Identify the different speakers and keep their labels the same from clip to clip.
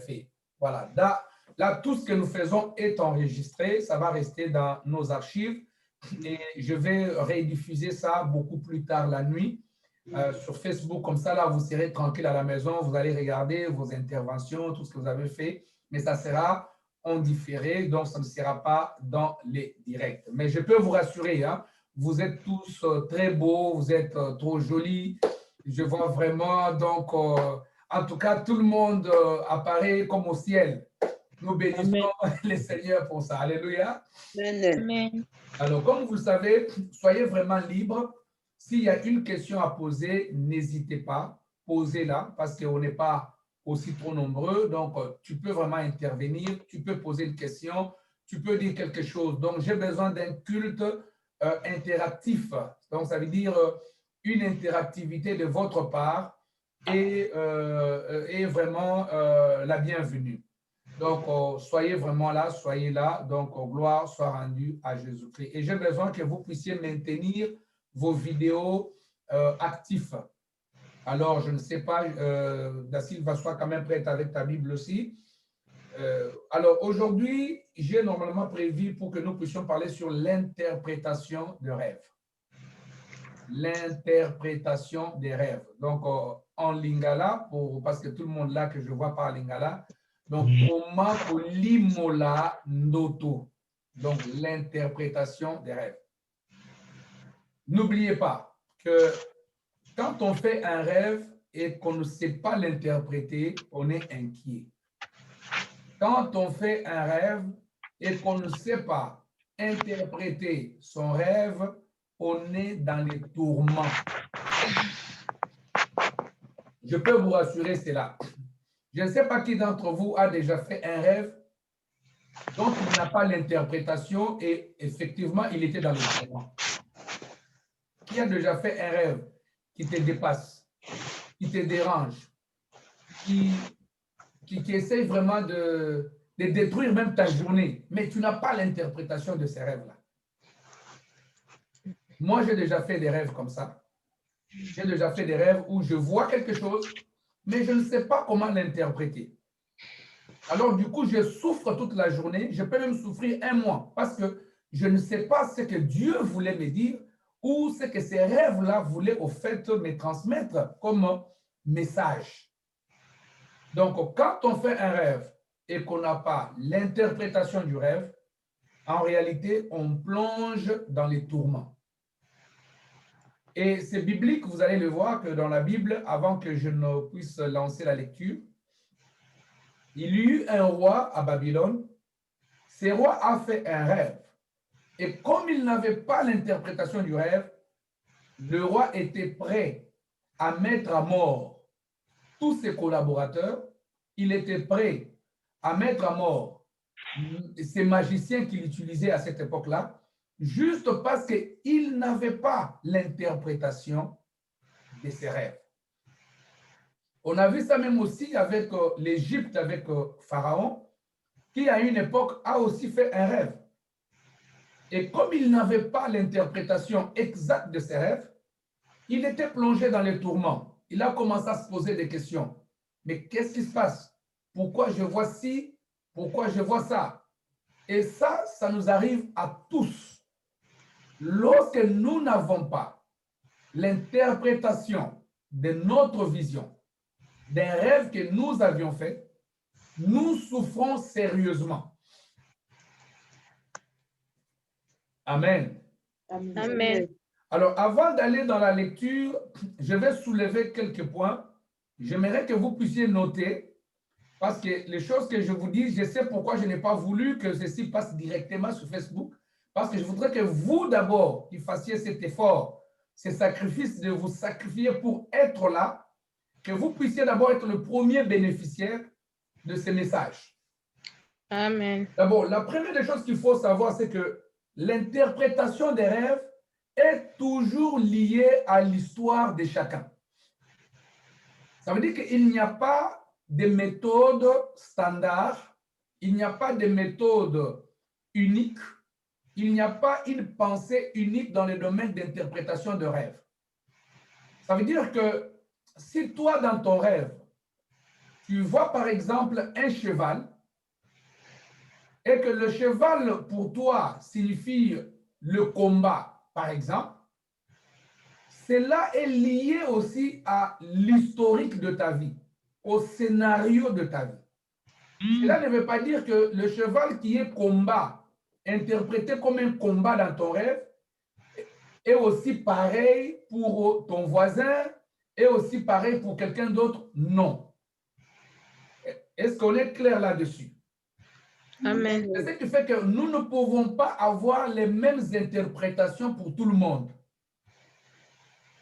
Speaker 1: fait. Voilà. Là, tout ce que nous faisons est enregistré. Ça va rester dans nos archives. Et je vais rediffuser ça beaucoup plus tard la nuit sur Facebook. Comme ça, là, vous serez tranquille à la maison. Vous allez regarder vos interventions, tout ce que vous avez fait. Mais ça sera en différé, donc ça ne sera pas dans les directs. Mais je peux vous rassurer, hein, vous êtes tous très beaux, vous êtes trop jolis. Je vois vraiment, donc, en tout cas, tout le monde apparaît comme au ciel. Nous bénissons le Seigneur pour ça. Alléluia.
Speaker 2: Amen.
Speaker 1: Alors, comme vous le savez, soyez vraiment libres. S'il y a une question à poser, n'hésitez pas, posez-la, parce qu'on n'est pas aussi trop nombreux. Donc, tu peux vraiment intervenir, tu peux poser une question, tu peux dire quelque chose. Donc, j'ai besoin d'un culte interactif. Donc, ça veut dire une interactivité de votre part et vraiment la bienvenue. Donc, soyez vraiment là, soyez là. Donc, gloire soit rendue à Jésus-Christ. Et j'ai besoin que vous puissiez maintenir vos vidéos actifs. Alors, je ne sais pas, Da Silva, sois quand même prête avec ta Bible aussi. Alors, aujourd'hui, j'ai normalement prévu pour que nous puissions parler sur l'interprétation de rêves. L'interprétation des rêves. Donc, en lingala, parce que tout le monde là que je vois par lingala, donc, comment limola noto. Donc, l'interprétation des rêves. N'oubliez pas que quand on fait un rêve et qu'on ne sait pas l'interpréter, on est inquiet. Quand on fait un rêve et qu'on ne sait pas interpréter son rêve, on est dans les tourments. Je peux vous rassurer, c'est là. Je ne sais pas qui d'entre vous a déjà fait un rêve dont il n'a pas l'interprétation et effectivement, il était dans le tourment. Qui a déjà fait un rêve qui te dépasse, qui te dérange, qui essaie vraiment de détruire même ta journée, mais tu n'as pas l'interprétation de ces rêves-là. Moi, j'ai déjà fait des rêves comme ça. J'ai déjà fait des rêves où je vois quelque chose, mais je ne sais pas comment l'interpréter. Alors, du coup, je souffre toute la journée. Je peux même souffrir un mois parce que je ne sais pas ce que Dieu voulait me dire ou ce que ces rêves-là voulaient au fait me transmettre comme message. Donc, quand on fait un rêve et qu'on n'a pas l'interprétation du rêve, en réalité, on plonge dans les tourments. Et c'est biblique, vous allez le voir que dans la Bible, avant que je ne puisse lancer la lecture, il y eut un roi à Babylone. Ce roi a fait un rêve. Et comme il n'avait pas l'interprétation du rêve, le roi était prêt à mettre à mort tous ses collaborateurs. Il était prêt à mettre à mort ces magiciens qu'il utilisait à cette époque-là, juste parce qu'il n'avait pas l'interprétation de ses rêves. On a vu ça même aussi avec l'Égypte, avec Pharaon, qui à une époque a aussi fait un rêve. Et comme il n'avait pas l'interprétation exacte de ses rêves, il était plongé dans les tourments. Il a commencé à se poser des questions. Mais qu'est-ce qui se passe? Pourquoi je vois ci? Pourquoi je vois ça? Et ça nous arrive à tous. Lorsque nous n'avons pas l'interprétation de notre vision, d'un rêve que nous avions fait, nous souffrons sérieusement. Amen.
Speaker 2: Amen.
Speaker 1: Alors, avant d'aller dans la lecture, je vais soulever quelques points. J'aimerais que vous puissiez noter, parce que les choses que je vous dis, je sais pourquoi je n'ai pas voulu que ceci passe directement sur Facebook, parce que je voudrais que vous, d'abord, qui fassiez cet effort, ce sacrifice de vous sacrifier pour être là, que vous puissiez d'abord être le premier bénéficiaire de ces messages.
Speaker 2: Amen.
Speaker 1: D'abord, la première des choses qu'il faut savoir, c'est que l'interprétation des rêves est toujours liée à l'histoire de chacun. Ça veut dire qu'il n'y a pas de méthode standard, il n'y a pas de méthode unique, il n'y a pas une pensée unique dans le domaine d'interprétation de rêves. Ça veut dire que si toi, dans ton rêve, tu vois par exemple un cheval et que le cheval pour toi signifie le combat, par exemple, cela est lié aussi à l'historique de ta vie, au scénario de ta vie. Cela ne veut pas dire que le cheval qui est combat, interprété comme un combat dans ton rêve, est aussi pareil pour ton voisin, est aussi pareil pour quelqu'un d'autre. Non. Est-ce qu'on est clair là-dessus?
Speaker 2: Amen.
Speaker 1: C'est ce qui fait que nous ne pouvons pas avoir les mêmes interprétations pour tout le monde.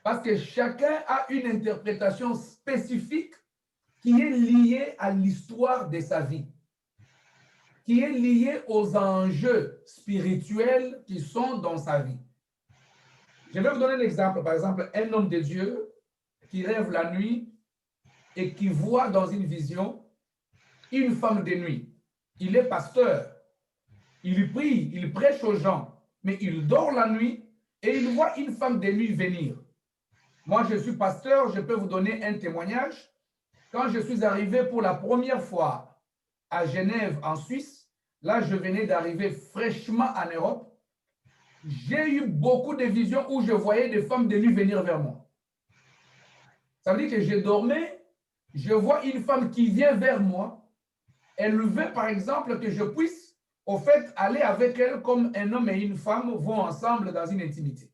Speaker 1: Parce que chacun a une interprétation spécifique qui est liée à l'histoire de sa vie, qui est liée aux enjeux spirituels qui sont dans sa vie. Je vais vous donner un exemple. Par exemple, un homme de Dieu qui rêve la nuit et qui voit dans une vision une femme de nuit. Il est pasteur, il prie, il prêche aux gens, mais il dort la nuit et il voit une femme de nuit venir. Moi, je suis pasteur, je peux vous donner un témoignage. Quand je suis arrivé pour la première fois à Genève, en Suisse, là, je venais d'arriver fraîchement en Europe, j'ai eu beaucoup de visions où je voyais des femmes de nuit venir vers moi. Ça veut dire que je dormais, je vois une femme qui vient vers moi. Elle veut, par exemple, que je puisse, au fait, aller avec elle comme un homme et une femme vont ensemble dans une intimité.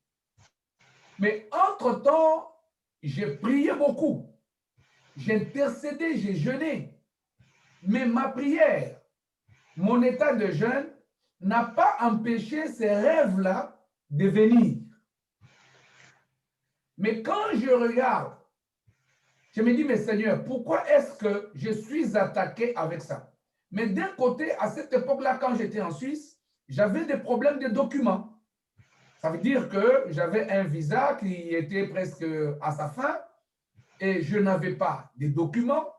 Speaker 1: Mais entre-temps, j'ai prié beaucoup. J'ai intercédé, j'ai jeûné. Mais ma prière, mon état de jeûne, n'a pas empêché ces rêves-là de venir. Mais quand je regarde, je me dis, mais Seigneur, pourquoi est-ce que je suis attaqué avec ça? Mais d'un côté, à cette époque-là, quand j'étais en Suisse, j'avais des problèmes de documents. Ça veut dire que j'avais un visa qui était presque à sa fin et je n'avais pas de documents.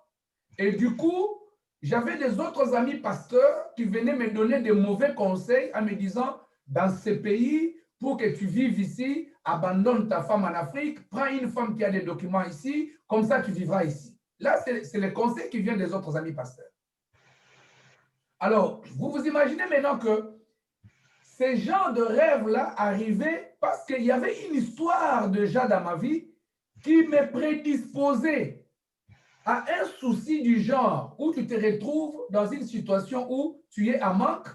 Speaker 1: Et du coup, j'avais des autres amis pasteurs qui venaient me donner de mauvais conseils en me disant, dans ce pays, pour que tu vives ici, abandonne ta femme en Afrique, prends une femme qui a des documents ici, comme ça tu vivras ici. Là, c'est le conseil qui vient des autres amis pasteurs. Alors, vous vous imaginez maintenant que ces genres de rêves-là arrivaient parce qu'il y avait une histoire déjà dans ma vie qui me prédisposait à un souci du genre où tu te retrouves dans une situation où tu es en manque,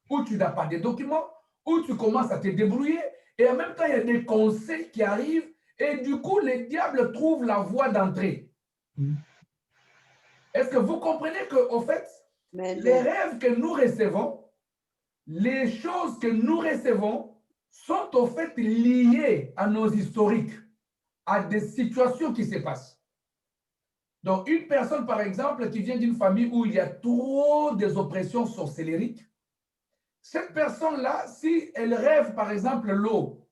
Speaker 1: où tu n'as pas de documents, où tu commences à te débrouiller et en même temps, il y a des conseils qui arrivent et du coup, le diable trouve la voie d'entrée. Est-ce que vous comprenez qu'au fait, les rêves que nous recevons, les choses que nous recevons sont au fait liées à nos historiques, à des situations qui se passent. Donc, une personne, par exemple, qui vient d'une famille où il y a trop des oppressions sorcellériques, cette personne-là, si elle rêve, par exemple, l'eau,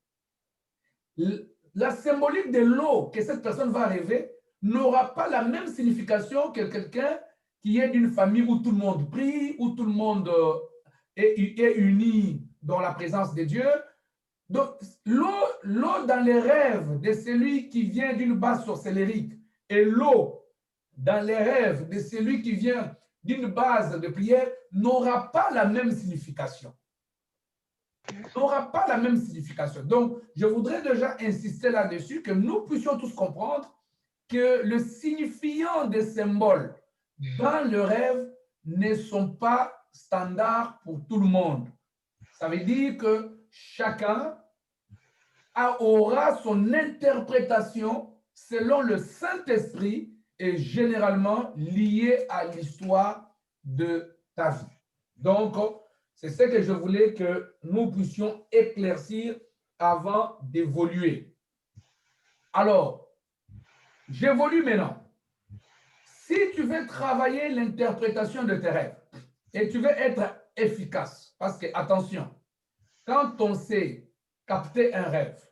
Speaker 1: la symbolique de l'eau que cette personne va rêver n'aura pas la même signification que quelqu'un qui est d'une famille où tout le monde prie, où tout le monde est uni dans la présence de Dieu. Donc, l'eau dans les rêves de celui qui vient d'une base sorcellérique et l'eau dans les rêves de celui qui vient d'une base de prière n'aura pas la même signification. N'aura pas la même signification. Donc, je voudrais déjà insister là-dessus, que nous puissions tous comprendre que le signifiant des symboles dans le rêve ne sont pas standards pour tout le monde. Ça veut dire que chacun aura son interprétation selon le Saint-Esprit et généralement liée à l'histoire de ta vie. Donc, c'est ce que je voulais que nous puissions éclaircir avant d'évoluer. Alors, j'évolue maintenant. Si tu veux travailler l'interprétation de tes rêves et tu veux être efficace, parce que, attention, quand on sait capter un rêve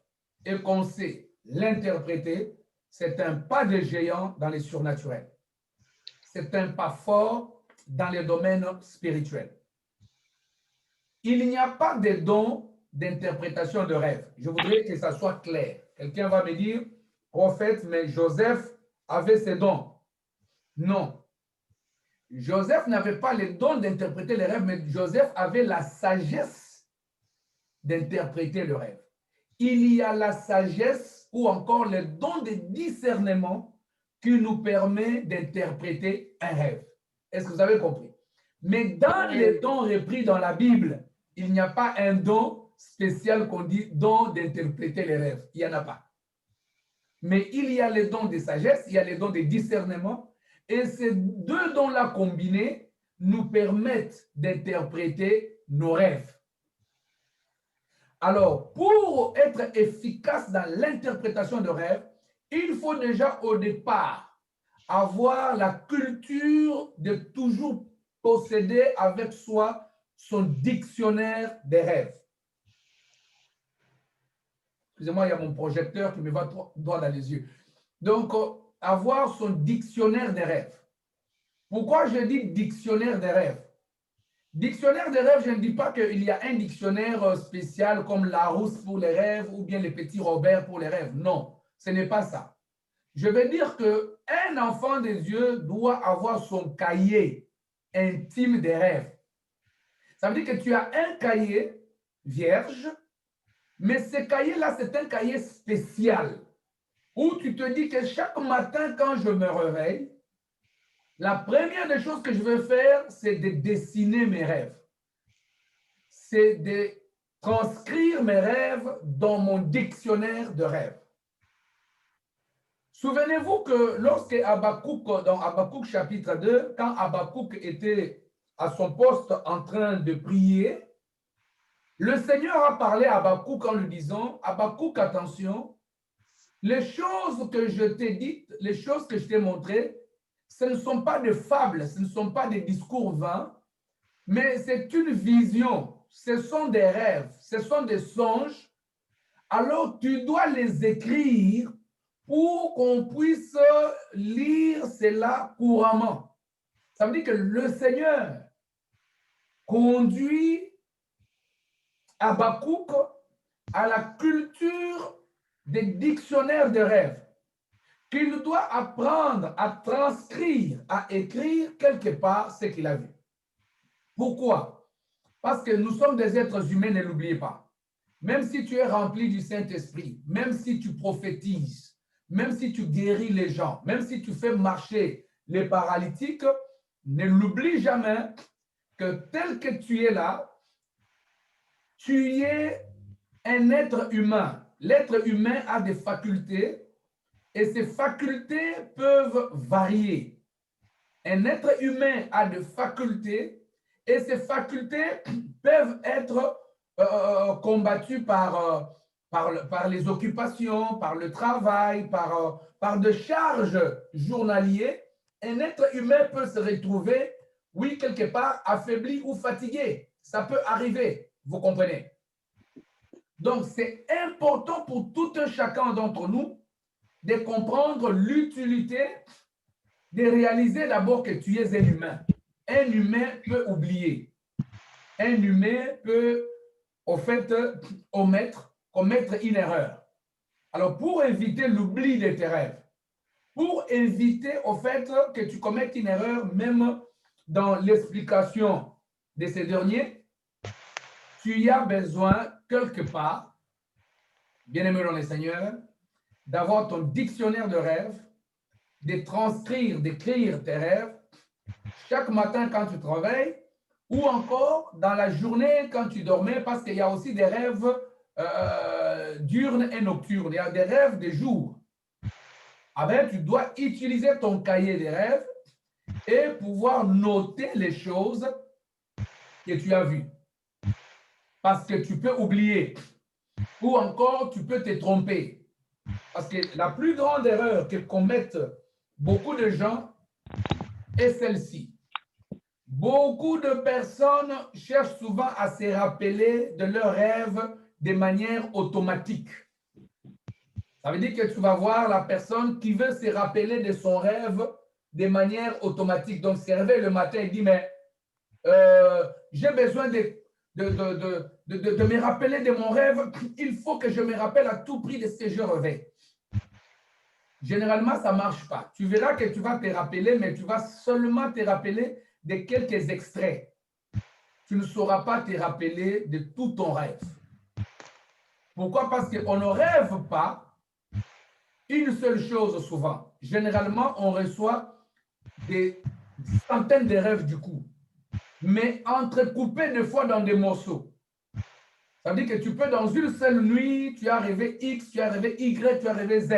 Speaker 1: et qu'on sait l'interpréter, c'est un pas de géant dans les surnaturels. C'est un pas fort dans les domaines spirituels. Il n'y a pas de don d'interprétation de rêve. Je voudrais que ça soit clair. Quelqu'un va me dire, prophète, mais Joseph avait ses dons. Non. Joseph n'avait pas le don d'interpréter les rêves, mais Joseph avait la sagesse d'interpréter le rêve. Il y a la sagesse ou encore le don de discernement qui nous permet d'interpréter un rêve. Est-ce que vous avez compris? Mais dans les dons repris dans la Bible, il n'y a pas un don spécial qu'on dit don d'interpréter les rêves. Il n'y en a pas. Mais il y a les dons de sagesse, il y a les dons de discernement, et ces deux dons-là combinés nous permettent d'interpréter nos rêves. Alors, pour être efficace dans l'interprétation de rêves, il faut déjà au départ avoir la culture de toujours posséder avec soi son dictionnaire des rêves. Excusez-moi, il y a mon projecteur qui me va droit dans les yeux. Donc, avoir son dictionnaire des rêves. Pourquoi je dis dictionnaire des rêves? Dictionnaire des rêves, je ne dis pas qu'il y a un dictionnaire spécial comme Larousse pour les rêves ou bien les petits Robert pour les rêves. Non, ce n'est pas ça. Je veux dire qu'un enfant des yeux doit avoir son cahier intime des rêves. Ça veut dire que tu as un cahier vierge, mais ce cahier-là, c'est un cahier spécial où tu te dis que chaque matin, quand je me réveille, la première des choses que je veux faire, c'est de dessiner mes rêves. C'est de transcrire mes rêves dans mon dictionnaire de rêves. Souvenez-vous que lorsque Habakkuk, dans Habakkuk chapitre 2, quand Habakkuk était à son poste en train de prier, le Seigneur a parlé à Habakkuk en lui disant, Habakkuk, attention, les choses que je t'ai dites, les choses que je t'ai montrées, ce ne sont pas des fables, ce ne sont pas des discours vains, mais c'est une vision, ce sont des rêves, ce sont des songes. Alors tu dois les écrire pour qu'on puisse lire cela couramment. Ça veut dire que le Seigneur conduit Habakkuk à la culture des dictionnaires de rêves, qu'il doit apprendre à transcrire, à écrire quelque part ce qu'il a vu. Pourquoi? Parce que nous sommes des êtres humains, ne l'oubliez pas. Même si tu es rempli du Saint-Esprit, même si tu prophétises, même si tu guéris les gens, même si tu fais marcher les paralytiques, ne l'oublie jamais que tel que tu es là, tu es un être humain. L'être humain a des facultés et ces facultés peuvent varier. Un être humain a des facultés et ces facultés peuvent être combattues par les occupations, par le travail, par de charges journalières. Un être humain peut se retrouver, oui, quelque part, affaibli ou fatigué. Ça peut arriver, vous comprenez? Donc, c'est important pour tout un chacun d'entre nous de comprendre l'utilité de réaliser d'abord que tu es un humain. Un humain peut oublier. Un humain peut, au fait, commettre une erreur. Alors, pour éviter l'oubli de tes rêves, pour éviter, au fait, que tu commettes une erreur, même dans l'explication de ces derniers, tu as besoin, quelque part, bien-aimé dans le Seigneur, d'avoir ton dictionnaire de rêves, de transcrire, d'écrire tes rêves chaque matin quand tu travailles ou encore dans la journée quand tu dormais, parce qu'il y a aussi des rêves diurnes et nocturnes. Il y a des rêves de jour. Ah ben, tu dois utiliser ton cahier des rêves et pouvoir noter les choses que tu as vues. Parce que tu peux oublier ou encore tu peux te tromper. Parce que la plus grande erreur que commettent beaucoup de gens est celle-ci. Beaucoup de personnes cherchent souvent à se rappeler de leurs rêves de manière automatique. Ça veut dire que tu vas voir la personne qui veut se rappeler de son rêve de manière automatique. Donc, se réveille le matin et dit, mais j'ai besoin de me rappeler de mon rêve. Il faut que je me rappelle à tout prix de ce que je rêvais. généralement, ça ne marche pas. Tu verras que tu vas te rappeler, mais tu vas seulement te rappeler de quelques extraits. Tu ne sauras pas te rappeler de tout ton rêve. Pourquoi? Parce qu'on ne rêve pas une seule chose souvent. Généralement, on reçoit des centaines de rêves du coup, mais entrecoupés des fois dans des morceaux. Ça veut dire que tu peux, dans une seule nuit, tu as rêvé X, tu as rêvé Y, tu as rêvé Z,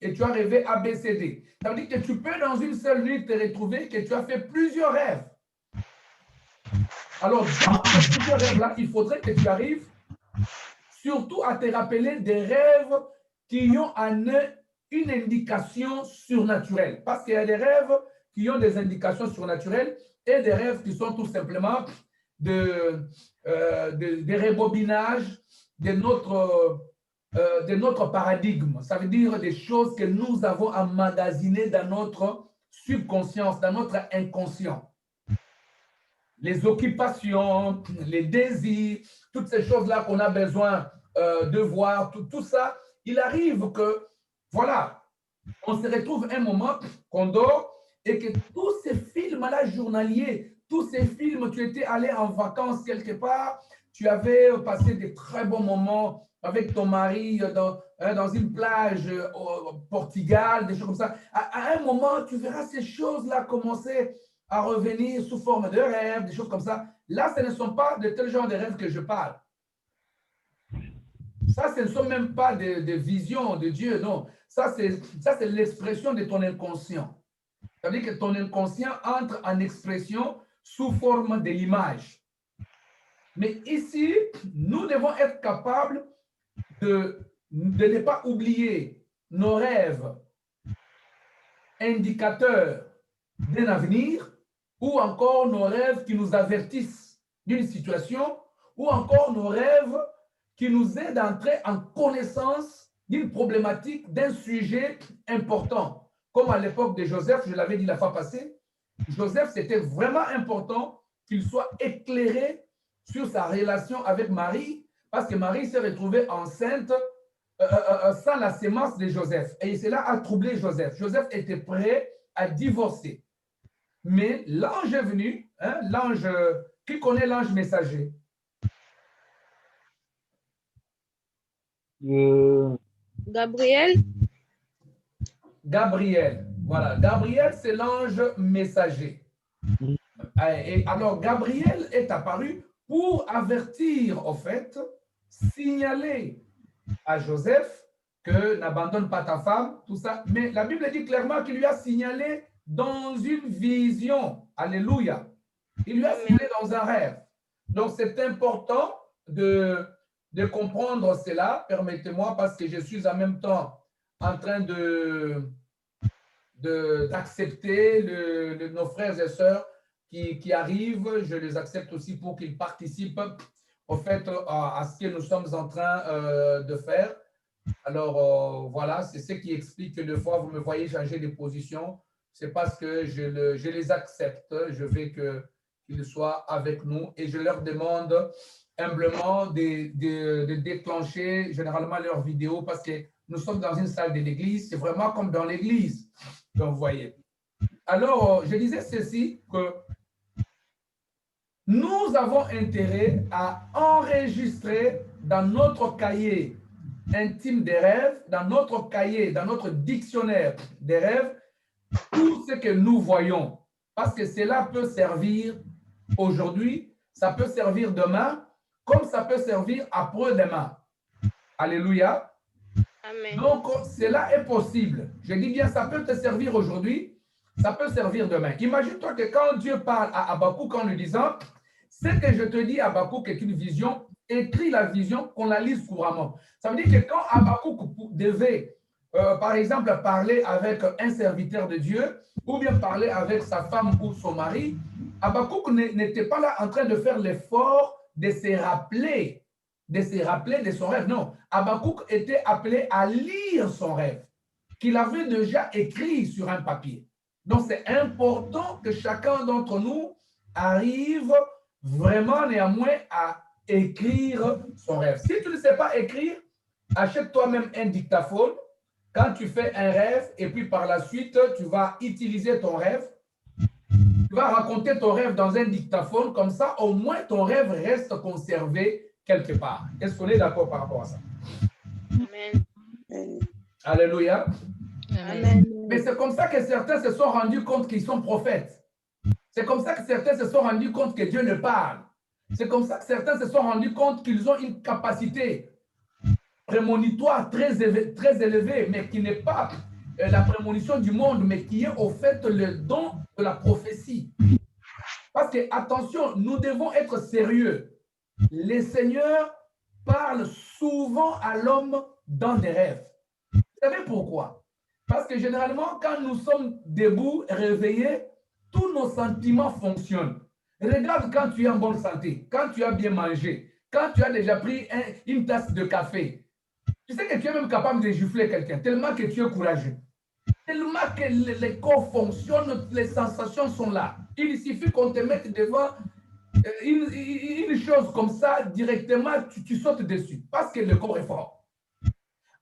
Speaker 1: et tu as rêvé A, B, C, D. Ça veut dire que tu peux, dans une seule nuit, te retrouver que tu as fait plusieurs rêves. Alors, dans ces plusieurs rêves-là, il faudrait que tu arrives surtout à te rappeler des rêves qui ont une indication surnaturelle. Parce qu'il y a des rêves qui ont des indications surnaturelles et des rêves qui sont tout simplement des rebobinages de notre paradigme. Ça veut dire des choses que nous avons emmagasinées dans notre subconscience, dans notre inconscient. Les occupations, les désirs, toutes ces choses-là qu'on a besoin de voir, tout ça, il arrive que, voilà, on se retrouve un moment qu'on dort et que tous ces films-là journaliers, tous ces films, tu étais allé en vacances quelque part, tu avais passé des très bons moments avec ton mari dans une plage au Portugal, des choses comme ça. À un moment, tu verras ces choses-là commencer à revenir sous forme de rêves, des choses comme ça. Là, ce ne sont pas de tel genre de rêves que je parle. Ça, ce ne sont même pas des visions de Dieu, non. Ça, c'est l'expression de ton inconscient. Ça veut dire que ton inconscient entre en expression sous forme de l'image. Mais ici, nous devons être capables de ne pas oublier nos rêves indicateurs d'un avenir, ou encore nos rêves qui nous avertissent d'une situation, ou encore nos rêves qui nous aident à entrer en connaissance d'une problématique, d'un sujet important. Comme à l'époque de Joseph, je l'avais dit la fois passée, Joseph, c'était vraiment important qu'il soit éclairé sur sa relation avec Marie, parce que Marie s'est retrouvée enceinte sans la sémence de Joseph. Et cela a troublé Joseph. Joseph était prêt à divorcer. Mais l'ange est venu, hein, l'ange, qui connaît l'ange messager?
Speaker 2: Gabriel?
Speaker 1: Gabriel. Voilà, Gabriel, c'est l'ange messager. Et alors, Gabriel est apparu pour avertir, au fait, signaler à Joseph que n'abandonne pas ta femme, tout ça. Mais la Bible dit clairement qu'il lui a signalé dans une vision. Alléluia. Il lui a signalé dans un rêve. Donc, c'est important de comprendre cela. Permettez-moi, parce que je suis en même temps en train d'accepter nos frères et sœurs qui arrivent. Je les accepte aussi pour qu'ils participent au fait à ce que nous sommes en train de faire. Alors, voilà, c'est ce qui explique que des fois, vous me voyez changer de position. C'est parce que je les accepte. Je veux qu'ils soient avec nous et je leur demande humblement de déclencher généralement leurs vidéos parce que nous sommes dans une salle de l'église. C'est vraiment comme dans l'église, donc vous voyez. Alors, je disais ceci, que nous avons intérêt à enregistrer dans notre cahier intime des rêves, dans notre cahier, dans notre dictionnaire des rêves, tout ce que nous voyons. Parce que cela peut servir aujourd'hui, ça peut servir demain, comme ça peut servir après-demain. Alléluia.
Speaker 2: Amen.
Speaker 1: Donc, cela est possible. Je dis bien, ça peut te servir aujourd'hui, ça peut servir demain. Imagine-toi que quand Dieu parle à Habakkuk en lui disant, ce que je te dis, Habakkuk, est une vision, écris la vision, qu'on la lise couramment. Ça veut dire que quand Habakkuk devait, par exemple, parler avec un serviteur de Dieu, ou bien parler avec sa femme ou son mari, Habakkuk n'était pas là en train de faire l'effort de se rappeler de son rêve. Non, Habakkuk était appelé à lire son rêve, qu'il avait déjà écrit sur un papier. Donc, c'est important que chacun d'entre nous arrive vraiment néanmoins à écrire son rêve. Si tu ne sais pas écrire, achète toi-même un dictaphone quand tu fais un rêve et puis par la suite, tu vas utiliser ton rêve, tu vas raconter ton rêve dans un dictaphone, comme ça, au moins ton rêve reste conservé quelque part. Est-ce qu'on est d'accord par rapport à ça?
Speaker 2: Amen.
Speaker 1: Alléluia.
Speaker 2: Amen.
Speaker 1: Mais c'est comme ça que certains se sont rendus compte qu'ils sont prophètes. C'est comme ça que certains se sont rendus compte que Dieu ne parle. C'est comme ça que certains se sont rendus compte qu'ils ont une capacité prémonitoire très élevée, mais qui n'est pas la prémonition du monde, mais qui est au fait le don de la prophétie. Parce que, attention, nous devons être sérieux. Les seigneurs parlent souvent à l'homme dans des rêves. Vous savez pourquoi? Parce que généralement, quand nous sommes debout, réveillés, tous nos sentiments fonctionnent. Regarde quand tu es en bonne santé, quand tu as bien mangé, quand tu as déjà pris une tasse de café. Tu sais que tu es même capable de gifler quelqu'un, tellement que tu es courageux. Tellement que le corps fonctionne, les sensations sont là. Il suffit qu'on te mette devant une chose comme ça, directement, tu sautes dessus, parce que le corps est fort.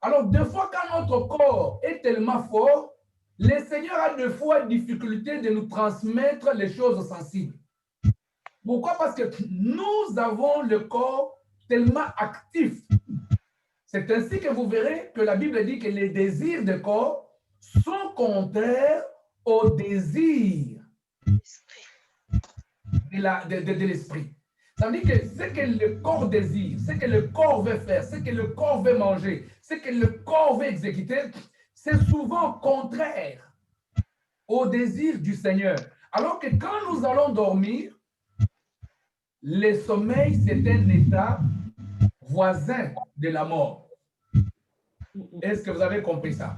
Speaker 1: Alors, des fois, quand notre corps est tellement fort, le Seigneur a des fois difficulté de nous transmettre les choses sensibles. Pourquoi? Parce que nous avons le corps tellement actif. C'est ainsi que vous verrez que la Bible dit que les désirs du corps sont contraires aux désirs de l'esprit. Ça veut dire que ce que le corps désire, ce que le corps veut faire, ce que le corps veut manger, ce que le corps veut exécuter, c'est souvent contraire au désir du Seigneur. Alors que quand nous allons dormir, le sommeil, c'est un état voisin de la mort. Est-ce que vous avez compris ça?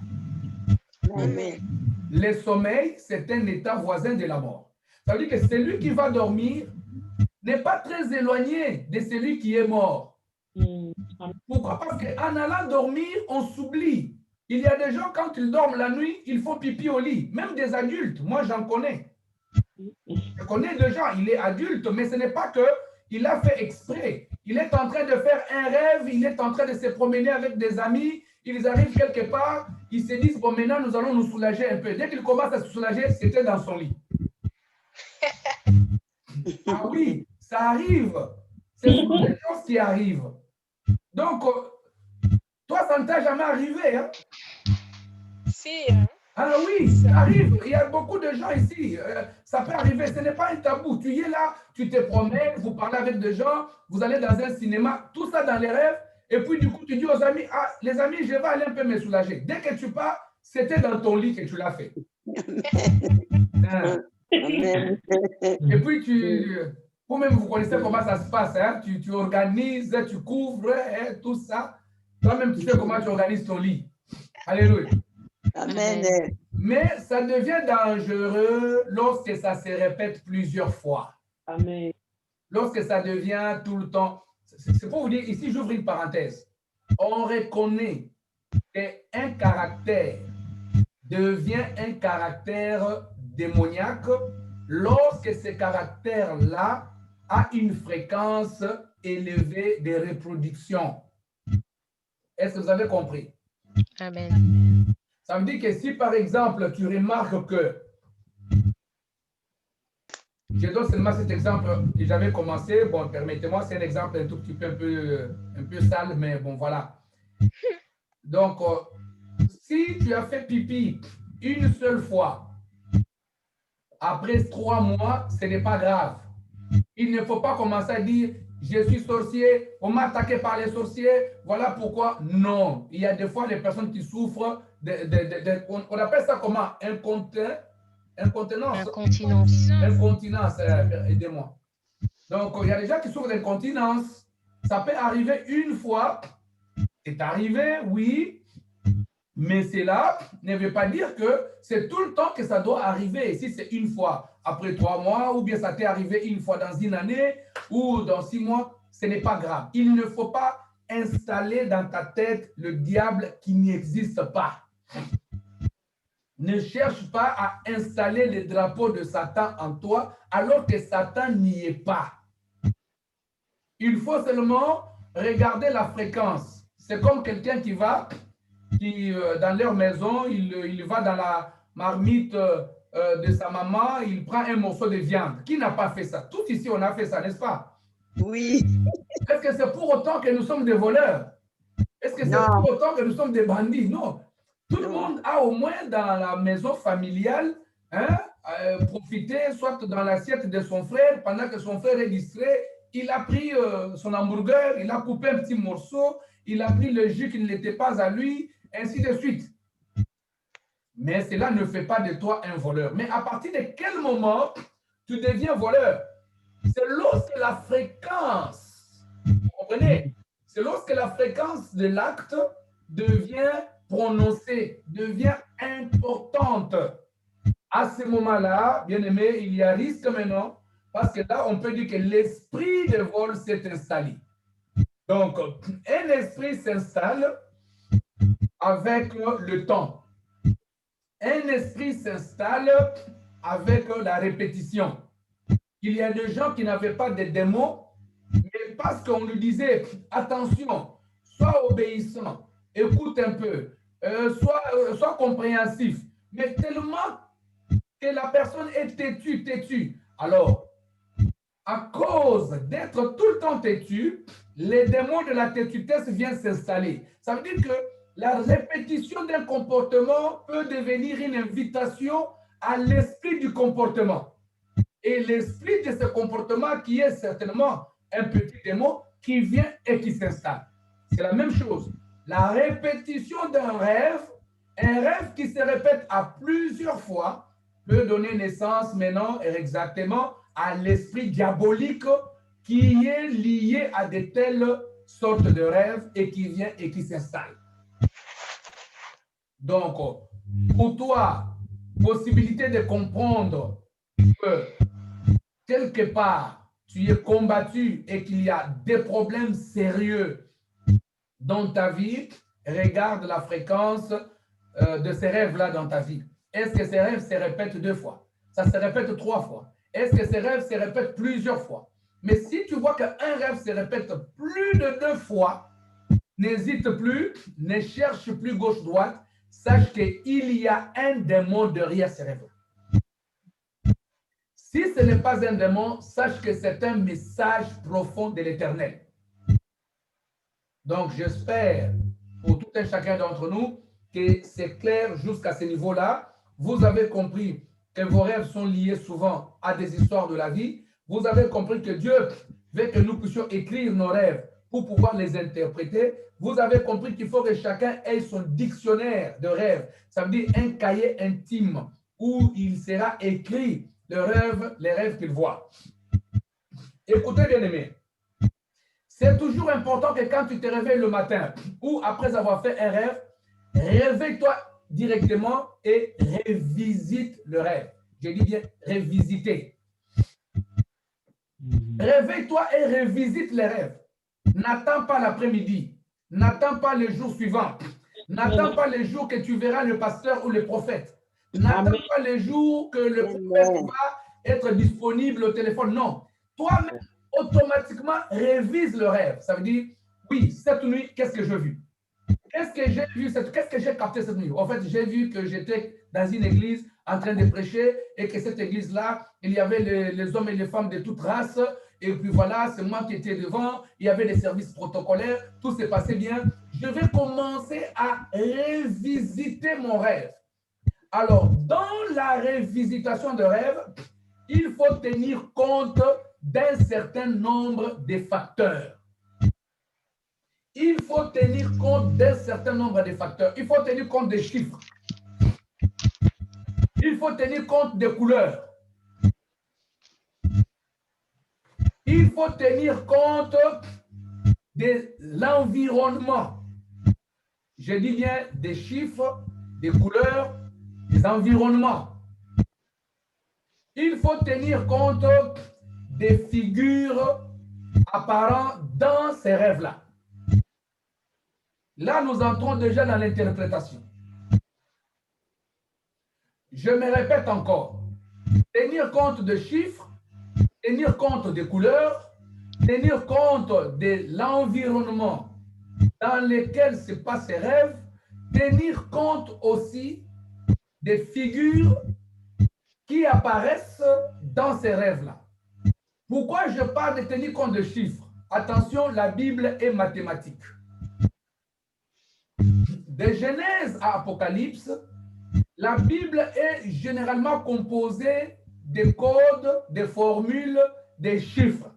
Speaker 2: Amen.
Speaker 1: Le sommeil, c'est un état voisin de la mort. Ça veut dire que celui qui va dormir n'est pas très éloigné de celui qui est mort. Pourquoi? Parce qu'en allant dormir, on s'oublie. Il y a des gens, quand ils dorment la nuit, ils font pipi au lit. Même des adultes, moi j'en connais. Je connais des gens, il est adulte, mais ce n'est pas qu'il a fait exprès. Il est en train de faire un rêve, il est en train de se promener avec des amis, ils arrivent quelque part, ils se disent, bon, maintenant nous allons nous soulager un peu. Dès qu'il commence à se soulager, c'était dans son lit. Ah oui, ça arrive. C'est des choses qui arrivent. Donc, toi, ça ne t'a jamais arrivé, hein?
Speaker 2: Si,
Speaker 1: Ah oui, ça arrive. Il y a beaucoup de gens ici. Ça peut arriver. Ce n'est pas un tabou. Tu es là, tu te promènes, vous parlez avec des gens, vous allez dans un cinéma, tout ça dans les rêves. Et puis, du coup, tu dis aux amis, ah, les amis, je vais aller un peu me soulager. Dès que tu pars, c'était dans ton lit que tu l'as fait. Hein? Et puis, vous-même, vous connaissez comment ça se passe. Hein? Tu organises, tu couvres, hein, tout ça. Toi-même, tu sais comment tu organises ton lit. Alléluia.
Speaker 3: Amen.
Speaker 1: Mais ça devient dangereux lorsque ça se répète plusieurs fois.
Speaker 3: Amen.
Speaker 1: Lorsque ça devient tout le temps. C'est pour vous dire, ici, j'ouvre une parenthèse. On reconnaît qu'un caractère devient un caractère démoniaque lorsque ce caractère-là a une fréquence élevée de reproduction. Est-ce que vous avez compris?
Speaker 2: Amen.
Speaker 1: Ça veut dire que si, par exemple, tu remarques que, je donne seulement cet exemple que j'avais commencé, bon, permettez-moi, c'est un exemple un tout petit peu un peu sale, mais bon, voilà. Donc, si tu as fait pipi une seule fois, après 3 mois, ce n'est pas grave. Il ne faut pas commencer à dire, je suis sorcier, on m'a attaqué par les sorciers, voilà pourquoi. Non, il y a des fois des personnes qui souffrent on appelle ça comment? Incontinence. Incontinence, aidez-moi. Donc, il y a des gens qui souffrent d'incontinence. Ça peut arriver une fois. C'est arrivé, oui. Mais cela ne veut pas dire que c'est tout le temps que ça doit arriver. Si c'est une fois après 3 mois, ou bien ça t'est arrivé une fois dans une année, ou dans 6 mois, ce n'est pas grave. Il ne faut pas installer dans ta tête le diable qui n'existe pas. Ne cherche pas à installer le drapeau de Satan en toi alors que Satan n'y est pas. Il faut seulement regarder la fréquence. C'est comme quelqu'un qui va qui, dans leur maison, il va dans la marmite de sa maman, il prend un morceau de viande. Qui n'a pas fait ça? Tous ici, on a fait ça, n'est-ce pas?
Speaker 3: Oui.
Speaker 1: Est-ce que c'est pour autant que nous sommes des voleurs? Est-ce que c'est
Speaker 3: Non.
Speaker 1: pour autant que nous sommes des bandits? Non. Tout le
Speaker 3: Non.
Speaker 1: monde a au moins dans la maison familiale hein, profité, soit dans l'assiette de son frère, pendant que son frère est distrait, il a pris son hamburger, il a coupé un petit morceau, il a pris le jus qui n'était pas à lui, ainsi de suite. Mais cela ne fait pas de toi un voleur. Mais à partir de quel moment tu deviens voleur? C'est lorsque la fréquence, vous comprenez? C'est lorsque la fréquence de l'acte devient prononcée, devient importante. À ce moment-là, bien aimé, il y a risque maintenant, parce que là, on peut dire que l'esprit de vol s'est installé. Donc, un esprit s'installe avec le temps. Un esprit s'installe avec la répétition. Il y a des gens qui n'avaient pas de démons, mais parce qu'on lui disait, attention, sois obéissant, écoute un peu, sois compréhensif, mais tellement que la personne est têtue. Alors, à cause d'être tout le temps têtu, les démons de la têtutesse viennent s'installer. Ça veut dire que la répétition d'un comportement peut devenir une invitation à l'esprit du comportement. Et l'esprit de ce comportement qui est certainement un petit démon qui vient et qui s'installe. C'est la même chose. La répétition d'un rêve, un rêve qui se répète à plusieurs fois, peut donner naissance maintenant exactement à l'esprit diabolique qui est lié à de telles sortes de rêves et qui vient et qui s'installe. Donc, pour toi, possibilité de comprendre que quelque part, tu es combattu et qu'il y a des problèmes sérieux dans ta vie, regarde la fréquence de ces rêves-là dans ta vie. Est-ce que ces rêves se répètent 2 fois? Ça se répète 3 fois? Est-ce que ces rêves se répètent plusieurs fois? Mais si tu vois qu'un rêve se répète plus de 2 fois, n'hésite plus, ne cherche plus gauche-droite, sache qu'il y a un démon derrière ces rêves. Si ce n'est pas un démon, sache que c'est un message profond de l'Éternel. Donc, j'espère pour tout un chacun d'entre nous que c'est clair jusqu'à ce niveau-là. Vous avez compris que vos rêves sont liés souvent à des histoires de la vie. Vous avez compris que Dieu veut que nous puissions écrire nos rêves pour pouvoir les interpréter. Vous avez compris qu'il faut que chacun ait son dictionnaire de rêves. Ça veut dire un cahier intime où il sera écrit les rêves qu'il voit. Écoutez, bien-aimés, c'est toujours important que quand tu te réveilles le matin ou après avoir fait un rêve, réveille-toi directement et revisite le rêve. Je dis bien revisiter. Réveille-toi et revisite les rêves. N'attends pas l'après-midi. N'attends pas le jour suivant. N'attends pas le jour que tu verras le pasteur ou le prophète. N'attends pas le jour que le prophète va être disponible au téléphone. Non. Toi-même, automatiquement, révise le rêve. Ça veut dire, oui, cette nuit, qu'est-ce que j'ai vu? Qu'est-ce que j'ai vu? Qu'est-ce que j'ai capté cette nuit? En fait, j'ai vu que j'étais dans une église en train de prêcher et que cette église-là, il y avait les hommes et les femmes de toutes races. Et puis voilà, c'est moi qui étais devant. Il y avait des services protocolaires. Tout s'est passé bien. Je vais commencer à revisiter mon rêve. Alors, dans la révisitation de rêve, il faut tenir compte d'un certain nombre de facteurs. Il faut tenir compte d'un certain nombre de facteurs. Il faut tenir compte des chiffres. Il faut tenir compte des couleurs. Il faut tenir compte de l'environnement. Je dis bien des chiffres, des couleurs, des environnements. Il faut tenir compte des figures apparentes dans ces rêves-là. Là, nous entrons déjà dans l'interprétation. Je me répète encore. Tenir compte de chiffres, tenir compte des couleurs, tenir compte de l'environnement dans lequel se passent ces rêves tenir compte aussi des figures qui apparaissent dans ces rêves-là. Pourquoi je parle de tenir compte de chiffres? Attention, la Bible est mathématique. De Genèse à Apocalypse, la Bible est généralement composée de codes, de formules, de chiffres.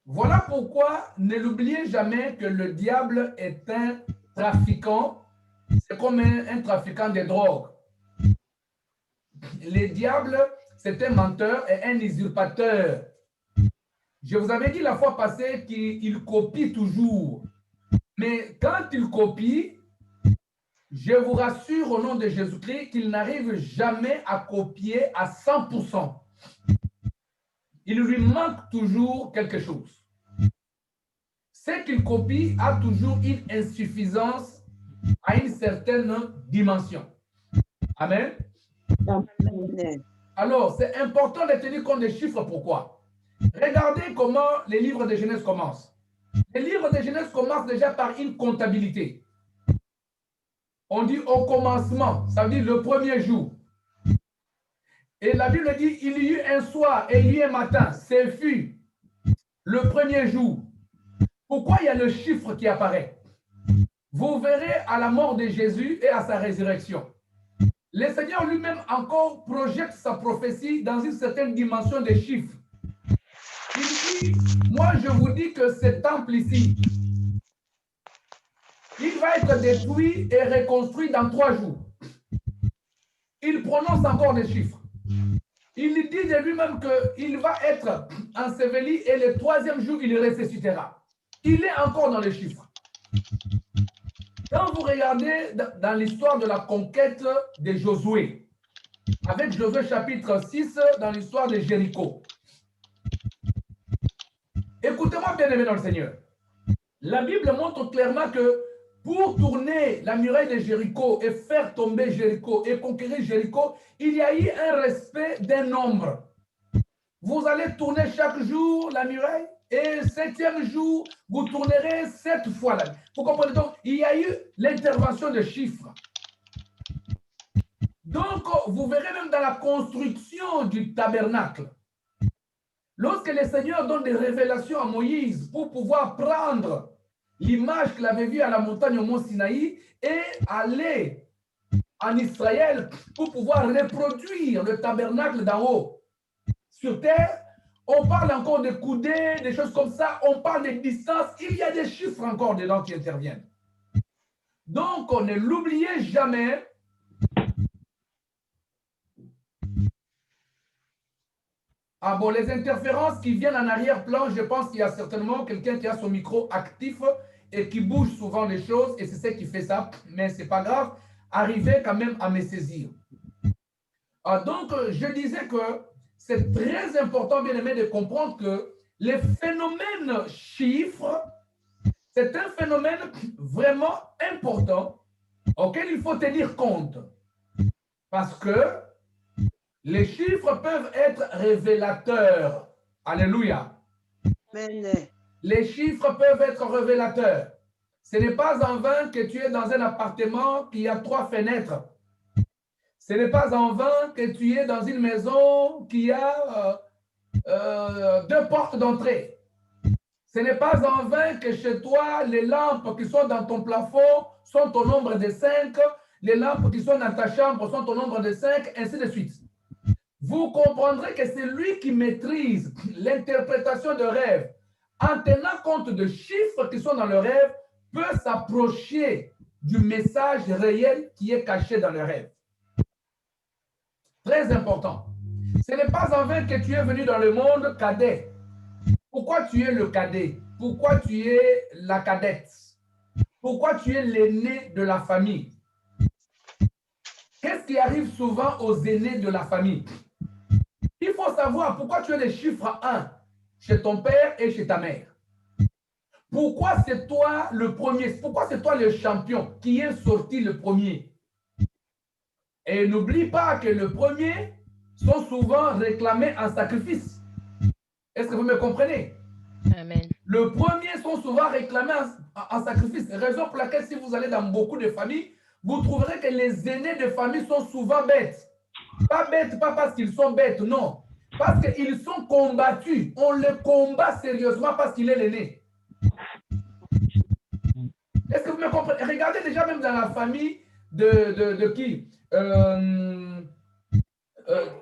Speaker 1: Voilà pourquoi ne l'oubliez jamais que le diable est un trafiquant. C'est comme un trafiquant de drogue. Le diable, c'est un menteur et un usurpateur. Je vous avais dit la fois passée qu'il copie toujours. Mais quand il copie, je vous rassure au nom de Jésus-Christ qu'il n'arrive jamais à copier à 100%. Il lui manque toujours quelque chose. Ce qu'il copie a toujours une insuffisance à une certaine dimension. Amen.
Speaker 3: Amen.
Speaker 1: Alors, c'est important de tenir compte des chiffres. Pourquoi? Regardez comment les livres de Genèse commencent. Les livres de Genèse commencent déjà par une comptabilité. On dit au commencement, ça veut dire le premier jour. Et la Bible dit, il y eut un soir et il y eut un matin. Ce fut le premier jour. Pourquoi il y a le chiffre qui apparaît? Vous verrez à la mort de Jésus et à sa résurrection. Le Seigneur lui-même encore projette sa prophétie dans une certaine dimension des chiffres. Il dit, moi je vous dis que ce temple ici, il va être détruit et reconstruit dans 3 jours. Il prononce encore des chiffres. Il dit de lui-même qu'il va être enseveli et le 3e jour, il ressuscitera. Il est encore dans les chiffres. Quand vous regardez dans l'histoire de la conquête de Josué, avec Josué chapitre 6, dans l'histoire de Jéricho. Écoutez-moi bien aimé dans le Seigneur. La Bible montre clairement que pour tourner la muraille de Jéricho et faire tomber Jéricho et conquérir Jéricho, il y a eu un respect d'un nombre. Vous allez tourner chaque jour la muraille et 7e jour, vous tournerez 7 fois. Vous comprenez donc, il y a eu l'intervention de chiffres. Donc, vous verrez même dans la construction du tabernacle, lorsque le Seigneur donne des révélations à Moïse pour pouvoir prendre l'image qu'il avait vue à la montagne au mont Sinaï et aller en Israël pour pouvoir reproduire le tabernacle d'en haut sur terre, on parle encore de coudées, des choses comme ça, on parle de distances, il y a des chiffres encore dedans qui interviennent. Donc, ne l'oubliez jamais. Ah bon, les interférences qui viennent en arrière-plan, je pense qu'il y a certainement quelqu'un qui a son micro actif et qui bouge souvent les choses, et c'est ce qui fait ça, mais ce n'est pas grave, arrivez quand même à me saisir. Ah, donc, je disais que c'est très important, bien aimé, de comprendre que les phénomènes chiffres, c'est un phénomène vraiment important auquel il faut tenir compte. Parce que les chiffres peuvent être révélateurs. Alléluia.
Speaker 3: Amen.
Speaker 1: Les chiffres peuvent être révélateurs. Ce n'est pas en vain que tu es dans un appartement qui a 3 fenêtres. Ce n'est pas en vain que tu es dans une maison qui a 2 portes d'entrée. Ce n'est pas en vain que chez toi, les lampes qui sont dans ton plafond sont au nombre de 5, les lampes qui sont dans ta chambre sont au nombre de 5, ainsi de suite. Vous comprendrez que c'est lui qui maîtrise l'interprétation de rêve. En tenant compte de chiffres qui sont dans le rêve, peut s'approcher du message réel qui est caché dans le rêve. Très important. Ce n'est pas en vain que tu es venu dans le monde cadet. Pourquoi tu es le cadet? Pourquoi tu es la cadette? Pourquoi tu es l'aîné de la famille? Qu'est-ce qui arrive souvent aux aînés de la famille? Il faut savoir pourquoi tu es le chiffre 1 chez ton père et chez ta mère. Pourquoi c'est toi le premier? Pourquoi c'est toi le champion qui est sorti le premier? Et n'oublie pas que le premier sont souvent réclamés en sacrifice. Est-ce que vous me comprenez?
Speaker 2: Amen.
Speaker 1: Le premier sont souvent réclamés en sacrifice. Raison pour laquelle si vous allez dans beaucoup de familles, vous trouverez que les aînés de famille sont souvent bêtes. Pas bêtes, pas parce qu'ils sont bêtes, non. Parce qu'ils sont combattus. On les combat sérieusement parce qu'il est l'aîné. Est-ce que vous me comprenez? Regardez déjà même dans la famille de qui? Dans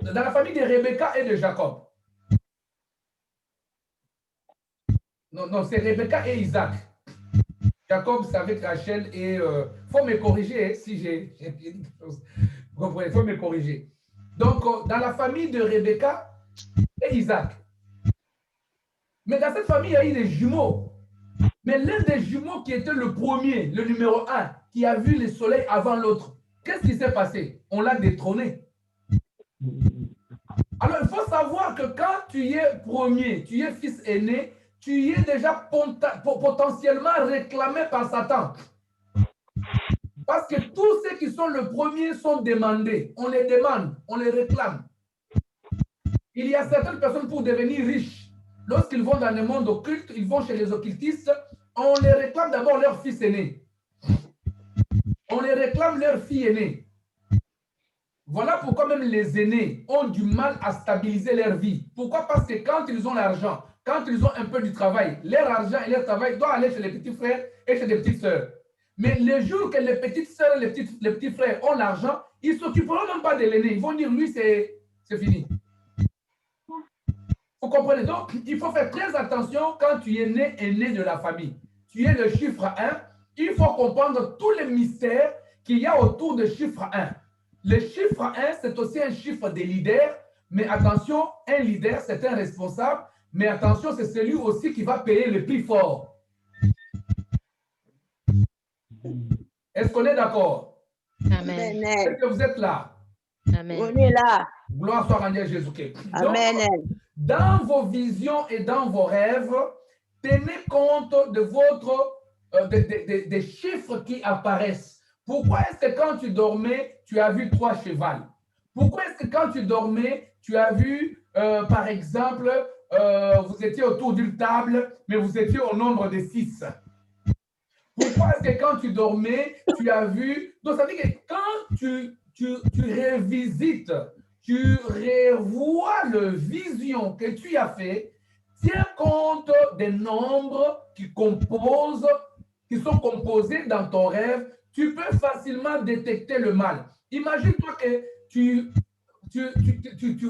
Speaker 1: la famille de Rebecca et de Jacob. Non, c'est Rebecca et Isaac. Jacob, c'est avec Rachel et... faut me corriger si j'ai dit quelque chose. Vous comprenez? Il faut me corriger. Donc, dans la famille de Rebecca et Isaac. Mais dans cette famille, il y a eu des jumeaux. Mais l'un des jumeaux qui était le premier, le numéro 1, qui a vu le soleil avant l'autre, qu'est-ce qui s'est passé? On l'a détrôné. Alors, il faut savoir que quand tu es premier, tu es fils aîné, tu es déjà potentiellement réclamé par Satan. Parce que tous ceux qui sont le premier sont demandés. On les demande, on les réclame. Il y a certaines personnes pour devenir riches. Lorsqu'ils vont dans le monde occulte, ils vont chez les occultistes, on les réclame d'abord leur fils aîné. On les réclame leur fille aînée. Voilà pourquoi même les aînés ont du mal à stabiliser leur vie. Pourquoi? Parce que quand ils ont l'argent, quand ils ont un peu du travail, leur argent et leur travail doivent aller chez les petits frères et chez les petites sœurs. Mais le jour que les petites sœurs et les petits frères ont l'argent, ils ne s'occuperont même pas de l'aîné. Ils vont dire, lui, c'est fini. Vous comprenez? Donc, il faut faire très attention quand tu es aîné de la famille. Tu es le chiffre 1. Il faut comprendre tous les mystères qu'il y a autour de chiffre 1. Le chiffre 1, c'est aussi un chiffre des leaders. Mais attention, un leader, c'est un responsable. Mais attention, c'est celui aussi qui va payer le prix fort. Est-ce qu'on est d'accord?
Speaker 2: Amen.
Speaker 1: Est-ce que vous êtes là?
Speaker 2: Amen.
Speaker 3: On est là.
Speaker 1: Gloire soit rendue à Jésus-Christ.
Speaker 3: Amen.
Speaker 1: Dans vos visions et dans vos rêves, tenez compte de des chiffres qui apparaissent. Pourquoi est-ce que quand tu dormais, tu as vu 3 chevals? Pourquoi est-ce que quand tu dormais, tu as vu, par exemple, vous étiez autour d'une table, mais vous étiez au nombre de 6? Pourquoi est-ce que quand tu dormais, tu as vu... Donc, ça veut dire que quand tu révisites, tu revois le vision que tu as fait, tiens compte des nombres qui sont composés dans ton rêve, tu peux facilement détecter le mal. Imagine-toi que tu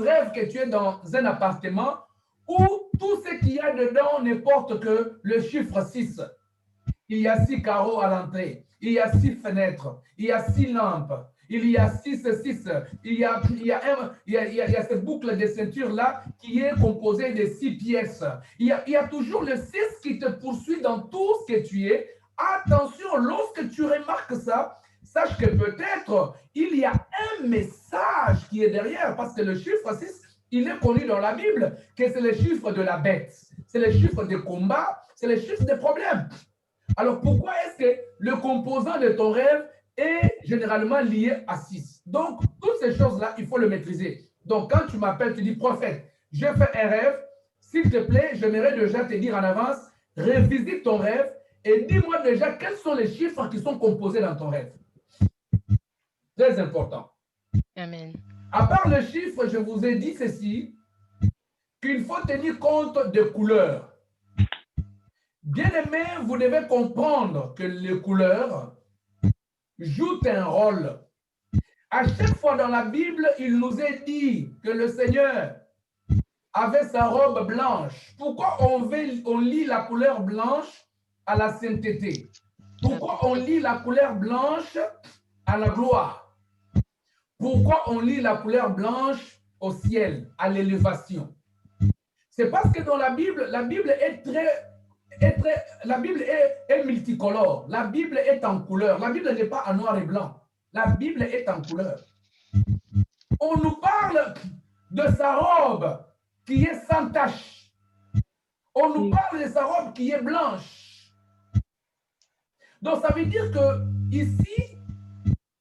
Speaker 1: rêves que tu es dans un appartement où tout ce qu'il y a dedans ne porte que le chiffre 6. Il y a 6 carreaux à l'entrée, il y a 6 fenêtres, il y a 6 lampes, il y a 6, il y a cette boucle de ceinture-là qui est composée de 6 pièces. Il y a toujours le 6 qui te poursuit dans tout ce que tu es. Attention, lorsque tu remarques ça, sache que peut-être il y a un message qui est derrière, parce que le chiffre 6, il est connu dans la Bible, que c'est le chiffre de la bête, c'est le chiffre des combats, c'est le chiffre des problèmes. Alors, pourquoi est-ce que le composant de ton rêve est généralement lié à 6? Donc, toutes ces choses-là, il faut le maîtriser. Donc, quand tu m'appelles, tu dis, prophète, je fais un rêve, s'il te plaît, j'aimerais déjà te dire en avance, révisite ton rêve et dis-moi déjà quels sont les chiffres qui sont composés dans ton rêve. Très important.
Speaker 2: Amen.
Speaker 1: À part le chiffre, je vous ai dit ceci, qu'il faut tenir compte des couleurs. Bien-aimés, vous devez comprendre que les couleurs jouent un rôle. À chaque fois dans la Bible, il nous est dit que le Seigneur avait sa robe blanche. Pourquoi on lit la couleur blanche à la sainteté? Pourquoi on lit la couleur blanche à la gloire? Pourquoi on lit la couleur blanche au ciel, à l'élévation? C'est parce que dans la Bible est la Bible est multicolore. La Bible est en couleur. La Bible n'est pas en noir et blanc. La Bible est en couleur. On nous parle de sa robe qui est sans tache. On nous parle de sa robe qui est blanche. Donc, ça veut dire que ici,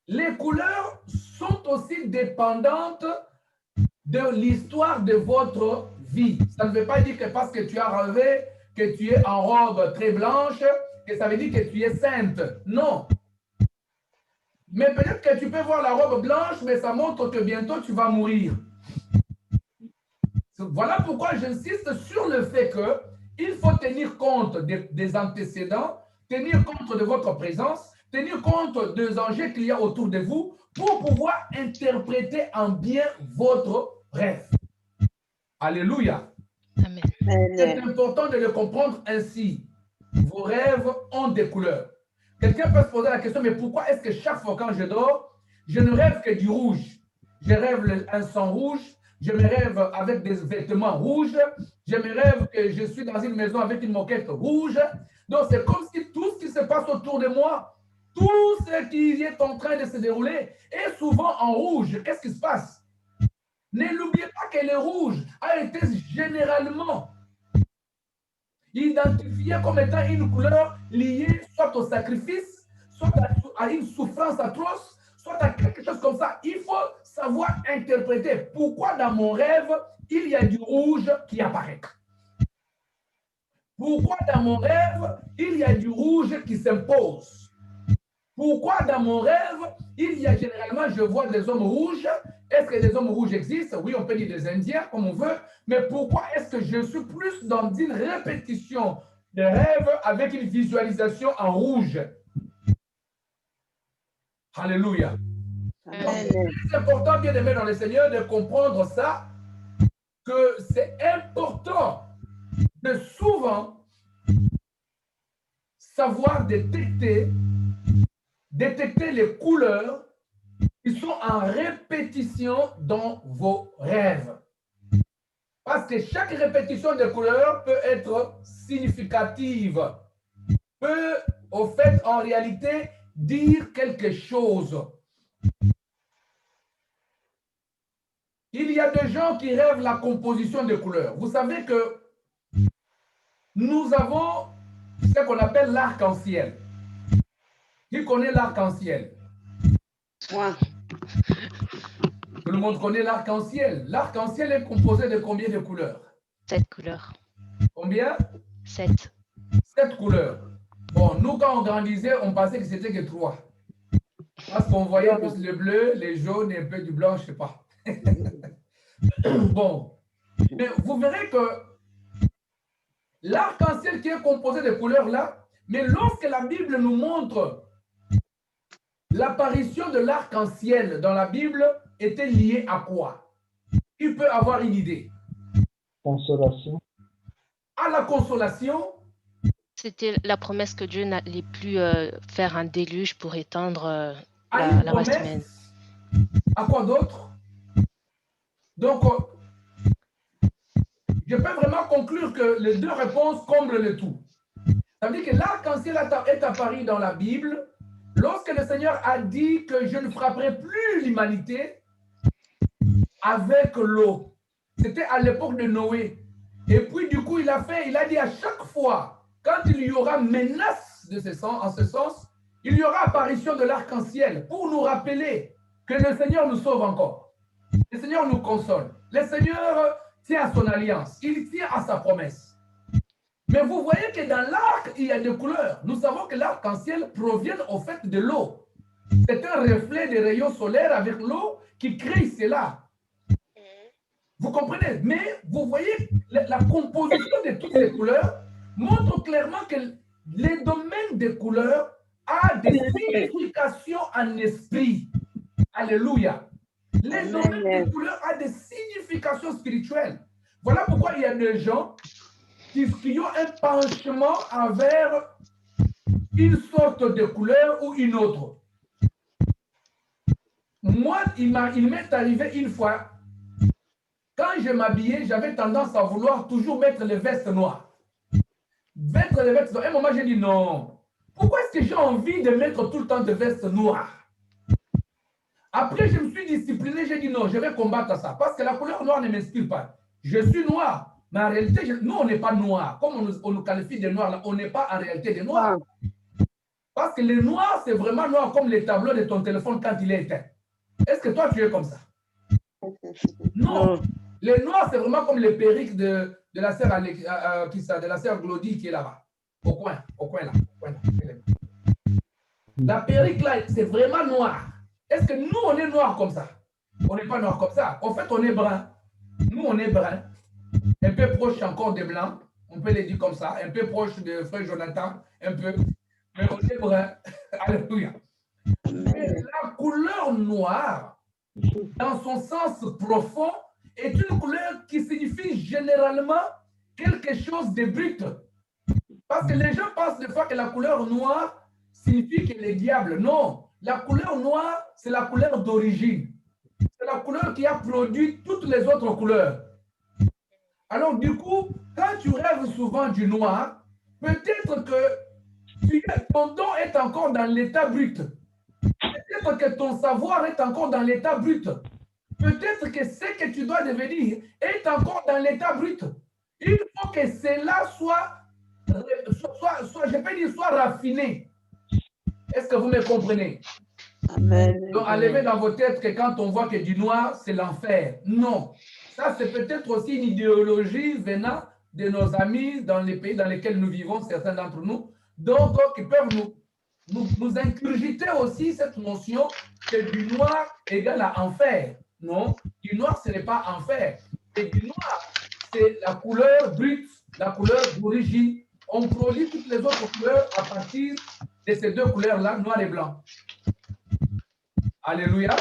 Speaker 1: les couleurs sont aussi dépendantes de l'histoire de votre vie. Ça ne veut pas dire que parce que tu as rêvé que tu es en robe très blanche que ça veut dire que tu es sainte. Non. Mais peut-être que tu peux voir la robe blanche, mais ça montre que bientôt tu vas mourir. Voilà pourquoi j'insiste sur le fait qu'il faut tenir compte des antécédents, tenir compte de votre présence, tenir compte des enjeux qu'il y a autour de vous pour pouvoir interpréter en bien votre rêve. Alléluia.
Speaker 2: Amen.
Speaker 1: C'est important de le comprendre ainsi. Vos rêves ont des couleurs. Quelqu'un peut se poser la question, mais pourquoi est-ce que chaque fois quand je dors, je ne rêve que du rouge? Je rêve un sang rouge, je me rêve avec des vêtements rouges, je me rêve que je suis dans une maison avec une moquette rouge. Donc c'est comme si tout ce qui se passe autour de moi, tout ce qui est en train de se dérouler est souvent en rouge. Qu'est-ce qui se passe? N'oubliez pas que le rouge a été généralement identifié comme étant une couleur liée soit au sacrifice, soit à une souffrance atroce, soit à quelque chose comme ça. Il faut savoir interpréter pourquoi dans mon rêve, il y a du rouge qui apparaît. Pourquoi dans mon rêve, il y a du rouge qui s'impose. Pourquoi dans mon rêve, il y a généralement, je vois des hommes rouges. Est-ce que les hommes rouges existent? Oui, on peut dire des Indiens, comme on veut. Mais pourquoi est-ce que je suis plus dans une répétition de rêve avec une visualisation en rouge? Alléluia. C'est important, bien aimé dans le Seigneur, de comprendre ça, que c'est important de souvent savoir détecter les couleurs qui sont en répétition dans vos rêves. Parce que chaque répétition de couleurs peut être significative, peut, au fait, en réalité, dire quelque chose. Il y a des gens qui rêvent la composition des couleurs. Vous savez que nous avons ce qu'on appelle l'arc-en-ciel. Qui connaît l'arc-en-ciel?
Speaker 3: Moi.
Speaker 1: Tout le monde connaît l'arc-en-ciel. L'arc-en-ciel est composé de combien de couleurs?
Speaker 2: 7 couleurs.
Speaker 1: Combien?
Speaker 2: 7.
Speaker 1: 7 couleurs. Bon, nous, quand on grandissait, on pensait que c'était que 3. Parce qu'on voyait plus le bleu, les jaunes et un peu du blanc, je ne sais pas. Bon. Mais vous verrez que l'arc-en-ciel qui est composé de couleurs là, mais lorsque la Bible nous montre l'apparition de l'arc-en-ciel dans la Bible était liée à quoi? Il peut avoir une idée.
Speaker 4: Consolation.
Speaker 1: À la consolation.
Speaker 2: C'était la promesse que Dieu n'allait plus faire un déluge pour étendre
Speaker 1: à
Speaker 2: la race humaine.
Speaker 1: À quoi d'autre? Donc, je peux vraiment conclure que les deux réponses comblent le tout. Ça veut dire que l'arc-en-ciel est apparu dans la Bible lorsque le Seigneur a dit que je ne frapperai plus l'humanité avec l'eau. C'était à l'époque de Noé. Et puis, du coup, il a dit à chaque fois, quand il y aura menace en ce sens, il y aura apparition de l'arc-en-ciel pour nous rappeler que le Seigneur nous sauve encore. Le Seigneur nous console. Le Seigneur tient à son alliance. Il tient à sa promesse. Mais vous voyez que dans l'arc, il y a des couleurs. Nous savons que l'arc-en-ciel provient au fait de l'eau. C'est un reflet des rayons solaires avec l'eau qui crée cela. Vous comprenez? Mais vous voyez, la composition de toutes ces couleurs montre clairement que les domaines des couleurs a des significations en esprit. Alléluia. Les domaines des couleurs a des significations spirituelles. Voilà pourquoi il y a des gens qui ont un penchement envers une sorte de couleur ou une autre. Moi, il m'est arrivé une fois, quand je m'habillais, j'avais tendance à vouloir toujours mettre les vestes noires. Mettre les vestes noires. À un moment, j'ai dit non. Pourquoi est-ce que j'ai envie de mettre tout le temps des vestes noires? Après, je me suis discipliné, j'ai dit non, je vais combattre ça. Parce que la couleur noire ne m'inspire pas. Je suis noir, mais en réalité, nous, on n'est pas noirs. Comme on nous qualifie de noirs, là, on n'est pas en réalité des noirs. Parce que les noirs, c'est vraiment noir comme les tableaux de ton téléphone quand il est éteint. Est-ce que toi, tu es comme ça? Non. Les noirs, c'est vraiment comme les perruques de la sœur Glody qui est là-bas. Au coin là. Au coin là. La perruque là, c'est vraiment noir. Est-ce que nous, on est noir comme ça? On n'est pas noir comme ça. En fait, on est brun. Nous, on est brun. Un peu proche encore des blancs. On peut les dire comme ça. Un peu proche de frère Jonathan. Un peu. Mais on est brun. Alléluia. Mais la couleur noire, dans son sens profond, est une couleur qui signifie généralement quelque chose de brut. Parce que les gens pensent des fois que la couleur noire signifie que les diables. Non, la couleur noire, c'est la couleur d'origine. C'est la couleur qui a produit toutes les autres couleurs. Alors du coup, quand tu rêves souvent du noir, peut-être que ton don est encore dans l'état brut. Peut-être que ton savoir est encore dans l'état brut. Peut-être que ce que tu dois devenir est encore dans l'état brut. Il faut que cela soit je peux dire, soit raffiné. Est-ce que vous me comprenez?
Speaker 3: Amen.
Speaker 1: Donc, enlevez dans vos têtes que quand on voit que du noir, c'est l'enfer. Non. Ça, c'est peut-être aussi une idéologie venant de nos amis dans les pays dans lesquels nous vivons, certains d'entre nous, donc qui peuvent nous incurgiter aussi cette notion que du noir égale à enfer. Non, du noir, ce n'est pas enfer. Et du noir, c'est la couleur brute, la couleur d'origine. On produit toutes les autres couleurs à partir de ces deux couleurs-là, noir et blanc. Alléluia.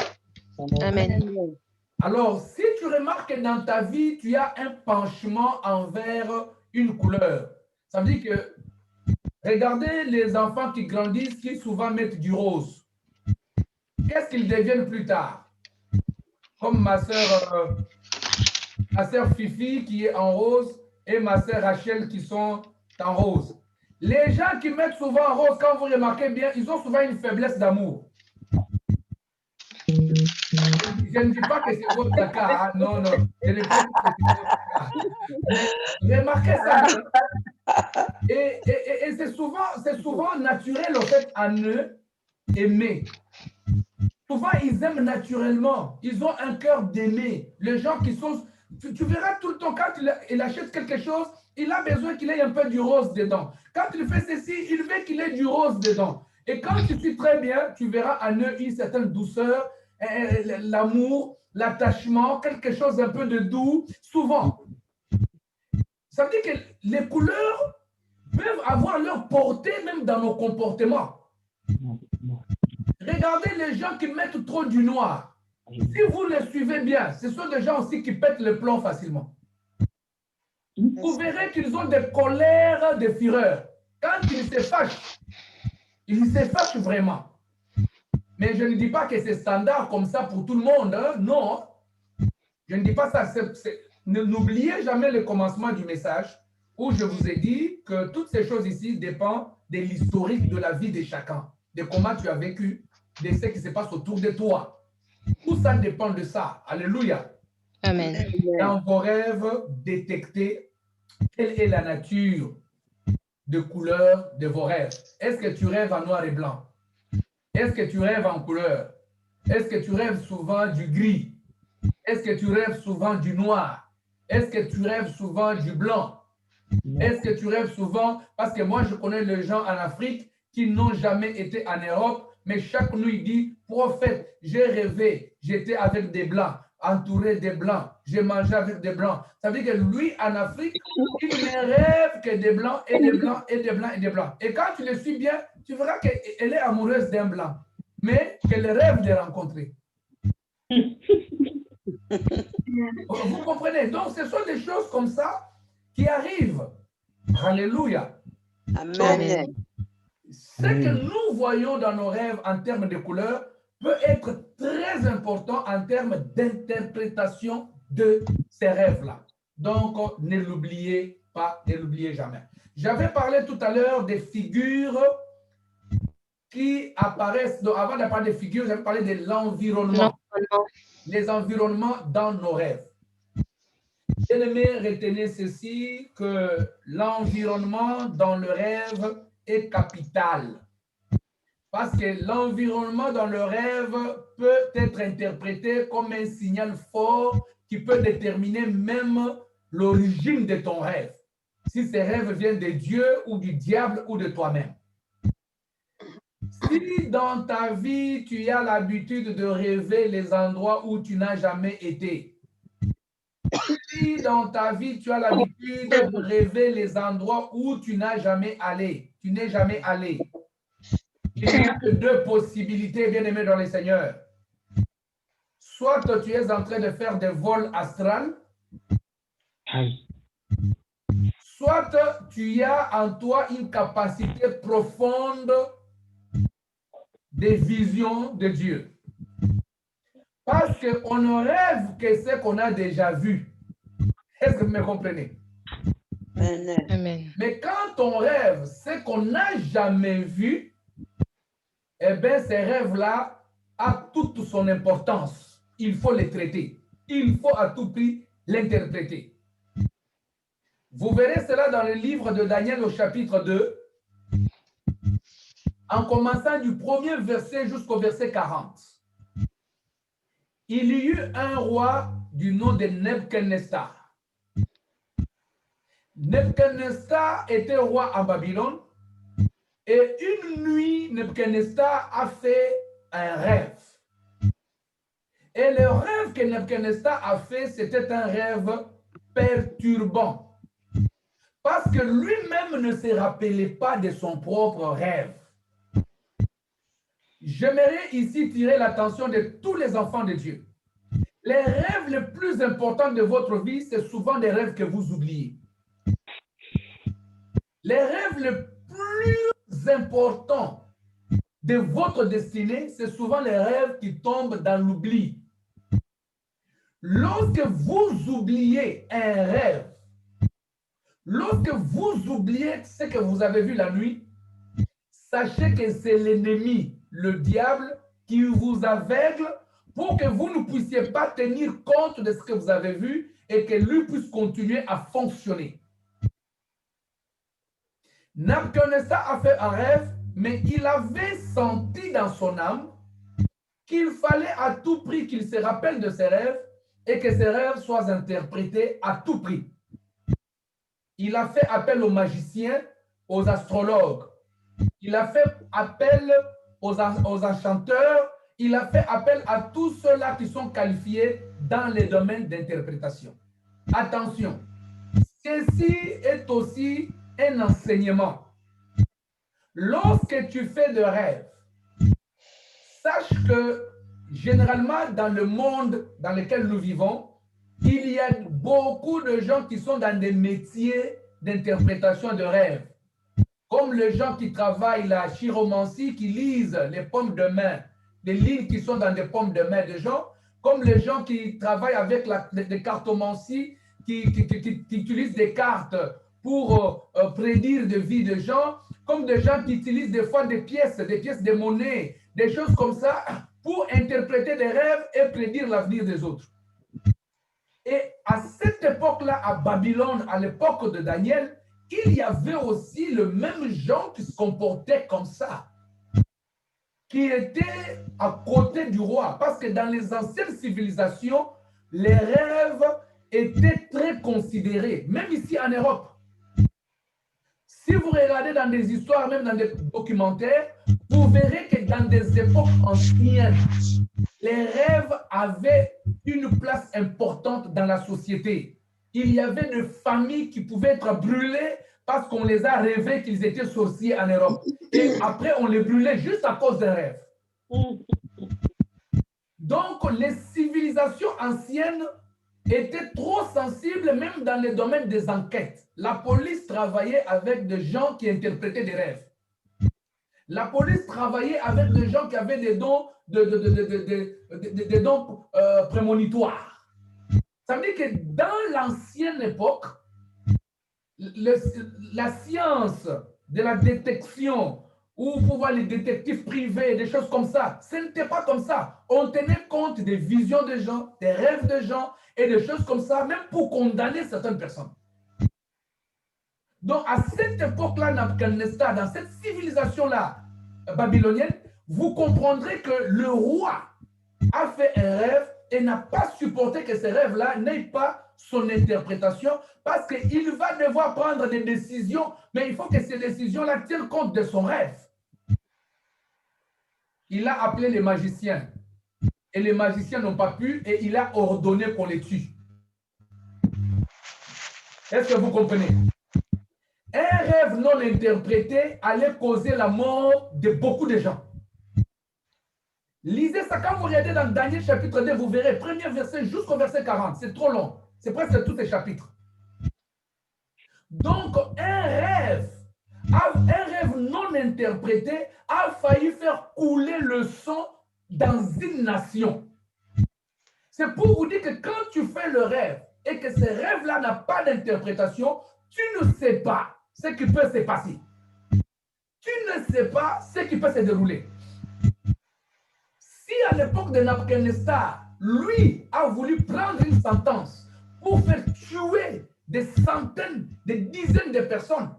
Speaker 2: Amen.
Speaker 1: Alors, si tu remarques que dans ta vie, tu as un penchement envers une couleur, ça veut dire que regardez les enfants qui grandissent, qui souvent mettent du rose. Qu'est-ce qu'ils deviennent plus tard? Comme ma sœur Fifi qui est en rose et ma sœur Rachel qui sont en rose. Les gens qui mettent souvent en rose, quand vous remarquez bien, ils ont souvent une faiblesse d'amour. Je ne dis pas que c'est votre cas. Hein? Non, non. Je ne dis pas que c'est votre cas. Mais remarquez ça. Et c'est souvent naturel, en fait, à eux aimer. Souvent, ils aiment naturellement. Ils ont un cœur d'aimer. Les gens qui sont... Tu verras tout le temps, quand il achète quelque chose, il a besoin qu'il ait un peu du rose dedans. Quand il fait ceci, il veut qu'il ait du rose dedans. Et quand tu suis très bien, tu verras en eux une certaine douceur, l'amour, l'attachement, quelque chose d'un peu de doux, souvent. Ça veut dire que les couleurs peuvent avoir leur portée même dans nos comportements. Regardez les gens qui mettent trop du noir. Si vous les suivez bien, ce sont des gens aussi qui pètent le plomb facilement. Vous verrez qu'ils ont des colères, des fureurs. Quand ils se fâchent vraiment. Mais je ne dis pas que c'est standard comme ça pour tout le monde. Hein? Non. Je ne dis pas ça. N'oubliez jamais le commencement du message où je vous ai dit que toutes ces choses ici dépendent de l'historique de la vie de chacun, de comment tu as vécu, de ce qui se passe autour de toi. Tout ça dépend de ça. Alléluia.
Speaker 2: Amen.
Speaker 1: Dans vos rêves, détectez quelle est la nature de couleur de vos rêves. Est-ce que tu rêves en noir et blanc? Est-ce que tu rêves en couleur? Est-ce que tu rêves souvent du gris? Est-ce que tu rêves souvent du noir? Est-ce que tu rêves souvent du blanc? Est-ce que tu rêves souvent... Parce que moi, je connais les gens en Afrique qui n'ont jamais été en Europe, mais chaque nuit, il dit, prophète, j'ai rêvé, j'étais avec des blancs, entouré des blancs, j'ai mangé avec des blancs. Ça veut dire que lui, en Afrique, il ne rêve que des blancs et des blancs et des blancs et des blancs. Et quand tu le suis bien, tu verras qu'elle est amoureuse d'un blanc, mais qu'elle rêve de rencontrer. Vous comprenez? Donc, ce sont des choses comme ça qui arrivent. Alléluia.
Speaker 3: Amen.
Speaker 1: Ce que nous voyons dans nos rêves en termes de couleurs peut être très important en termes d'interprétation de ces rêves-là. Donc, ne l'oubliez pas, ne l'oubliez jamais. J'avais parlé tout à l'heure des figures qui apparaissent. Donc, avant de parler des figures, j'avais parlé de l'environnement. Les environnements dans nos rêves. Bien-aimés, retenez ceci, que l'environnement dans le rêve est capital. Parce que l'environnement dans le rêve peut être interprété comme un signal fort qui peut déterminer même l'origine de ton rêve. si ces rêves viennent de Dieu ou du diable ou de toi-même. Si dans ta vie, tu as l'habitude de rêver les endroits où tu n'as jamais été, si dans ta vie, tu as l'habitude de rêver les endroits où tu n'as jamais allé, tu n'es jamais allé, il n'y a que deux possibilités, bien-aimés dans le Seigneur. Soit tu es en train de faire des vols astrales, soit tu as en toi une capacité profonde de vision de Dieu. Parce qu'on ne rêve que ce qu'on a déjà vu. Est-ce que vous me comprenez?
Speaker 3: Amen.
Speaker 2: Amen.
Speaker 1: Mais quand on rêve ce qu'on n'a jamais vu, eh bien, ces rêves-là ont toute son importance. Il faut les traiter. Il faut à tout prix l'interpréter. Vous verrez cela dans le livre de Daniel au chapitre 2, en commençant du premier verset jusqu'au verset 40. Il y eut un roi du nom de Nebuchadnezzar. Nebuchadnezzar était roi en Babylone et une nuit, Nebuchadnezzar a fait un rêve. Et le rêve que Nebuchadnezzar a fait, c'était un rêve perturbant. Parce que lui-même ne se rappelait pas de son propre rêve. J'aimerais ici tirer l'attention de tous les enfants de Dieu. Les rêves les plus importants de votre vie, c'est souvent des rêves que vous oubliez. Les rêves les plus importants de votre destinée, c'est souvent les rêves qui tombent dans l'oubli. Lorsque vous oubliez un rêve, lorsque vous oubliez ce que vous avez vu la nuit, sachez que c'est l'ennemi, le diable, qui vous aveugle pour que vous ne puissiez pas tenir compte de ce que vous avez vu et que lui puisse continuer à fonctionner. Nabuchodonosor a fait un rêve, mais il avait senti dans son âme qu'il fallait à tout prix qu'il se rappelle de ses rêves et que ses rêves soient interprétés à tout prix. Il a fait appel aux magiciens, aux astrologues. Il a fait appel aux enchanteurs. Il a fait appel à tous ceux-là qui sont qualifiés dans les domaines d'interprétation. Attention, ceci est aussi un enseignement. Lorsque tu fais de rêves, sache que généralement dans le monde dans lequel nous vivons, il y a beaucoup de gens qui sont dans des métiers d'interprétation de rêves. Comme les gens qui travaillent la chiromancie, qui lisent les paumes de main, des lignes qui sont dans des paumes de main des gens, comme les gens qui travaillent avec des cartomancies, qui utilisent des cartes pour prédire des vies de gens, comme des gens qui utilisent des fois des pièces de monnaie, des choses comme ça, pour interpréter des rêves et prédire l'avenir des autres. Et à cette époque-là, à Babylone, à l'époque de Daniel, il y avait aussi le même genre qui se comportait comme ça, qui était à côté du roi. Parce que dans les anciennes civilisations, les rêves étaient très considérés, même ici en Europe. Si vous regardez dans des histoires, même dans des documentaires, vous verrez que dans des époques anciennes, les rêves avaient une place importante dans la société. Il y avait des familles qui pouvaient être brûlées parce qu'on les a rêvés qu'ils étaient sorciers en Europe. Et après, on les brûlait juste à cause des rêves. Donc, les civilisations anciennes étaient trop sensibles, même dans le domaine des enquêtes. La police travaillait avec des gens qui interprétaient des rêves. La police travaillait avec des gens qui avaient des dons, des dons prémonitoires. Ça veut dire que dans l'ancienne époque, la science de la détection, ou pour voir les détectives privés, des choses comme ça, ce n'était pas comme ça. On tenait compte des visions des gens, des rêves des gens et des choses comme ça, même pour condamner certaines personnes. Donc, à cette époque-là, Nabuchodonosor, dans cette civilisation-là babylonienne, vous comprendrez que le roi a fait un rêve et n'a pas supporté que ces rêves-là n'aient pas son interprétation parce qu'il va devoir prendre des décisions, mais il faut que ces décisions-là tiennent compte de son rêve. Il a appelé les magiciens et les magiciens n'ont pas pu et il a ordonné qu'on les tue. Est-ce que vous comprenez? Un rêve non interprété allait causer la mort de beaucoup de gens. Lisez ça quand vous regardez dans Daniel chapitre 2, vous verrez, premier verset jusqu'au verset 40. C'est trop long. C'est presque tous les chapitres. Donc, un rêve non interprété a failli faire couler le sang dans une nation. C'est pour vous dire que quand tu fais le rêve et que ce rêve-là n'a pas d'interprétation, tu ne sais pas ce qui peut se passer. Tu ne sais pas ce qui peut se dérouler. Si à l'époque de Nabuchodonosor, lui a voulu prendre une sentence pour faire tuer des centaines, des dizaines de personnes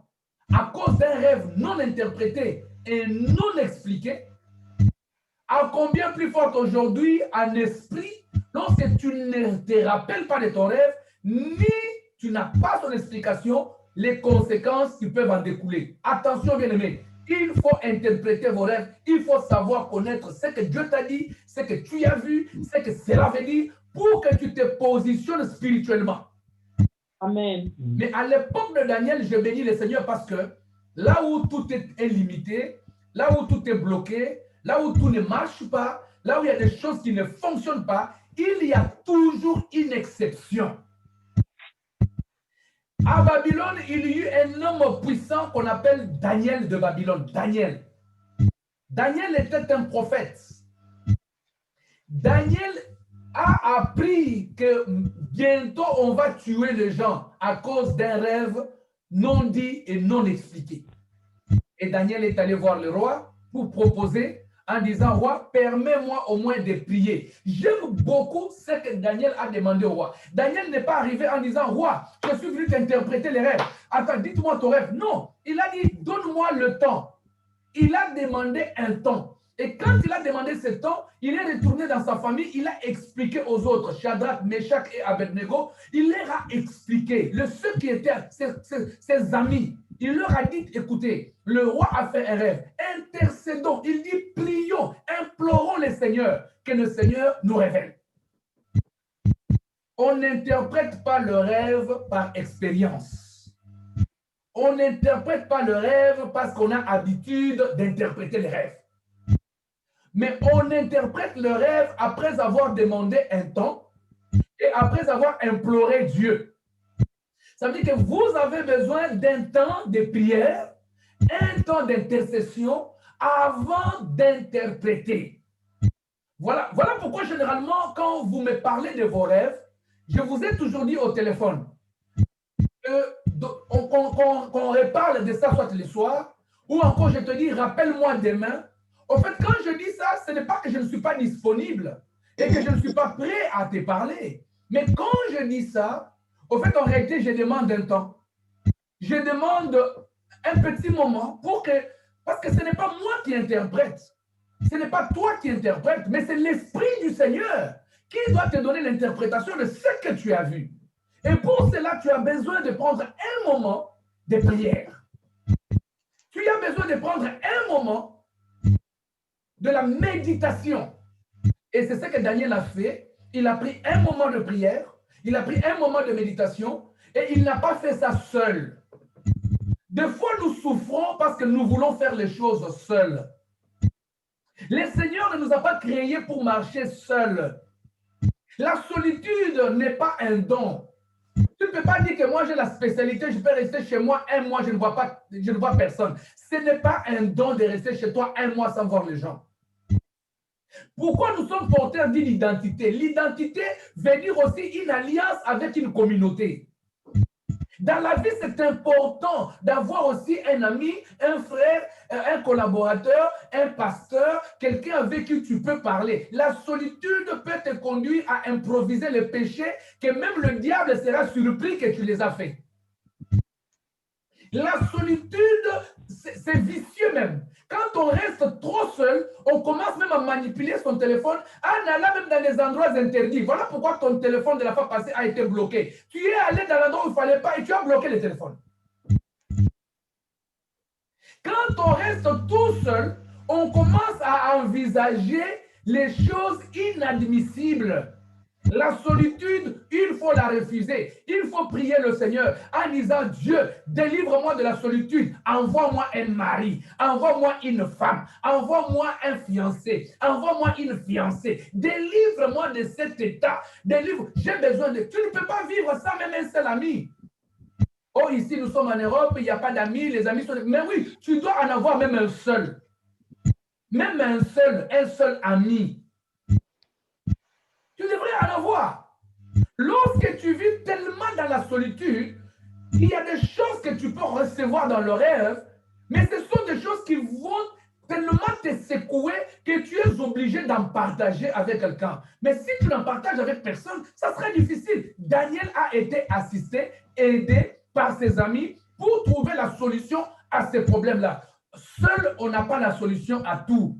Speaker 1: à cause d'un rêve non interprété et non expliqué, à combien plus fort aujourd'hui en esprit, lorsque tu ne te rappelles pas de ton rêve, ni tu n'as pas son explication, les conséquences qui peuvent en découler. Attention, bien-aimés, il faut interpréter vos rêves, il faut savoir connaître ce que Dieu t'a dit, ce que tu as vu, ce que cela veut dire, pour que tu te positionnes spirituellement.
Speaker 3: Amen.
Speaker 1: Mais à l'époque de Daniel, je bénis le Seigneur parce que là où tout est limité, là où tout est bloqué, là où tout ne marche pas, là où il y a des choses qui ne fonctionnent pas, il y a toujours une exception. À Babylone, il y a eu un homme puissant qu'on appelle Daniel de Babylone. Daniel. Daniel était un prophète. Daniel a appris que bientôt on va tuer les gens à cause d'un rêve non dit et non expliqué. Et Daniel est allé voir le roi pour proposer en disant, roi, permets-moi au moins de prier. J'aime beaucoup ce que Daniel a demandé au roi. Daniel n'est pas arrivé en disant, roi, je suis venu t'interpréter les rêves. Attends, dites-moi ton rêve. Non, il a dit, donne-moi le temps. Il a demandé un temps. Et quand il a demandé ce temps, il est retourné dans sa famille, il a expliqué aux autres, Shadrach, Meshach et Abednego, il leur a expliqué, ceux qui étaient ses amis, il leur a dit, écoutez, le roi a fait un rêve, intercédons, il dit, prions, implorons le Seigneur, que le Seigneur nous révèle. On n'interprète pas le rêve par expérience. On n'interprète pas le rêve parce qu'on a habitude d'interpréter les rêves. Mais on interprète le rêve après avoir demandé un temps et après avoir imploré Dieu. Ça veut dire que vous avez besoin d'un temps de prière, un temps d'intercession avant d'interpréter. Voilà pourquoi généralement, quand vous me parlez de vos rêves, je vous ai toujours dit au téléphone, qu'on reparle de ça soit le soir, ou encore je te dis, rappelle-moi demain. En fait, quand je dis ça, ce n'est pas que je ne suis pas disponible et que je ne suis pas prêt à te parler. Mais quand je dis ça, en fait, en réalité, je demande un temps. Je demande un petit moment parce que ce n'est pas moi qui interprète. Ce n'est pas toi qui interprète, mais c'est l'Esprit du Seigneur qui doit te donner l'interprétation de ce que tu as vu. Et pour cela, tu as besoin de prendre un moment de prière. Tu as besoin de prendre un moment de la méditation. Et c'est ce que Daniel a fait. Il a pris un moment de prière, il a pris un moment de méditation, et il n'a pas fait ça seul. Des fois, nous souffrons parce que nous voulons faire les choses seuls. Le Seigneur ne nous a pas créés pour marcher seuls. La solitude n'est pas un don. Tu ne peux pas dire que moi j'ai la spécialité, je peux rester chez moi un mois, je ne vois personne. Ce n'est pas un don de rester chez toi un mois sans voir les gens. Pourquoi nous sommes porteurs d'une identité? L'identité veut dire aussi une alliance avec une communauté. Dans la vie, c'est important d'avoir aussi un ami, un frère, un collaborateur, un pasteur, quelqu'un avec qui tu peux parler. La solitude peut te conduire à improviser les péchés que même le diable sera surpris que tu les as faits. La solitude, c'est vicieux même. Quand on reste trop seul, on commence même à manipuler son téléphone en allant même dans des endroits interdits. Voilà pourquoi ton téléphone de la fois passée a été bloqué. Tu es allé dans l'endroit où il ne fallait pas et tu as bloqué le téléphone. Quand on reste tout seul, on commence à envisager les choses inadmissibles. La solitude, il faut la refuser. Il faut prier le Seigneur en disant, Dieu, délivre-moi de la solitude. Envoie-moi un mari, envoie-moi une femme, envoie-moi un fiancé, envoie-moi une fiancée. Délivre-moi de cet état. Délivre. J'ai besoin de... Tu ne peux pas vivre sans même un seul ami. Oh, ici, nous sommes en Europe, il n'y a pas d'amis, les amis sont... Mais oui, tu dois en avoir même un seul. Même un seul ami. Tu devrais en avoir. Lorsque tu vis tellement dans la solitude, il y a des choses que tu peux recevoir dans le rêve, mais ce sont des choses qui vont tellement te secouer que tu es obligé d'en partager avec quelqu'un. Mais si tu n'en partages avec personne, ça serait difficile. Daniel a été assisté, aidé par ses amis pour trouver la solution à ces problèmes-là. Seul, on n'a pas la solution à tout.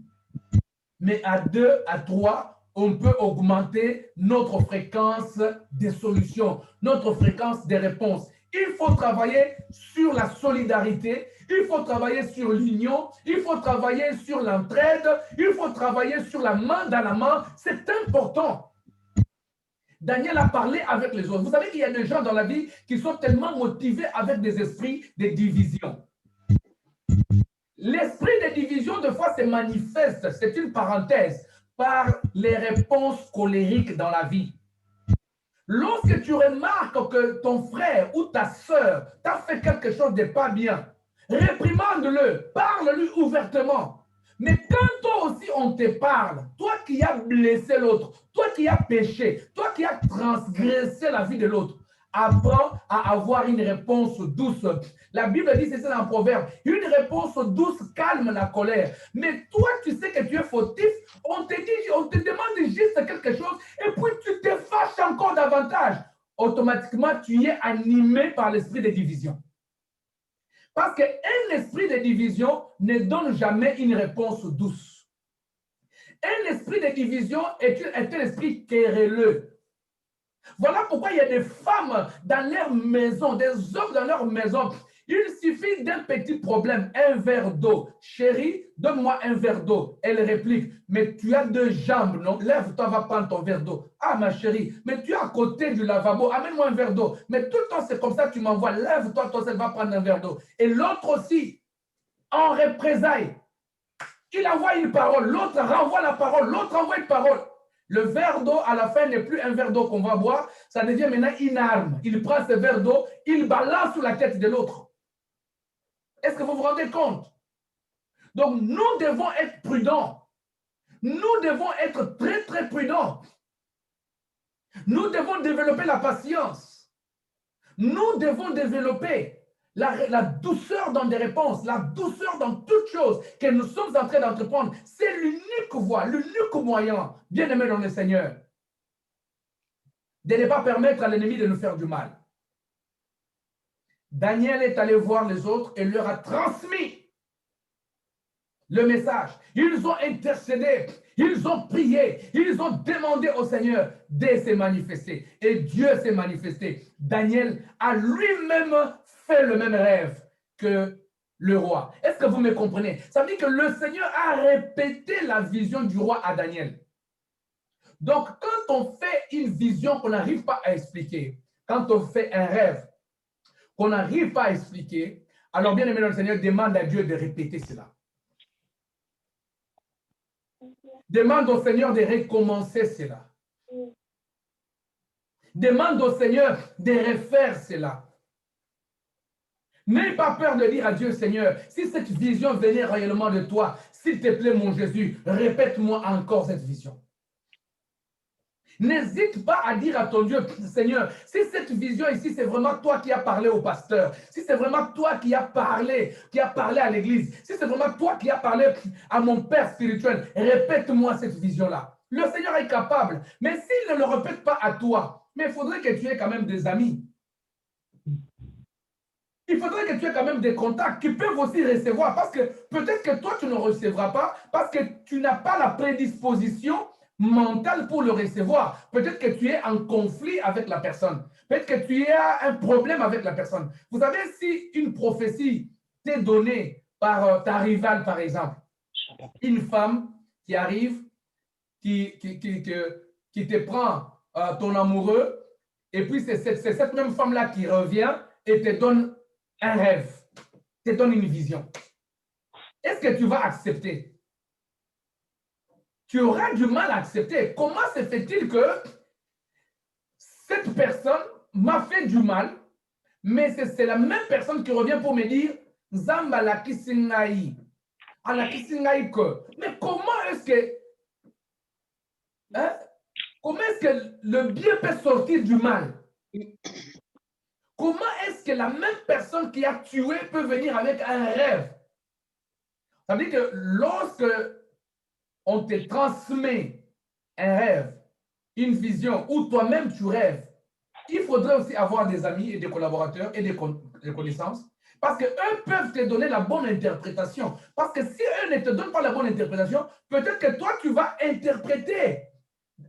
Speaker 1: Mais à 2, à 3, on peut augmenter notre fréquence des solutions, notre fréquence des réponses. Il faut travailler sur la solidarité, il faut travailler sur l'union, il faut travailler sur l'entraide, il faut travailler sur la main dans la main. C'est important. Daniel a parlé avec les autres. Vous savez qu'il y a des gens dans la vie qui sont tellement motivés avec des esprits de division. L'esprit de division, de fois, se manifeste, c'est une parenthèse, par les réponses colériques dans la vie. Lorsque tu remarques que ton frère ou ta sœur t'a fait quelque chose de pas bien, réprimande-le, parle-lui ouvertement. Mais quand toi aussi on te parle, toi qui as blessé l'autre, toi qui as péché, toi qui as transgressé la vie de l'autre, apprends à avoir une réponse douce. La Bible dit, c'est ça dans le Proverbe, une réponse douce calme la colère. Mais toi, tu sais que tu es fautif, on te demande juste quelque chose et puis tu te fâches encore davantage. Automatiquement, tu es animé par l'esprit de division. Parce qu'un esprit de division ne donne jamais une réponse douce. Un esprit de division est un esprit querelleux. Voilà pourquoi il y a des femmes dans leur maison, des hommes dans leur maison. Il suffit d'un petit problème, un verre d'eau. Chérie, donne-moi un verre d'eau. Elle réplique, mais tu as 2 jambes, non? Lève-toi, va prendre ton verre d'eau. Ah, ma chérie, mais tu es à côté du lavabo, amène-moi un verre d'eau. Mais tout le temps, c'est comme ça, tu m'envoies, lève-toi, toi seul, va prendre un verre d'eau. Et l'autre aussi, en représailles, il envoie une parole, l'autre renvoie la parole, l'autre envoie une parole. Le verre d'eau, à la fin, n'est plus un verre d'eau qu'on va boire, ça devient maintenant une arme. Il prend ce verre d'eau, il balance sur la tête de l'autre. Est-ce que vous vous rendez compte? Donc, nous devons être prudents. Nous devons être très, très prudents. Nous devons développer la patience. Nous devons développer la douceur dans des réponses, la douceur dans toutes choses que nous sommes en train d'entreprendre. C'est l'unique voie, l'unique moyen, bien-aimé dans le Seigneur, de ne pas permettre à l'ennemi de nous faire du mal. Daniel est allé voir les autres et leur a transmis le message. Ils ont intercédé, ils ont prié, ils ont demandé au Seigneur de se manifester. Et Dieu s'est manifesté. Daniel a lui-même fait le même rêve que le roi. Est-ce que vous me comprenez? Ça veut dire que le Seigneur a répété la vision du roi à Daniel. Donc, quand on fait une vision qu'on n'arrive pas à expliquer, quand on fait un rêve qu'on n'arrive pas à expliquer, alors bien aimé le Seigneur demande à Dieu de répéter cela. Demande au Seigneur de recommencer cela. Demande au Seigneur de refaire cela. N'aie pas peur de dire à Dieu, Seigneur, si cette vision venait réellement de toi, s'il te plaît, mon Jésus, répète-moi encore cette vision. N'hésite pas à dire à ton Dieu, Seigneur, si cette vision ici, c'est vraiment toi qui as parlé au pasteur, si c'est vraiment toi qui as parlé à l'église, si c'est vraiment toi qui as parlé à mon Père spirituel, répète-moi cette vision-là. Le Seigneur est capable, mais s'il ne le répète pas à toi, mais il faudrait que tu aies quand même des amis. il faudrait que tu aies quand même des contacts qui peuvent aussi recevoir, parce que peut-être que toi, tu ne recevras pas, parce que tu n'as pas la prédisposition mentale pour le recevoir. Peut-être que tu es en conflit avec la personne. Peut-être que tu as un problème avec la personne. Vous savez, si une prophétie t'est donnée par ta rivale, par exemple, une femme qui arrive, qui te prend ton amoureux, et puis c'est cette même femme-là qui revient et te donne un rêve, te donne une vision. Est-ce que tu vas accepter? Tu auras du mal à accepter. Comment se fait-il que cette personne m'a fait du mal, mais c'est la même personne qui revient pour me dire Zamba la kisingai. À la kisingai que. Mais comment est-ce que. Hein? Comment est-ce que le bien peut sortir du mal? Comment est-ce que la même personne qui a tué peut venir avec un rêve? Ça veut dire que lorsque on te transmet un rêve, une vision, ou toi-même tu rêves, il faudrait aussi avoir des amis et des collaborateurs et des connaissances, parce qu'eux peuvent te donner la bonne interprétation. Parce que si eux ne te donnent pas la bonne interprétation, peut-être que toi, tu vas interpréter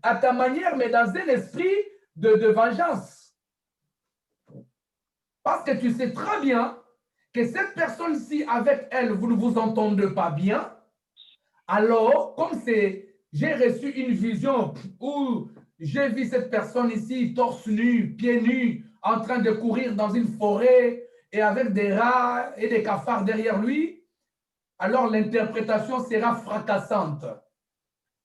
Speaker 1: à ta manière, mais dans un esprit de vengeance. Parce que tu sais très bien que cette personne-ci, avec elle, vous ne vous entendez pas bien. Alors, comme j'ai reçu une vision où j'ai vu cette personne ici, torse nu, pieds nus, en train de courir dans une forêt et avec des rats et des cafards derrière lui, alors l'interprétation sera fracassante.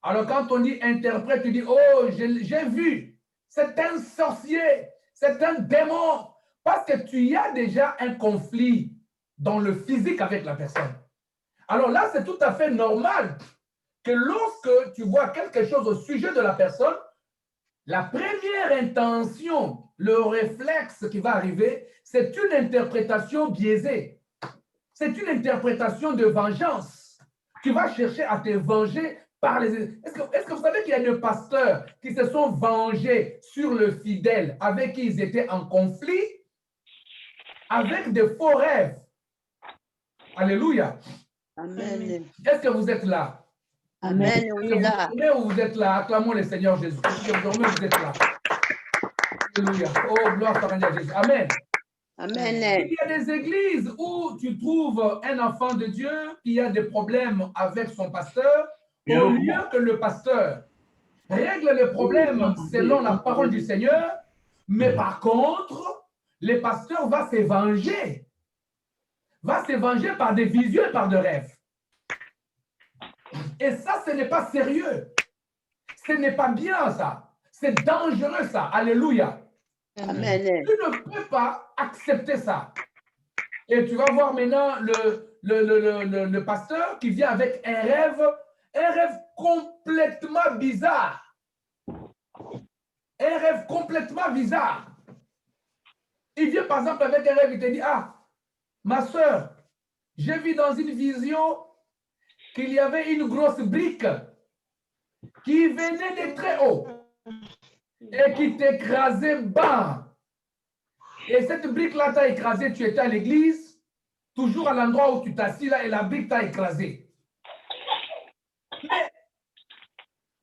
Speaker 1: Alors, quand on dit interprète, tu dis, oh, j'ai vu, c'est un sorcier, c'est un démon, parce que tu y as déjà un conflit dans le physique avec la personne. Alors là, c'est tout à fait normal que lorsque tu vois quelque chose au sujet de la personne, la première intention, le réflexe qui va arriver, c'est une interprétation biaisée. C'est une interprétation de vengeance. Tu vas chercher à te venger par les... Est-ce que vous savez qu'il y a des pasteurs qui se sont vengés sur le fidèle avec qui ils étaient en conflit avec de faux rêves? Alléluia.
Speaker 5: Amen.
Speaker 1: Est-ce que vous êtes là?
Speaker 5: Amen. On est là.
Speaker 1: Vous dormez ou vous êtes là? Acclamons le Seigneur Jésus. Est-ce que vous dormez ou vous êtes là? Alléluia. Oh, gloire à Jésus. Amen.
Speaker 5: Amen.
Speaker 1: Il y a des églises où tu trouves un enfant de Dieu qui a des problèmes avec son pasteur, au lieu que le pasteur règle les problèmes selon la parole du Seigneur, mais par contre, le pasteur va se venger. Va se venger par des visions et par des rêves. Et ça, ce n'est pas sérieux. Ce n'est pas bien, ça. C'est dangereux, ça. Alléluia.
Speaker 5: Amen.
Speaker 1: Tu ne peux pas accepter ça. Et tu vas voir maintenant le pasteur qui vient avec un rêve complètement bizarre. Un rêve complètement bizarre. Il vient par exemple avec un rêve, il te dit, ah, ma soeur, j'ai vu dans une vision qu'il y avait une grosse brique qui venait de très haut et qui t'écrasait bas. Et cette brique-là t'a écrasé, tu étais à l'église, toujours à l'endroit où tu t'assis là, et la brique t'a écrasé. Mais,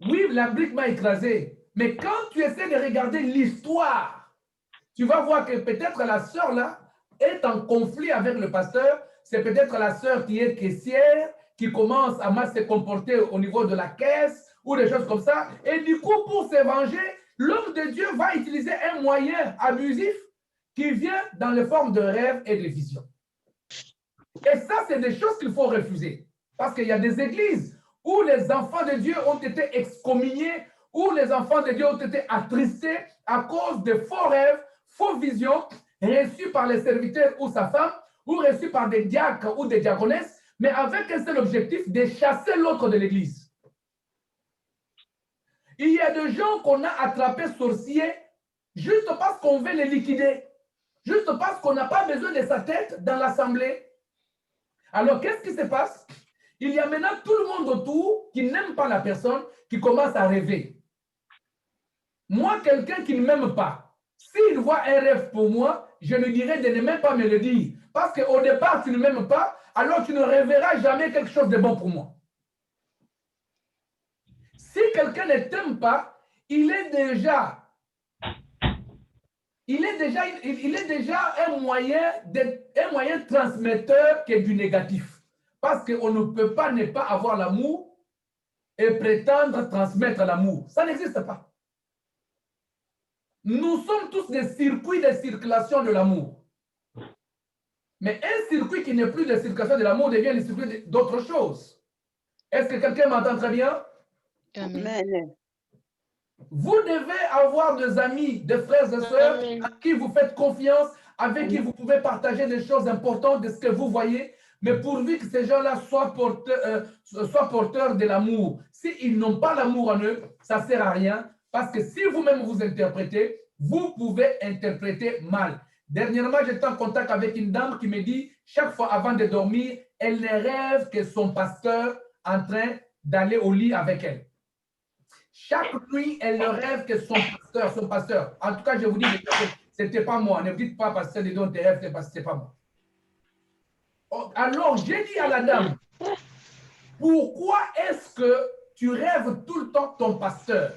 Speaker 1: oui, la brique m'a écrasé, mais quand tu essaies de regarder l'histoire, tu vas voir que peut-être la sœur là est en conflit avec le pasteur, c'est peut-être la sœur qui est caissière, qui commence à mal se comporter au niveau de la caisse ou des choses comme ça. Et du coup, pour se venger, l'homme de Dieu va utiliser un moyen abusif qui vient dans les formes de rêves et de visions. Et ça, c'est des choses qu'il faut refuser. Parce qu'il y a des églises où les enfants de Dieu ont été excommuniés, où les enfants de Dieu ont été attristés à cause de faux rêves, faux visions reçus par les serviteurs ou sa femme, ou reçus par des diacres ou des diaconesses, mais avec un seul objectif, de chasser l'autre de l'église. Il y a des gens qu'on a attrapés sorciers juste parce qu'on veut les liquider, juste parce qu'on n'a pas besoin de sa tête dans l'assemblée. Alors, qu'est-ce qui se passe? Il y a maintenant tout le monde autour qui n'aime pas la personne, qui commence à rêver. Moi, quelqu'un qui ne m'aime pas, s'il voit un rêve pour moi, je lui dirais de ne même pas me le dire. Parce qu'au départ, tu ne m'aimes pas, alors tu ne reverras jamais quelque chose de bon pour moi. Si quelqu'un ne t'aime pas, il est déjà un moyen transmetteur qui est du négatif. Parce qu'on ne peut pas ne pas avoir l'amour et prétendre transmettre l'amour. Ça n'existe pas. Nous sommes tous des circuits de circulation de l'amour. Mais un circuit qui n'est plus de circulation de l'amour devient le circuit d'autre chose. Est-ce que quelqu'un m'entend très bien?
Speaker 2: Amen.
Speaker 5: Amen.
Speaker 1: Vous devez avoir des amis, des frères et sœurs à qui vous faites confiance, avec qui vous pouvez partager des choses importantes de ce que vous voyez, mais pourvu que ces gens-là soient porteurs de l'amour. S'ils n'ont pas l'amour en eux, ça ne sert à rien, parce que si vous-même vous interprétez, vous pouvez interpréter mal. Dernièrement, j'étais en contact avec une dame qui me dit, chaque fois avant de dormir, elle ne rêve que son pasteur en train d'aller au lit avec elle. Chaque nuit, elle ne rêve que son pasteur. En tout cas, je vous dis, ce n'était pas moi. Ne dites pas, pasteur, de tes rêves, ce n'était pas moi. Alors, j'ai dit à la dame, pourquoi est-ce que tu rêves tout le temps ton pasteur?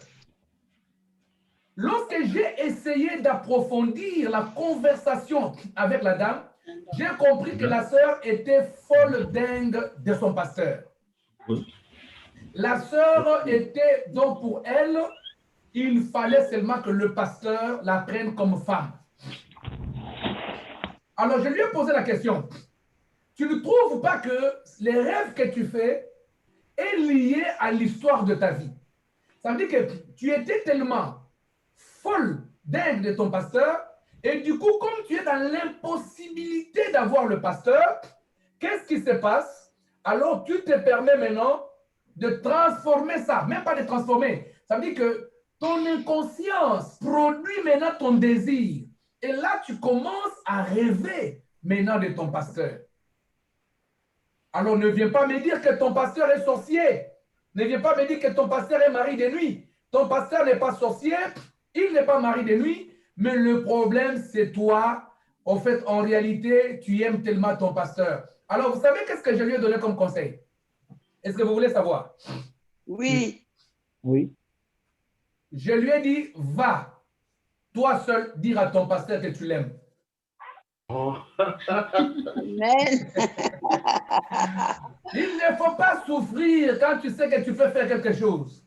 Speaker 1: Lorsque j'ai essayé d'approfondir la conversation avec la dame, j'ai compris que la sœur était folle dingue de son pasteur. La sœur était, donc pour elle, il fallait seulement que le pasteur la prenne comme femme. Alors je lui ai posé la question, tu ne trouves pas que les rêves que tu fais est lié à l'histoire de ta vie? Ça veut dire que tu étais tellement folle dingue de ton pasteur, et du coup, comme tu es dans l'impossibilité d'avoir le pasteur, qu'est-ce qui se passe? Alors tu te permets maintenant de transformer ça, même pas de transformer. Ça veut dire que ton inconscience produit maintenant ton désir. Et là, tu commences à rêver maintenant de ton pasteur. Alors ne viens pas me dire que ton pasteur est sorcier. Ne viens pas me dire que ton pasteur est mari de nuit. Ton pasteur n'est pas sorcier, il n'est pas mari de nuit, mais le problème, c'est toi. En fait, en réalité, tu aimes tellement ton pasteur. Alors, vous savez qu'est-ce que je lui ai donné comme conseil? Est-ce que vous voulez savoir?
Speaker 5: Oui.
Speaker 4: Oui.
Speaker 1: Je lui ai dit, va, toi seul, dire à ton pasteur que tu l'aimes.
Speaker 5: Amen.
Speaker 1: Il ne faut pas souffrir quand tu sais que tu peux faire quelque chose.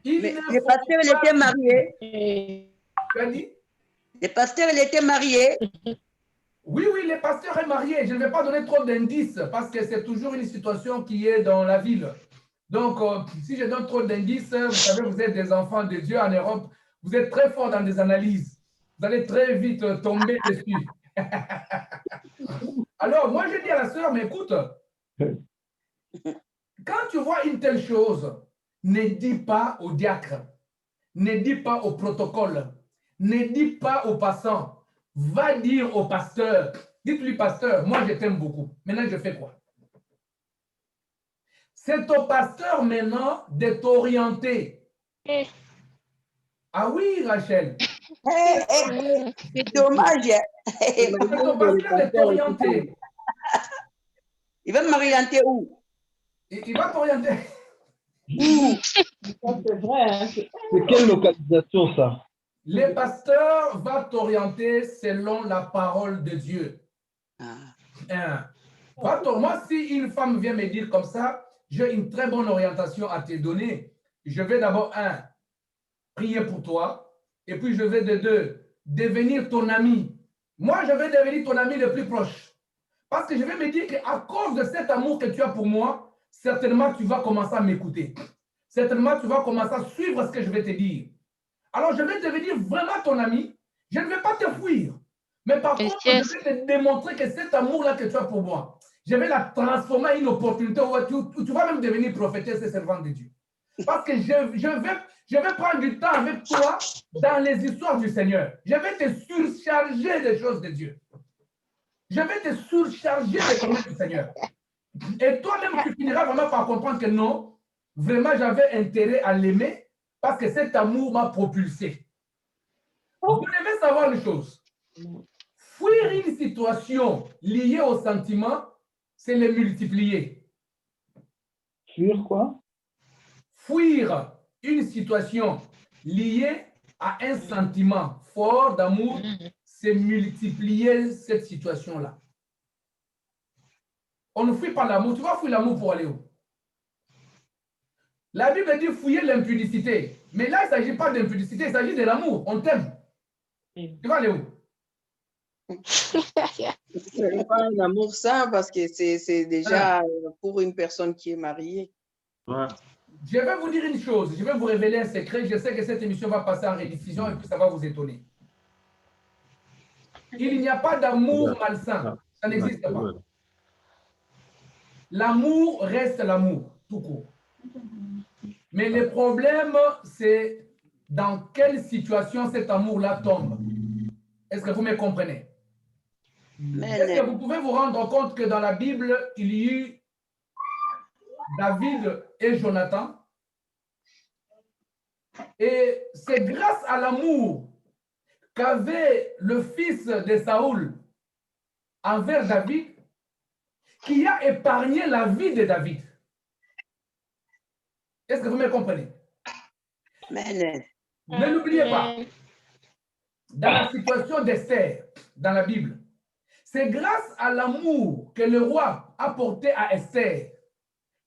Speaker 5: Mais le pasteur, il était marié.
Speaker 1: Tu as dit?
Speaker 5: Le pasteur, il était marié.
Speaker 1: Oui, oui, le pasteur est marié. Je ne vais pas donner trop d'indices parce que c'est toujours une situation qui est dans la ville. Donc, si je donne trop d'indices, vous savez, vous êtes des enfants de Dieu en Europe, vous êtes très forts dans des analyses. Vous allez très vite tomber dessus. Alors, moi, je dis à la sœur, mais écoute, quand tu vois une telle chose, ne dis pas au diacre, ne dis pas au protocole, ne dis pas au passant, va dire au pasteur. Dites-lui, pasteur, moi je t'aime beaucoup. Maintenant, je fais quoi? C'est au pasteur maintenant de t'orienter. Ah oui, Rachel.
Speaker 5: C'est dommage.
Speaker 1: C'est au pasteur de t'orienter.
Speaker 5: Il va m'orienter où?
Speaker 1: Il va t'orienter.
Speaker 3: C'est vrai. Hein?
Speaker 4: C'est quelle localisation ça?
Speaker 1: Le pasteur va t'orienter selon la parole de Dieu. Moi, si une femme vient me dire comme ça, j'ai une très bonne orientation à te donner. Je vais d'abord, prier pour toi. Et puis, je vais de deux, devenir ton ami. Moi, je vais devenir ton ami le plus proche. Parce que je vais me dire qu'à cause de cet amour que tu as pour moi, certainement, tu vas commencer à m'écouter. Certainement, tu vas commencer à suivre ce que je vais te dire. Alors, je vais devenir vraiment ton ami. Je ne vais pas te fuir. Mais par contre, je vais te démontrer que cet amour-là que tu as pour moi, je vais la transformer en une opportunité où tu vas même devenir prophétesse et servante de Dieu. Parce que je vais prendre du temps avec toi dans les histoires du Seigneur. Je vais te surcharger des choses de Dieu. Je vais te surcharger des promesses du Seigneur. Et toi-même, tu finiras vraiment par comprendre que non, vraiment, j'avais intérêt à l'aimer parce que cet amour m'a propulsé. Vous devez savoir une chose. Fuir une situation liée au sentiment, c'est le multiplier.
Speaker 4: Sur quoi?
Speaker 1: Fuir une situation liée à un sentiment fort d'amour, c'est multiplier cette situation-là. On ne fuit pas l'amour. Tu vas fuir l'amour pour aller où? La Bible dit fouiller l'impudicité. Mais là, il ne s'agit pas d'impudicité, il s'agit de l'amour. On t'aime. Tu vas aller où?
Speaker 3: Ce n'est pas un amour sain parce que c'est déjà pour une personne qui est mariée.
Speaker 4: Ouais.
Speaker 1: Je vais vous dire une chose, je vais vous révéler un secret. Je sais que cette émission va passer en rediffusion et puis ça va vous étonner. Il n'y a pas d'amour malsain. Ça n'existe pas. L'amour reste l'amour, tout court. Mais le problème, c'est dans quelle situation cet amour-là tombe. Est-ce que vous me comprenez? Est-ce que vous pouvez vous rendre compte que dans la Bible, il y eut David et Jonathan? Et c'est grâce à l'amour qu'avait le fils de Saoul envers David qui a épargné la vie de David. Est-ce que vous me comprenez? Ne l'oubliez pas. Dans la situation d'Esther, dans la Bible, c'est grâce à l'amour que le roi a porté à Esther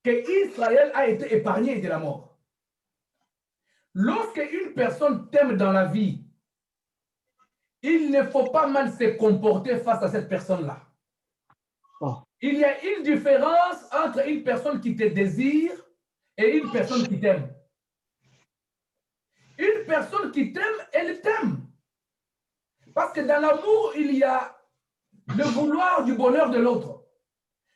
Speaker 1: que Israël a été épargné de la mort. Lorsque une personne t'aime dans la vie, il ne faut pas mal se comporter face à cette personne-là. Il y a une différence entre une personne qui te désire et une personne qui t'aime. Une personne qui t'aime, elle t'aime. Parce que dans l'amour, il y a le vouloir du bonheur de l'autre.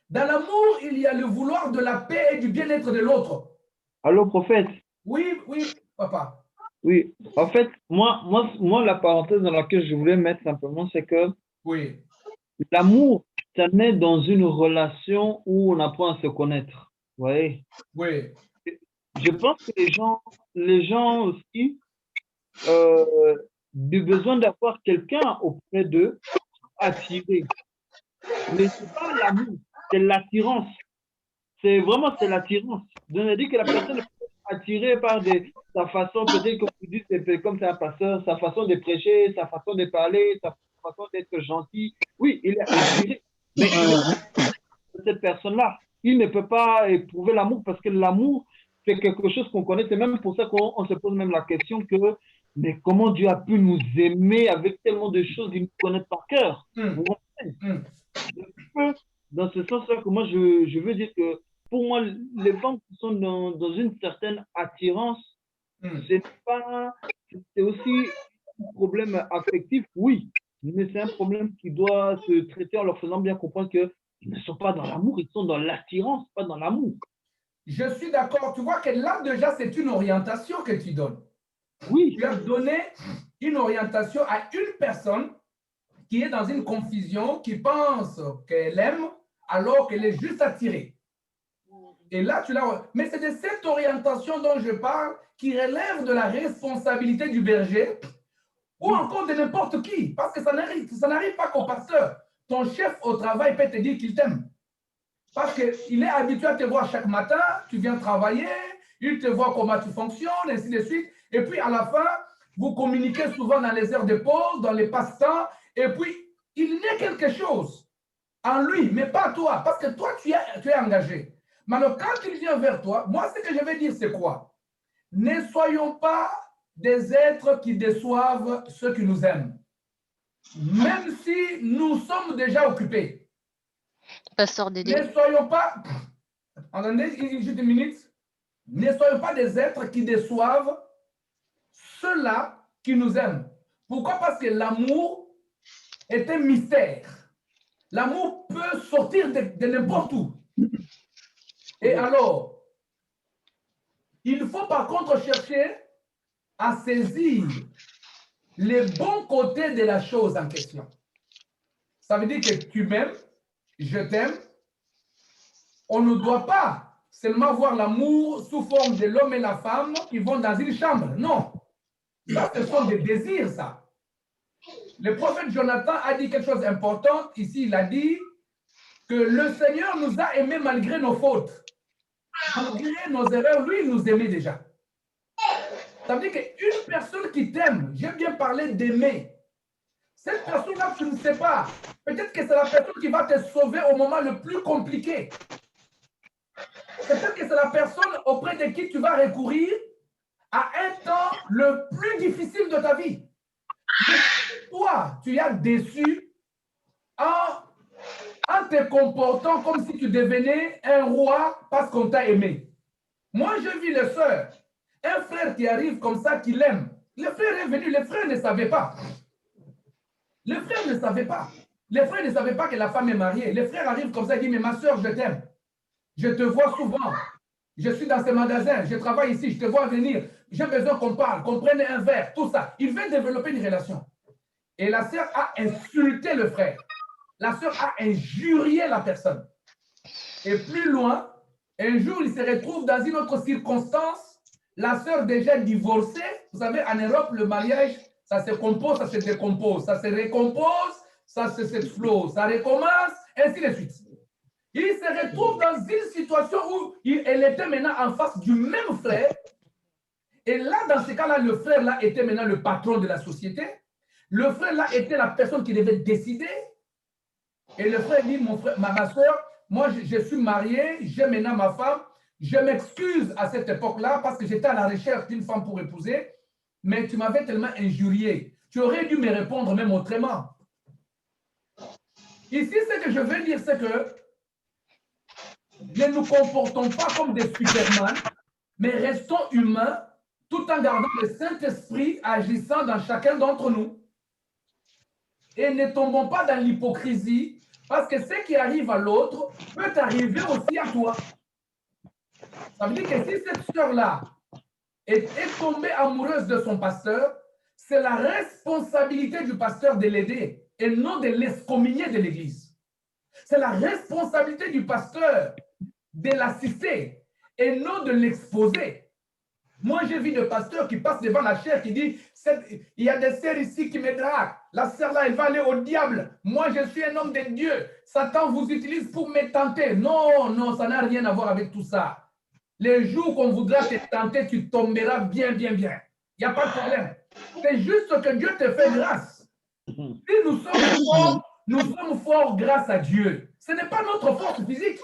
Speaker 1: Dans l'amour, il y a le vouloir de la paix et du bien-être de l'autre.
Speaker 4: Allô, prophète?
Speaker 1: Oui, papa.
Speaker 4: Oui, en fait, moi, la parenthèse dans laquelle je voulais mettre simplement, c'est que
Speaker 1: oui,
Speaker 4: l'amour, ça naît dans une relation où on apprend à se connaître. Vous voyez?
Speaker 1: Oui.
Speaker 4: Je pense que les gens aussi, du besoin d'avoir quelqu'un auprès d'eux, attiré. Mais ce n'est pas l'amour, c'est l'attirance. C'est l'attirance. Donc, on dit que la personne est attirée par sa façon, peut-être comme tu dis, c'est comme c'est un pasteur, sa façon de prêcher, sa façon de parler, sa façon d'être gentil. Oui, il est attiré. Mais cette personne-là, il ne peut pas éprouver l'amour parce que l'amour, c'est quelque chose qu'on connaît. C'est même pour ça qu'on se pose même la question que, mais comment Dieu a pu nous aimer avec tellement de choses, il nous connaît par cœur. Vous comprenez? Dans ce sens-là, que moi, je veux dire que pour moi, les femmes qui sont dans une certaine attirance, c'est aussi un problème affectif, oui, mais c'est un problème qui doit se traiter en leur faisant bien comprendre qu'ils ne sont pas dans l'amour, ils sont dans l'attirance, pas dans l'amour.
Speaker 1: Je suis d'accord. Tu vois que là, déjà, c'est une orientation que tu donnes.
Speaker 4: Oui.
Speaker 1: Tu as donné une orientation à une personne qui est dans une confusion, qui pense qu'elle aime alors qu'elle est juste attirée. Et là, tu l'as. Mais c'est de cette orientation dont je parle qui relève de la responsabilité du berger ou encore de n'importe qui. Parce que ça n'arrive pas qu'au pasteur. Ton chef au travail peut te dire qu'il t'aime. Parce qu'il est habitué à te voir chaque matin, tu viens travailler, il te voit comment tu fonctionnes, ainsi de suite. Et puis à la fin, vous communiquez souvent dans les heures de pause, dans les passe-temps. Et puis, il naît quelque chose en lui, mais pas toi. Parce que toi, tu es engagé. Mais alors, quand il vient vers toi, moi, ce que je vais dire, c'est quoi? Ne soyons pas des êtres qui déçoivent ceux qui nous aiment. Même si nous sommes déjà occupés.
Speaker 2: Pasteur Dédé.
Speaker 1: Ne soyons pas, attendez juste une minute, ne soyons pas des êtres qui déçoivent ceux-là qui nous aiment. Pourquoi? Parce que l'amour est un mystère. L'amour peut sortir de n'importe où. Et alors, il faut par contre chercher à saisir les bons côtés de la chose en question. Ça veut dire que tu m'aimes, je t'aime. On ne doit pas seulement voir l'amour sous forme de l'homme et la femme qui vont dans une chambre. Non. Ça, ce sont des désirs, ça. Le prophète Jonathan a dit quelque chose d'important. Ici, il a dit que le Seigneur nous a aimés malgré nos fautes. Malgré nos erreurs, lui, il nous aimait déjà. Ça veut dire qu'une personne qui t'aime, j'aime bien parler d'aimer. Cette personne-là, tu ne sais pas. Peut-être que c'est la personne qui va te sauver au moment le plus compliqué. Peut-être que c'est la personne auprès de qui tu vas recourir à un temps le plus difficile de ta vie. Mais toi, tu as déçu en te comportant comme si tu devenais un roi parce qu'on t'a aimé. Moi, je vis les sœurs. Un frère qui arrive comme ça, qui l'aime. Le frère est venu, les frères ne savaient pas. Les frères ne savaient pas. Les frères ne savaient pas que la femme est mariée. Les frères arrivent comme ça et disent, mais ma soeur, je t'aime. Je te vois souvent. Je suis dans ce magasin, je travaille ici, je te vois venir. J'ai besoin qu'on parle, qu'on prenne un verre, tout ça. Il veut développer une relation. Et la sœur a insulté le frère. La sœur a injurié la personne. Et plus loin, un jour, il se retrouve dans une autre circonstance. La sœur déjà divorcée. Vous savez, en Europe, le mariage, ça se compose, ça se décompose, ça se recompose, ça s'explose, ça recommence, ainsi de suite. Il se retrouve dans une situation où elle était maintenant en face du même frère. Et là, dans ce cas-là, le frère là était maintenant le patron de la société. Le frère là était la personne qui devait décider. Et le frère dit, mon frère, ma soeur, moi je suis marié, j'ai maintenant ma femme. Je m'excuse à cette époque-là parce que j'étais à la recherche d'une femme pour épouser, mais tu m'avais tellement injurié. Tu aurais dû me répondre même autrement. Ici, ce que je veux dire, c'est que ne nous comportons pas comme des superman, mais restons humains tout en gardant le Saint-Esprit agissant dans chacun d'entre nous. Et ne tombons pas dans l'hypocrisie, parce que ce qui arrive à l'autre peut arriver aussi à toi. Ça veut dire que si cette sœur-là est tombée amoureuse de son pasteur, c'est la responsabilité du pasteur de l'aider et non de l'excommunier de l'église. C'est la responsabilité du pasteur de l'assister et non de l'exposer. Moi, j'ai vu des pasteurs qui passent devant la chaire qui disent « Il y a des sœurs ici qui me draguent. La sœur-là, elle va aller au diable. Moi, je suis un homme de Dieu. Satan vous utilise pour me tenter. » Non, non, ça n'a rien à voir avec tout ça. Les jours qu'on voudra te tenter, tu tomberas bien, bien, bien. Il n'y a pas de problème. C'est juste que Dieu te fait grâce. Si nous sommes forts grâce à Dieu. Ce n'est pas notre force physique.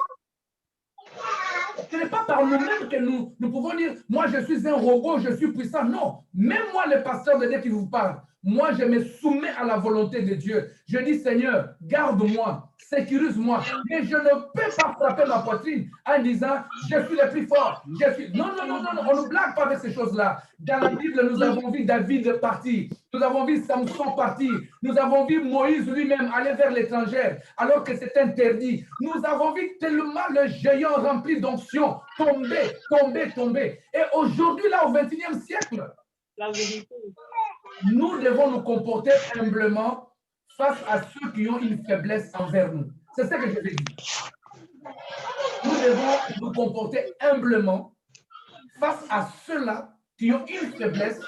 Speaker 1: Ce n'est pas par nous-mêmes que nous pouvons dire, moi je suis un robot, je suis puissant. Non, même moi le pasteur de Dieu qui vous parle, moi je me soumets à la volonté de Dieu. Je dis, Seigneur, garde-moi, sécurise-moi. Et je ne peux pas frapper ma poitrine en disant, je suis le plus fort. Non, non, non, non, non, on ne blague pas avec ces choses-là. Dans la Bible, nous avons vu David partir. Nous avons vu Samson partir. Nous avons vu Moïse lui-même aller vers l'étranger alors que c'est interdit. Nous avons vu tellement le géant rempli d'onction tomber, tomber, tomber. Et aujourd'hui, là, au XXIe siècle, nous devons nous comporter humblement face à ceux qui ont une faiblesse envers nous. C'est ce que je veux dire. Nous devons nous comporter humblement face à ceux-là qui ont une faiblesse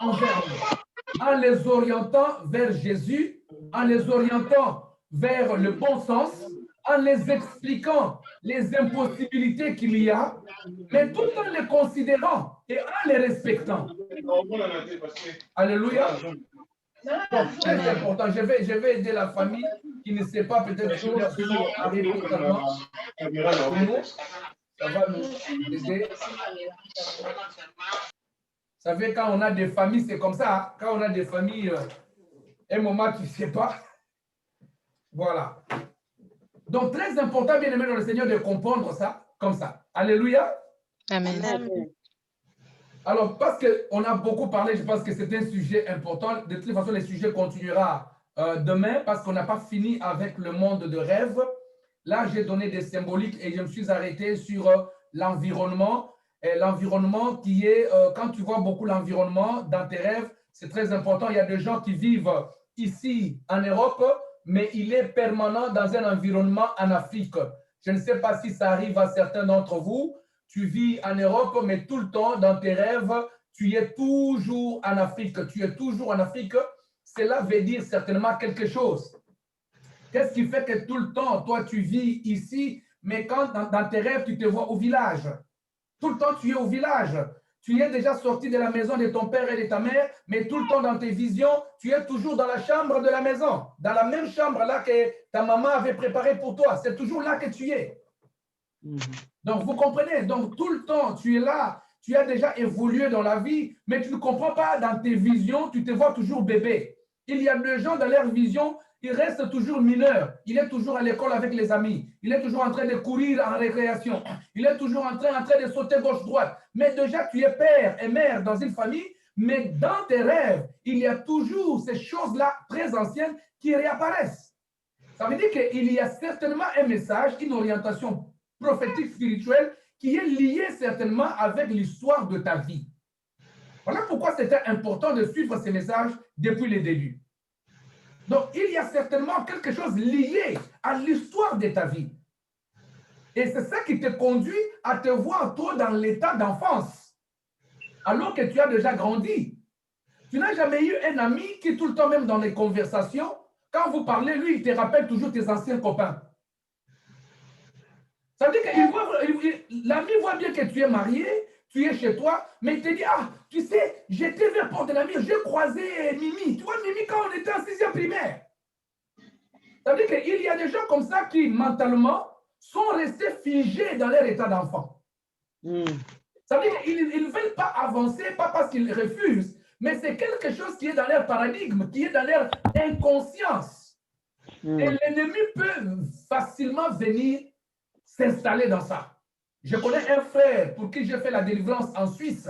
Speaker 1: envers nous, en les orientant vers Jésus, en les orientant vers le bon sens, en les expliquant les impossibilités qu'il y a, mais tout en les considérant et en les respectant. Alléluia. Donc, très important. Je vais aider la famille qui ne sait pas peut-être que leur fille arrive totalement. Ça va nous aider. Vous savez, quand on a des familles, c'est comme ça. Hein? Quand on a des familles, un moment, tu ne sais pas. Voilà. Donc, très important, bien aimé dans le Seigneur, de comprendre ça comme ça. Alléluia.
Speaker 2: Amen.
Speaker 3: Amen.
Speaker 1: Alors, parce qu'on a beaucoup parlé, je pense que c'est un sujet important. De toute façon, le sujet continuera demain parce qu'on n'a pas fini avec le monde de rêve. Là, j'ai donné des symboliques et je me suis arrêté sur l'environnement. L'environnement qui est, quand tu vois beaucoup l'environnement dans tes rêves, c'est très important. Il y a des gens qui vivent ici en Europe, mais il est permanent dans un environnement en Afrique. Je ne sais pas si ça arrive à certains d'entre vous. Tu vis en Europe, mais tout le temps, dans tes rêves, tu es toujours en Afrique. Tu es toujours en Afrique. cela veut dire certainement quelque chose. Qu'est-ce qui fait que tout le temps, toi, tu vis ici, mais quand dans tes rêves, tu te vois au village? Tout le temps, tu es au village. Tu es déjà sorti de la maison de ton père et de ta mère, mais tout le temps dans tes visions, tu es toujours dans la chambre de la maison, dans la même chambre là que ta maman avait préparée pour toi. C'est toujours là que tu es. Donc, vous comprenez? Donc, tout le temps, tu es là. Tu as déjà évolué dans la vie, mais tu ne comprends pas dans tes visions, tu te vois toujours bébé. Il y a des gens dans leur vision, ils restent toujours mineurs. Il est toujours à l'école avec les amis. Il est toujours en train de courir en récréation. Il est toujours en train de sauter gauche-droite. Mais déjà, tu es père et mère dans une famille, mais dans tes rêves, il y a toujours ces choses-là très anciennes qui réapparaissent. Ça veut dire qu'il y a certainement un message, une orientation prophétique spirituelle qui est liée certainement avec l'histoire de ta vie. Voilà pourquoi c'était important de suivre ces messages depuis le début. Donc, il y a certainement quelque chose lié à l'histoire de ta vie. Et c'est ça qui te conduit à te voir toi dans l'état d'enfance, alors que tu as déjà grandi. Tu n'as jamais eu un ami qui, tout le temps, même dans les conversations, quand vous parlez, lui, il te rappelle toujours tes anciens copains. Ça veut dire que l'ami voit bien que tu es marié, tu es chez toi, mais il te dit, ah, tu sais, j'étais vers Port de la Mire, j'ai croisé Mimi. Tu vois, Mimi, quand on était en 6e primaire. Ça veut dire qu'il y a des gens comme ça qui, mentalement, sont restés figés dans leur état d'enfant. Ça veut dire qu'ils ne veulent pas avancer, pas parce qu'ils refusent, mais c'est quelque chose qui est dans leur paradigme, qui est dans leur inconscience. Et l'ennemi peut facilement venir s'installer dans ça. Je connais un frère pour qui j'ai fait la délivrance en Suisse.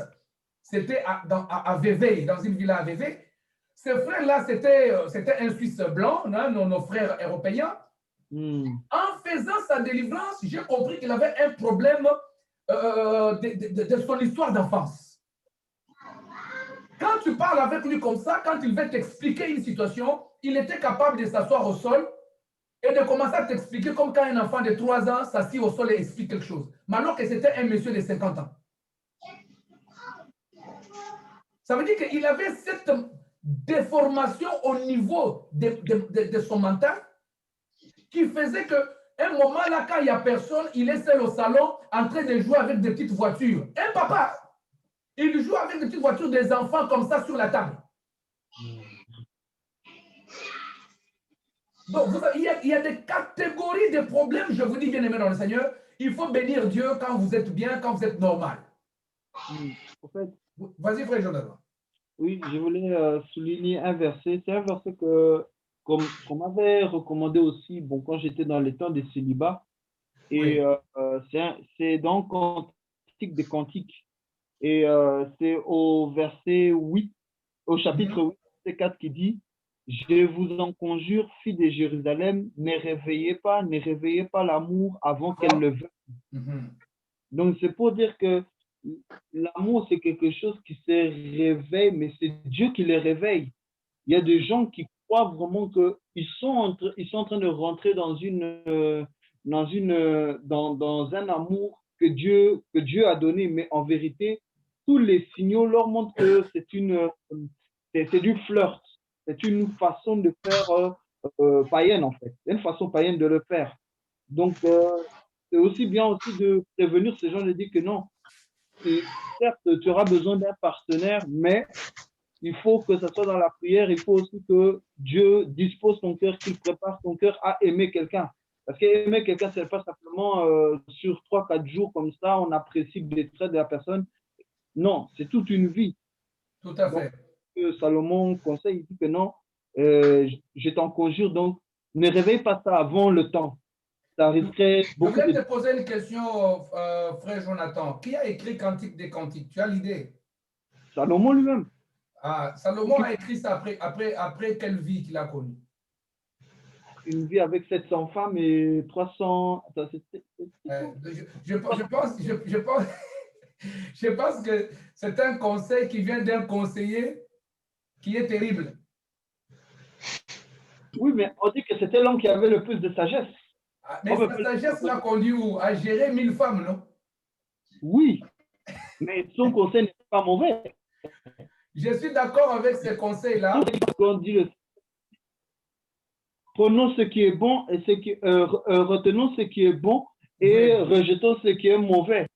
Speaker 1: C'était à Vevey, dans une villa à Vevey. Ce frère-là, c'était un Suisse blanc, hein, nos frères européens. En faisant sa délivrance, j'ai compris qu'il avait un problème de son histoire d'enfance. Quand tu parles avec lui comme ça, quand il veut t'expliquer une situation, il était capable de s'asseoir au sol et de commencer à t'expliquer comme quand un enfant de 3 ans s'assied au sol et explique quelque chose. Mais alors que c'était un monsieur de 50 ans. Ça veut dire qu'il avait cette déformation au niveau de son mental qui faisait qu'à un moment là, quand il n'y a personne, il est seul au salon en train de jouer avec des petites voitures. Un papa, il joue avec des petites voitures des enfants comme ça sur la table. Donc, il y a des catégories de problèmes, je vous dis bien aimé dans le Seigneur. Il faut bénir Dieu quand vous êtes bien, quand vous êtes normal.
Speaker 4: En fait,
Speaker 1: vas-y, frère Jonathan.
Speaker 4: oui, je voulais souligner un verset. C'est un verset qu'on m'avait recommandé aussi bon, quand j'étais dans les temps des célibats. Et c'est dans Cantique des Cantiques. Et c'est au verset 8, au chapitre 8, verset 4 qui dit « Je vous en conjure, filles de Jérusalem, ne réveillez pas l'amour avant qu'elle le veuille. » Donc, c'est pour dire que l'amour, c'est quelque chose qui se réveille, mais c'est Dieu qui les réveille. Il y a des gens qui croient vraiment qu'ils sont en train de rentrer dans un amour que Dieu a donné, mais en vérité, tous les signaux leur montrent que c'est du flirt, c'est une façon de faire païenne en fait, c'est une façon païenne de le faire. Donc, c'est aussi bien aussi de prévenir ces gens de dire que non, certes, tu auras besoin d'un partenaire, mais il faut que ce soit dans la prière, il faut aussi que Dieu dispose ton cœur, qu'il prépare ton cœur à aimer quelqu'un. Parce qu'aimer quelqu'un, ce n'est pas simplement sur 3-4 jours comme ça, on apprécie des traits de la personne. Non, c'est toute une vie.
Speaker 1: Tout à fait.
Speaker 4: Donc, Salomon conseille, il dit que non, je t'en conjure, donc ne réveille pas ça avant le temps. Ça risquerait beaucoup.
Speaker 1: Je voulais te poser une question, frère Jonathan. Qui a écrit Cantique des Cantiques? Tu as l'idée?
Speaker 4: Salomon lui-même.
Speaker 1: Ah, Salomon a écrit ça après quelle vie qu'il a connue?
Speaker 4: Une vie avec 700 femmes et 300...
Speaker 1: Je pense que c'est un conseil qui vient d'un conseiller qui est terrible.
Speaker 4: Oui, mais on dit que c'était l'homme qui avait le plus de sagesse.
Speaker 1: Mais sa sagesse l'a conduit où? À gérer 1000 femmes, non?
Speaker 4: Oui, mais son conseil n'est pas mauvais.
Speaker 1: Je suis d'accord avec ces conseils-là.
Speaker 4: On dit prenons ce qui est bon et retenons ce qui est bon et rejetons ce qui est mauvais.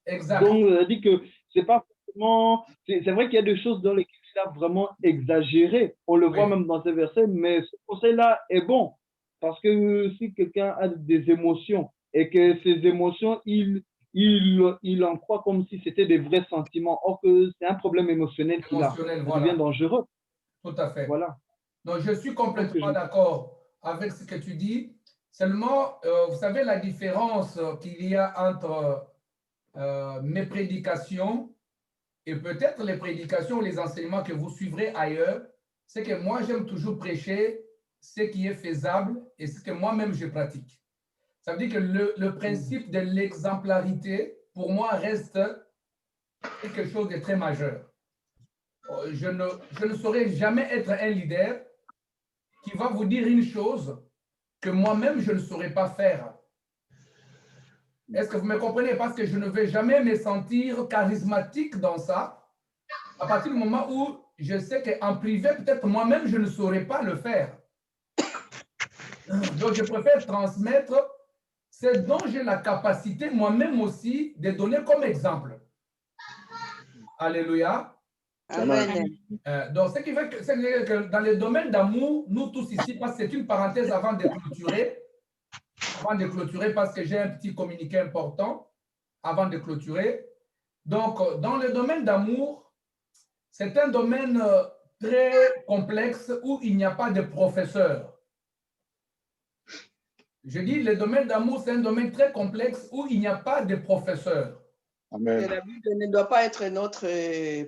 Speaker 1: Exact.
Speaker 4: Donc, on dit que c'est pas forcément. C'est vrai qu'il y a des choses dans lesquelles il a vraiment exagéré. On le voit même dans ces versets, mais ce conseil-là est bon. Parce que si quelqu'un a des émotions et que ces émotions, il en croit comme si c'était des vrais sentiments, or que c'est un problème émotionnel qu'il a. Ça devient dangereux.
Speaker 1: Tout à fait.
Speaker 4: Voilà.
Speaker 1: Donc, je suis complètement d'accord avec ce que tu dis. Seulement, vous savez la différence qu'il y a entre mes prédications et peut-être les prédications ou les enseignements que vous suivrez ailleurs, c'est que moi, j'aime toujours prêcher ce qui est faisable et ce que moi-même je pratique. Ça veut dire que le principe de l'exemplarité, pour moi, reste quelque chose de très majeur. Je ne saurais jamais être un leader qui va vous dire une chose que moi-même, je ne saurais pas faire. Est-ce que vous me comprenez? Parce que je ne vais jamais me sentir charismatique dans ça, à partir du moment où je sais qu'en privé, peut-être moi-même, je ne saurais pas le faire. Donc, je préfère transmettre ce dont j'ai la capacité moi-même aussi de donner comme exemple. Alléluia.
Speaker 3: Amen.
Speaker 1: Donc, ce qui fait que dans le domaine d'amour, nous tous ici, parce que c'est une parenthèse avant de clôturer, parce que j'ai un petit communiqué important avant de clôturer. Donc, dans le domaine d'amour, c'est un domaine très complexe où il n'y a pas de professeur. Je dis, le domaine d'amour, c'est un domaine très complexe où il n'y a pas de professeur.
Speaker 3: Amen. La Bible ne doit pas être notre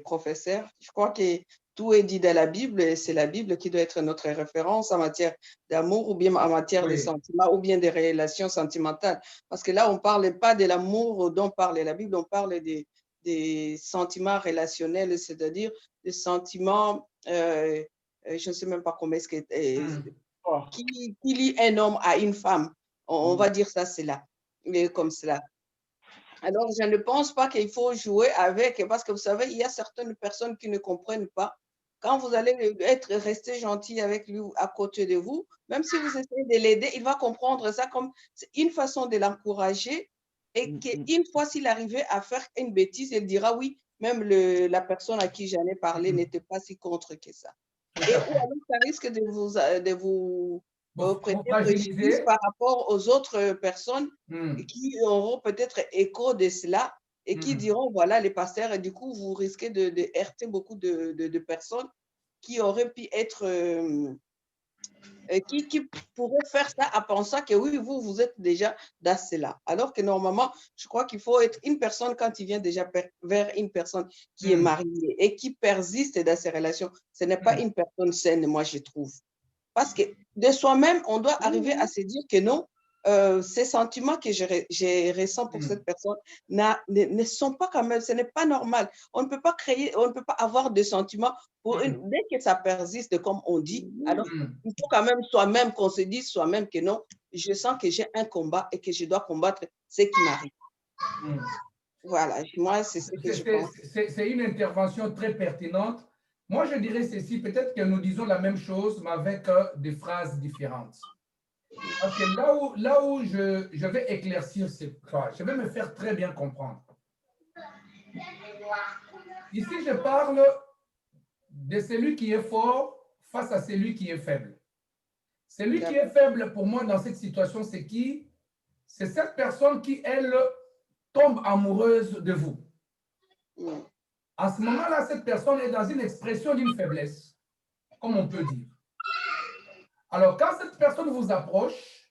Speaker 3: professeur. Je crois que tout est dit dans la Bible et c'est la Bible qui doit être notre référence en matière d'amour ou bien en matière de sentiments ou bien des relations sentimentales. Parce que là, on ne parle pas de l'amour dont parle la Bible, on parle des sentiments relationnels, c'est-à-dire des sentiments, je ne sais même pas comment est-ce que, qui lie un homme à une femme. On va dire ça, c'est là, comme cela. Alors, je ne pense pas qu'il faut jouer avec, parce que vous savez, il y a certaines personnes qui ne comprennent pas. Quand vous allez rester gentil avec lui à côté de vous, même si vous essayez de l'aider, il va comprendre ça comme une façon de l'encourager et qu'une fois s'il arrivait à faire une bêtise, il dira oui, même la personne à qui j'en ai parlé n'était pas si contre que ça. Et ou alors, ça risque de vous prêter préjudice par rapport aux autres personnes qui auront peut-être écho de cela et qui diront, voilà, les pasteurs, et du coup, vous risquez de heurter beaucoup de personnes qui auraient pu être, qui pourraient faire ça en pensant que oui, vous êtes déjà dans cela. Alors que normalement, je crois qu'il faut être une personne quand il vient déjà vers une personne qui est mariée et qui persiste dans ses relations. Ce n'est pas une personne saine, moi, je trouve. Parce que de soi-même, on doit arriver à se dire que non, ces sentiments que je ressens pour cette personne ne sont pas quand même, ce n'est pas normal. On ne peut pas créer, on ne peut pas avoir de sentiments pour dès que ça persiste, comme on dit. Alors, il faut quand même soi-même qu'on se dise soi-même que non, je sens que j'ai un combat et que je dois combattre ce qui m'arrive. Voilà, moi, c'est ce que je pense.
Speaker 1: C'est une intervention très pertinente. Moi, je dirais ceci, peut-être que nous disons la même chose, mais avec des phrases différentes. Parce que là où je vais éclaircir ces phrases, je vais me faire très bien comprendre. Ici, je parle de celui qui est fort face à celui qui est faible. Celui qui est faible, pour moi, dans cette situation, c'est qui? C'est cette personne qui, elle, tombe amoureuse de vous. À ce moment-là, cette personne est dans une expression d'une faiblesse, comme on peut dire. Alors, quand cette personne vous approche,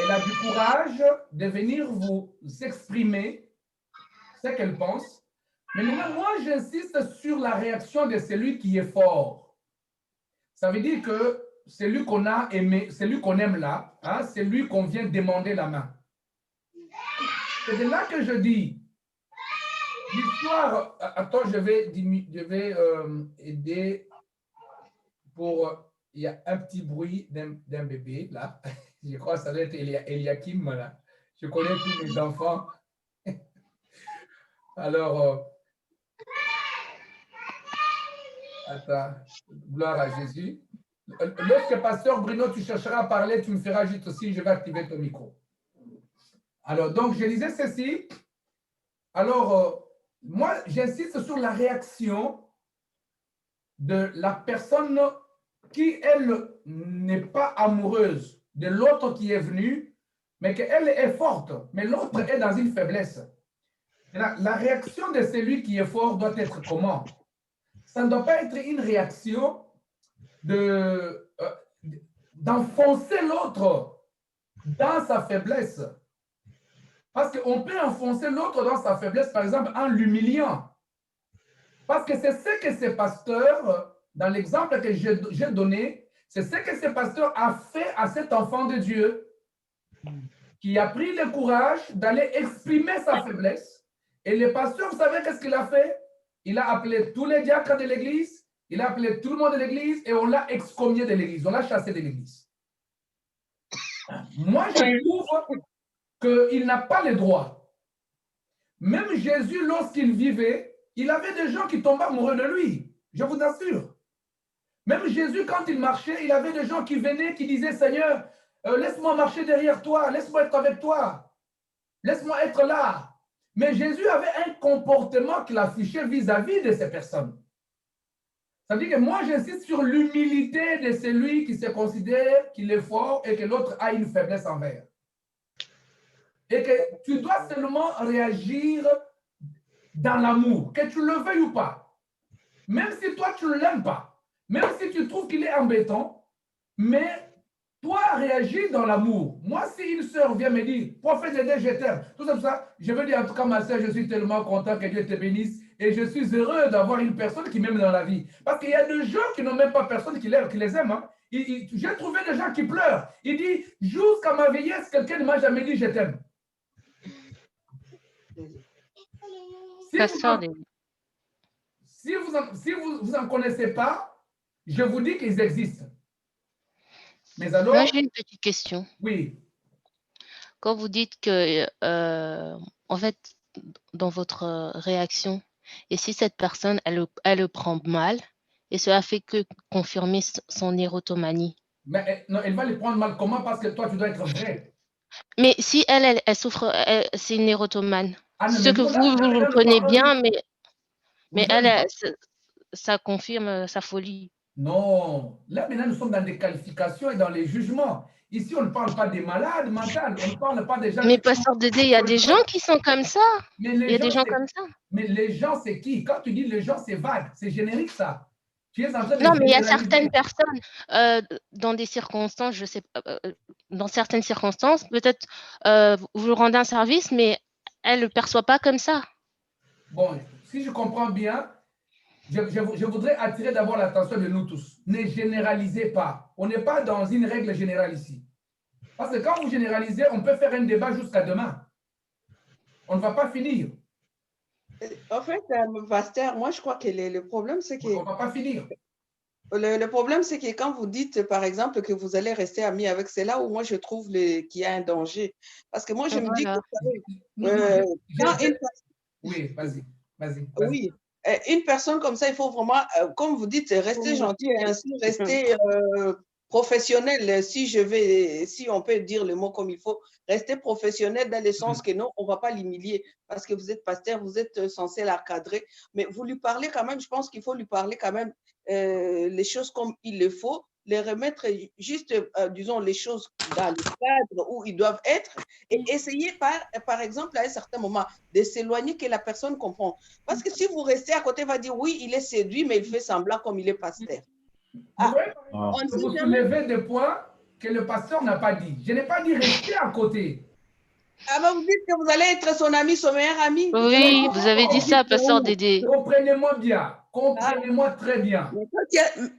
Speaker 1: elle a du courage de venir vous exprimer ce qu'elle pense. Mais maintenant, moi, j'insiste sur la réaction de celui qui est fort. Ça veut dire que celui qu'on a aimé, celui qu'on aime là, hein, c'est lui qu'on vient demander la main. C'est de là que je dis, l'histoire, attends, je vais aider pour, il y a un petit bruit d'un bébé là, je crois que ça doit être Eliakim là, je connais tous mes enfants. Alors, Attends, gloire à Jésus. Lorsque pasteur Bruno, tu chercheras à parler, tu me feras juste aussi, je vais activer ton micro. Alors, donc, je disais ceci. Alors, moi, j'insiste sur la réaction de la personne qui, elle, n'est pas amoureuse de l'autre qui est venu, mais qu'elle est forte, mais l'autre est dans une faiblesse. La réaction de celui qui est fort doit être comment? Ça ne doit pas être une réaction d'enfoncer l'autre dans sa faiblesse. Parce qu'on peut enfoncer l'autre dans sa faiblesse, par exemple, en l'humiliant. Parce que c'est ce que ce pasteur, dans l'exemple que j'ai donné, c'est ce que ce pasteur a fait à cet enfant de Dieu, qui a pris le courage d'aller exprimer sa faiblesse. Et le pasteur, vous savez qu'est-ce qu'il a fait? Il a appelé tous les diacres de l'église, il a appelé tout le monde de l'église et on l'a excommunié de l'église, on l'a chassé de l'église. Moi, je trouve qu'il n'a pas le droit. Même Jésus, lorsqu'il vivait, il avait des gens qui tombaient amoureux de lui, je vous assure. Même Jésus, quand il marchait, il avait des gens qui venaient, qui disaient, Seigneur, laisse-moi marcher derrière toi, laisse-moi être avec toi, laisse-moi être là. Mais Jésus avait un comportement qu'il affichait vis-à-vis de ces personnes. Ça veut dire que moi, j'insiste sur l'humilité de celui qui se considère qu'il est fort et que l'autre a une faiblesse envers. Et que tu dois seulement réagir dans l'amour, que tu le veuilles ou pas. Même si toi, tu ne l'aimes pas, même si tu trouves qu'il est embêtant, mais toi, réagis dans l'amour. Moi, si une sœur vient me dire, prophète de Dieu, je t'aime, tout ça, je veux dire, en tout cas, ma sœur, je suis tellement content que Dieu te bénisse et je suis heureux d'avoir une personne qui m'aime dans la vie. Parce qu'il y a des gens qui n'ont même pas personne qui les aime. Hein. J'ai trouvé des gens qui pleurent. Il dit, jusqu'à ma vieillesse, quelqu'un ne m'a jamais dit, je t'aime. Si vous n'en connaissez pas, je vous dis qu'ils existent. Mais alors,
Speaker 2: moi, j'ai une petite question.
Speaker 1: Oui.
Speaker 2: Quand vous dites que, en fait, dans votre réaction, et si cette personne, elle le prend mal, et cela fait que confirmer son érotomanie.
Speaker 1: Mais non, elle va le prendre mal. Comment? Parce que toi, tu dois être vrai.
Speaker 2: Mais si elle souffre, c'est une érotomane.
Speaker 1: Ah, non,
Speaker 2: Ce que vous le prenez bien, mais elle, ça confirme sa folie.
Speaker 1: Non. Là, maintenant, nous sommes dans des qualifications et dans les jugements. Ici, on ne parle pas des malades mentaux. On ne parle pas des gens
Speaker 2: mais pasteur Dédé, il y a des gens qui sont comme ça.
Speaker 1: Mais
Speaker 2: il y a des gens comme ça.
Speaker 1: Mais les gens, c'est qui? Quand tu dis les gens, c'est vague. C'est générique, ça. Tu es en train de
Speaker 2: non, mais il y a certaines personnes, dans des circonstances, je sais pas, dans certaines circonstances, peut-être vous lui rendez un service, mais elle ne le perçoit pas comme ça.
Speaker 1: Bon, si je comprends bien, je voudrais attirer d'abord l'attention de nous tous. Ne généralisez pas. On n'est pas dans une règle générale ici. Parce que quand vous généralisez, on peut faire un débat jusqu'à demain. On ne va pas finir.
Speaker 3: En fait, pasteur, moi, je crois que le problème, c'est que…
Speaker 1: On ne va pas finir.
Speaker 3: Le problème, c'est que quand vous dites, par exemple, que vous allez rester amis avec, c'est là où moi, je trouve qu'il y a un danger. Parce que moi, je me dis que…
Speaker 1: Oui, vas-y.
Speaker 3: Oui, une personne comme ça, il faut vraiment, comme vous dites, rester gentil et ainsi rester professionnel, si on peut dire le mot comme il faut, rester professionnel dans le sens que non, on ne va pas l'humilier parce que vous êtes pasteur, vous êtes censé l'encadrer, mais vous lui parlez quand même, je pense qu'il faut lui parler quand même les choses comme il le faut, les remettre juste, disons, les choses dans le cadre où ils doivent être et essayer par exemple, à un certain moment, de s'éloigner que la personne comprend. Parce que si vous restez à côté, il va dire oui, il est séduit, mais il fait semblant comme il est pasteur.
Speaker 1: Vous soulevez des points que le pasteur n'a pas dit. Je n'ai pas dit rester à côté.
Speaker 3: Ah ben vous dites que vous allez être son ami, son meilleur ami.
Speaker 2: Oui, vous avez dit ça, pasteur Dédé.
Speaker 1: Comprenez-moi bien. Comprenez-moi très bien.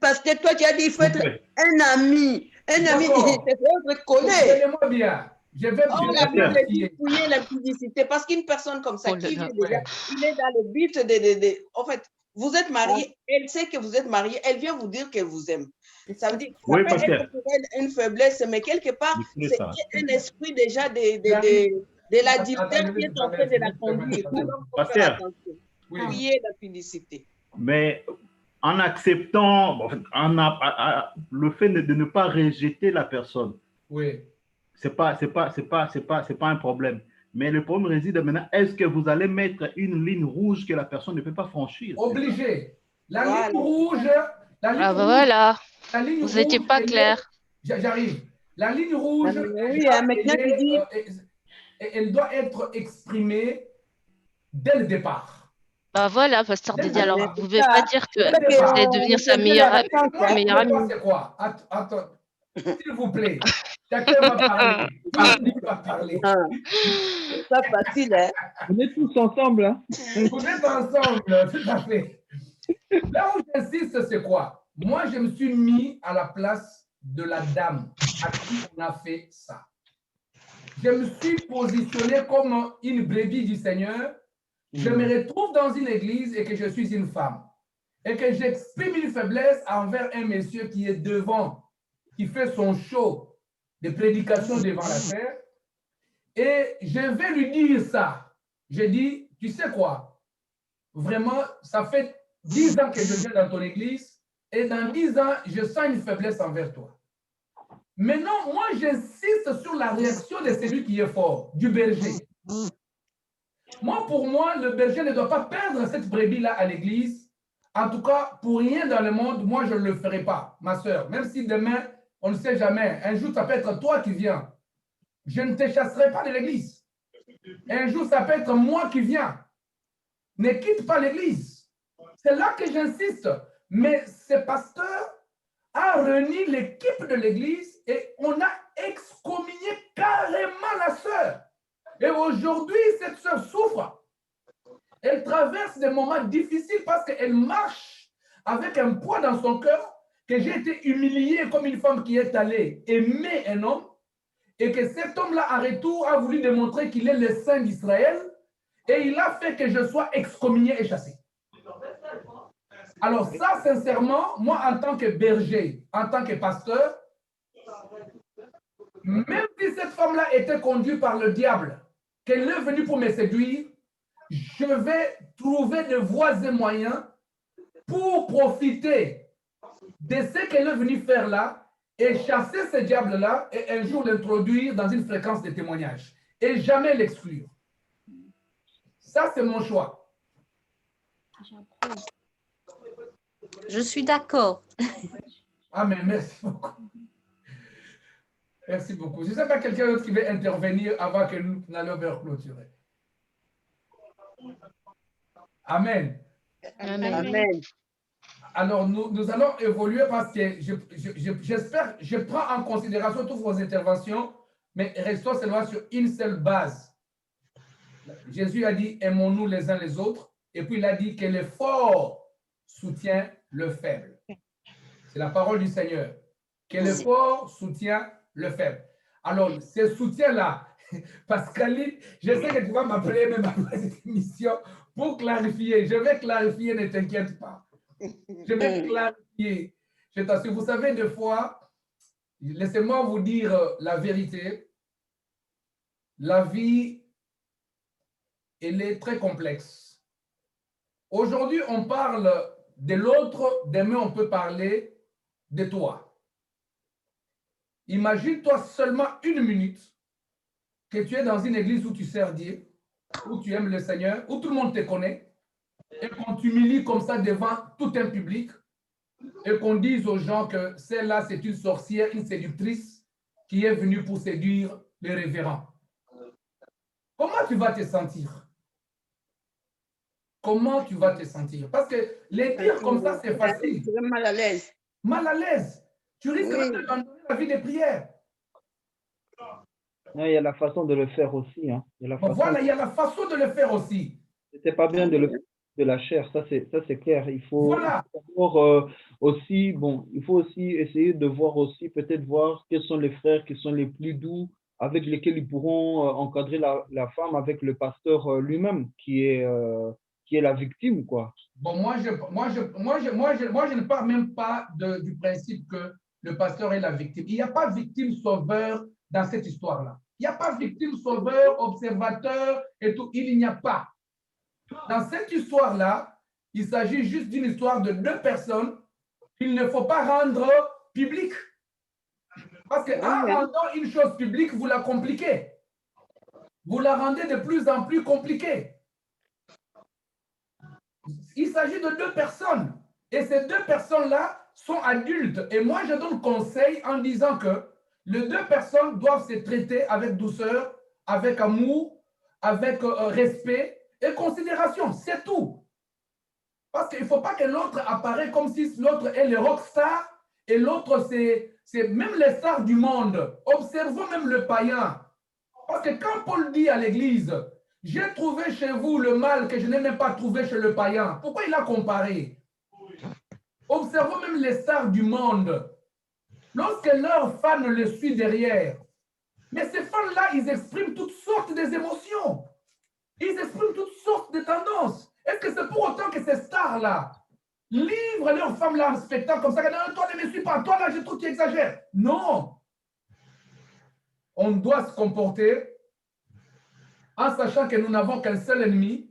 Speaker 5: Parce que toi, tu as dit qu'il faut être un ami. Un ami, c'est être collé.
Speaker 1: Comprenez-moi bien. Je vais
Speaker 3: la Bible dit fouiller la publicité. Parce qu'une personne comme ça, il est dans le but de… En fait, vous êtes marié, elle sait que vous êtes marié, elle vient vous dire qu'elle vous aime. Ça veut dire que ça peut être pour elle une faiblesse, mais quelque part, c'est un esprit déjà de l'adultère qui est en train de la conduire. Alors, il faut faire attention. Fouiller la publicité.
Speaker 6: Mais
Speaker 4: en acceptant, le fait de ne pas rejeter la personne.
Speaker 1: Oui.
Speaker 4: C'est pas un problème. Mais le problème réside maintenant, est-ce que vous allez mettre une ligne rouge que la personne ne peut pas franchir?
Speaker 1: Obligé. La
Speaker 3: Voilà.
Speaker 1: ligne rouge, la ligne
Speaker 2: Ah bah
Speaker 1: rouge,
Speaker 2: voilà,
Speaker 1: la ligne
Speaker 2: vous n'étiez
Speaker 1: rouge,
Speaker 2: pas
Speaker 1: elle est-
Speaker 2: clair.
Speaker 1: J'arrive. La ligne rouge,
Speaker 5: Oui,
Speaker 1: déjà,
Speaker 5: maintenant tu dis,
Speaker 1: elle doit être exprimée dès le départ.
Speaker 2: Bah voilà, pasteur
Speaker 1: Dès le
Speaker 2: Dédé, alors
Speaker 1: départ.
Speaker 2: vous ne pouvez pas dire que
Speaker 1: Dès le
Speaker 2: vous allez
Speaker 1: départ.
Speaker 2: devenir sa
Speaker 5: c'est
Speaker 2: meilleure,
Speaker 5: la vacances,
Speaker 1: Moi, je
Speaker 2: meilleure
Speaker 1: ne sais pas
Speaker 2: amie.
Speaker 1: c'est quoi. Attends, s'il vous plaît. Chacun va parler. Tout va parler.
Speaker 5: hein. C'est pas facile, hein.
Speaker 4: On est tous ensemble, hein?
Speaker 1: Vous êtes ensemble, tout à fait. Là où j'insiste, c'est quoi? Moi, je me suis mis à la place de la dame à qui on a fait ça. Je me suis positionné comme une brebis du Seigneur. Je me retrouve dans une église et que je suis une femme. Et que j'exprime une faiblesse envers un monsieur qui est devant, qui fait son show de prédication devant la terre. Et je vais lui dire ça. Je dis, tu sais quoi? Vraiment, ça fait 10 ans que je viens dans ton église et dans 10 ans, je sens une faiblesse envers toi. Maintenant, moi, j'insiste sur la réaction de celui qui est fort, du berger. Moi, pour moi, le berger ne doit pas perdre cette brebis-là à l'église. En tout cas, pour rien dans le monde, moi, je ne le ferai pas, ma soeur. Même si demain, on ne sait jamais, un jour, ça peut être toi qui viens. Je ne te chasserai pas de l'église. Un jour, ça peut être moi qui viens. Ne quitte pas l'église. C'est là que j'insiste. Mais ce pasteur a réuni l'équipe de l'église et on a excommunié carrément la sœur. Et aujourd'hui, cette sœur souffre. Elle traverse des moments difficiles parce qu'elle marche avec un poids dans son cœur, que j'ai été humiliée comme une femme qui est allée aimer un homme et que cet homme-là, en retour, a voulu démontrer qu'il est le saint d'Israël et il a fait que je sois excommunié et chassé. Alors ça, sincèrement, moi, en tant que berger, en tant que pasteur, même si cette femme-là était conduite par le diable, qu'elle est venue pour me séduire, je vais trouver de voies et moyens pour profiter de ce qu'elle est venue faire là et chasser ce diable-là et un jour l'introduire dans une fréquence de témoignage et jamais l'exclure. Ça, c'est mon choix.
Speaker 5: Je suis d'accord.
Speaker 1: Amen. Merci beaucoup. Merci beaucoup. Je ne sais pas quelqu'un d'autre qui veut intervenir avant que nous n'allions vers clôturer. Amen.
Speaker 2: Amen.
Speaker 5: Amen.
Speaker 1: Alors, nous allons évoluer parce que j'espère, je prends en considération toutes vos interventions, mais restons seulement sur une seule base. Jésus a dit, aimons-nous les uns les autres, et puis il a dit que le fort soutient le faible. C'est la parole du Seigneur. Que le fort soutient le faible. Alors, ce soutien-là, Pascaline, je sais que tu vas m'appeler même après cette émission pour clarifier. Je vais clarifier, ne t'inquiète pas. Je vais clarifier. Je t'assure, vous savez, des fois, laissez-moi vous dire la vérité. La vie, elle est très complexe. Aujourd'hui, on parle de l'autre, demain, on peut parler de toi. Imagine-toi seulement une minute que tu es dans une église où tu sers Dieu, où tu aimes le Seigneur, où tout le monde te connaît, et qu'on t'humilie comme ça devant tout un public, et qu'on dise aux gens que celle-là, c'est une sorcière, une séductrice qui est venue pour séduire les révérends. Comment tu vas te sentir? Comment tu vas te sentir? Parce que les dire comme ça, c'est facile.
Speaker 5: Tu es mal à l'aise.
Speaker 1: Mal à l'aise. Tu risques d'abandonner la vie de prière.
Speaker 4: Il y a la façon de le faire aussi. Hein.
Speaker 1: Voilà, il y a la façon de le faire aussi.
Speaker 4: C'était pas bien de le faire de la chair, ça c'est clair. Il faut
Speaker 1: Voilà.
Speaker 4: aussi, bon, il faut aussi essayer de voir aussi, peut-être voir quels sont les frères qui sont les plus doux, avec lesquels ils pourront encadrer la femme avec le pasteur lui-même, qui est la victime, quoi.
Speaker 1: Bon, moi, je ne parle même pas du principe que le pasteur est la victime. Il n'y a pas victime sauveur dans cette histoire-là. Il n'y a pas victime sauveur, observateur et tout. Il n'y a pas. Dans cette histoire-là, il s'agit juste d'une histoire de deux personnes qu'il ne faut pas rendre publique. Parce qu'en rendant une chose publique, vous la compliquez. Vous la rendez de plus en plus compliquée. Il s'agit de deux personnes. Et ces deux personnes-là sont adultes. Et moi, je donne conseil en disant que les deux personnes doivent se traiter avec douceur, avec amour, avec respect et considération. C'est tout. Parce qu'il ne faut pas que l'autre apparaisse comme si l'autre est le rockstar et l'autre, c'est même les stars du monde. Observons même le païen. Parce que quand Paul dit à l'église, j'ai trouvé chez vous le mal que je n'ai même pas trouvé chez le païen. Pourquoi il a comparé? Observons même les stars du monde. Lorsque leurs fans le suivent derrière, mais ces fans-là, ils expriment toutes sortes d'émotions. Ils expriment toutes sortes de tendances. Est-ce que c'est pour autant que ces stars-là livrent leurs femmes-là en spectacle comme ça? Non, toi, ne me suis pas. Toi, là, je trouve que tu exagères. Non. On doit se comporter en sachant que nous n'avons qu'un seul ennemi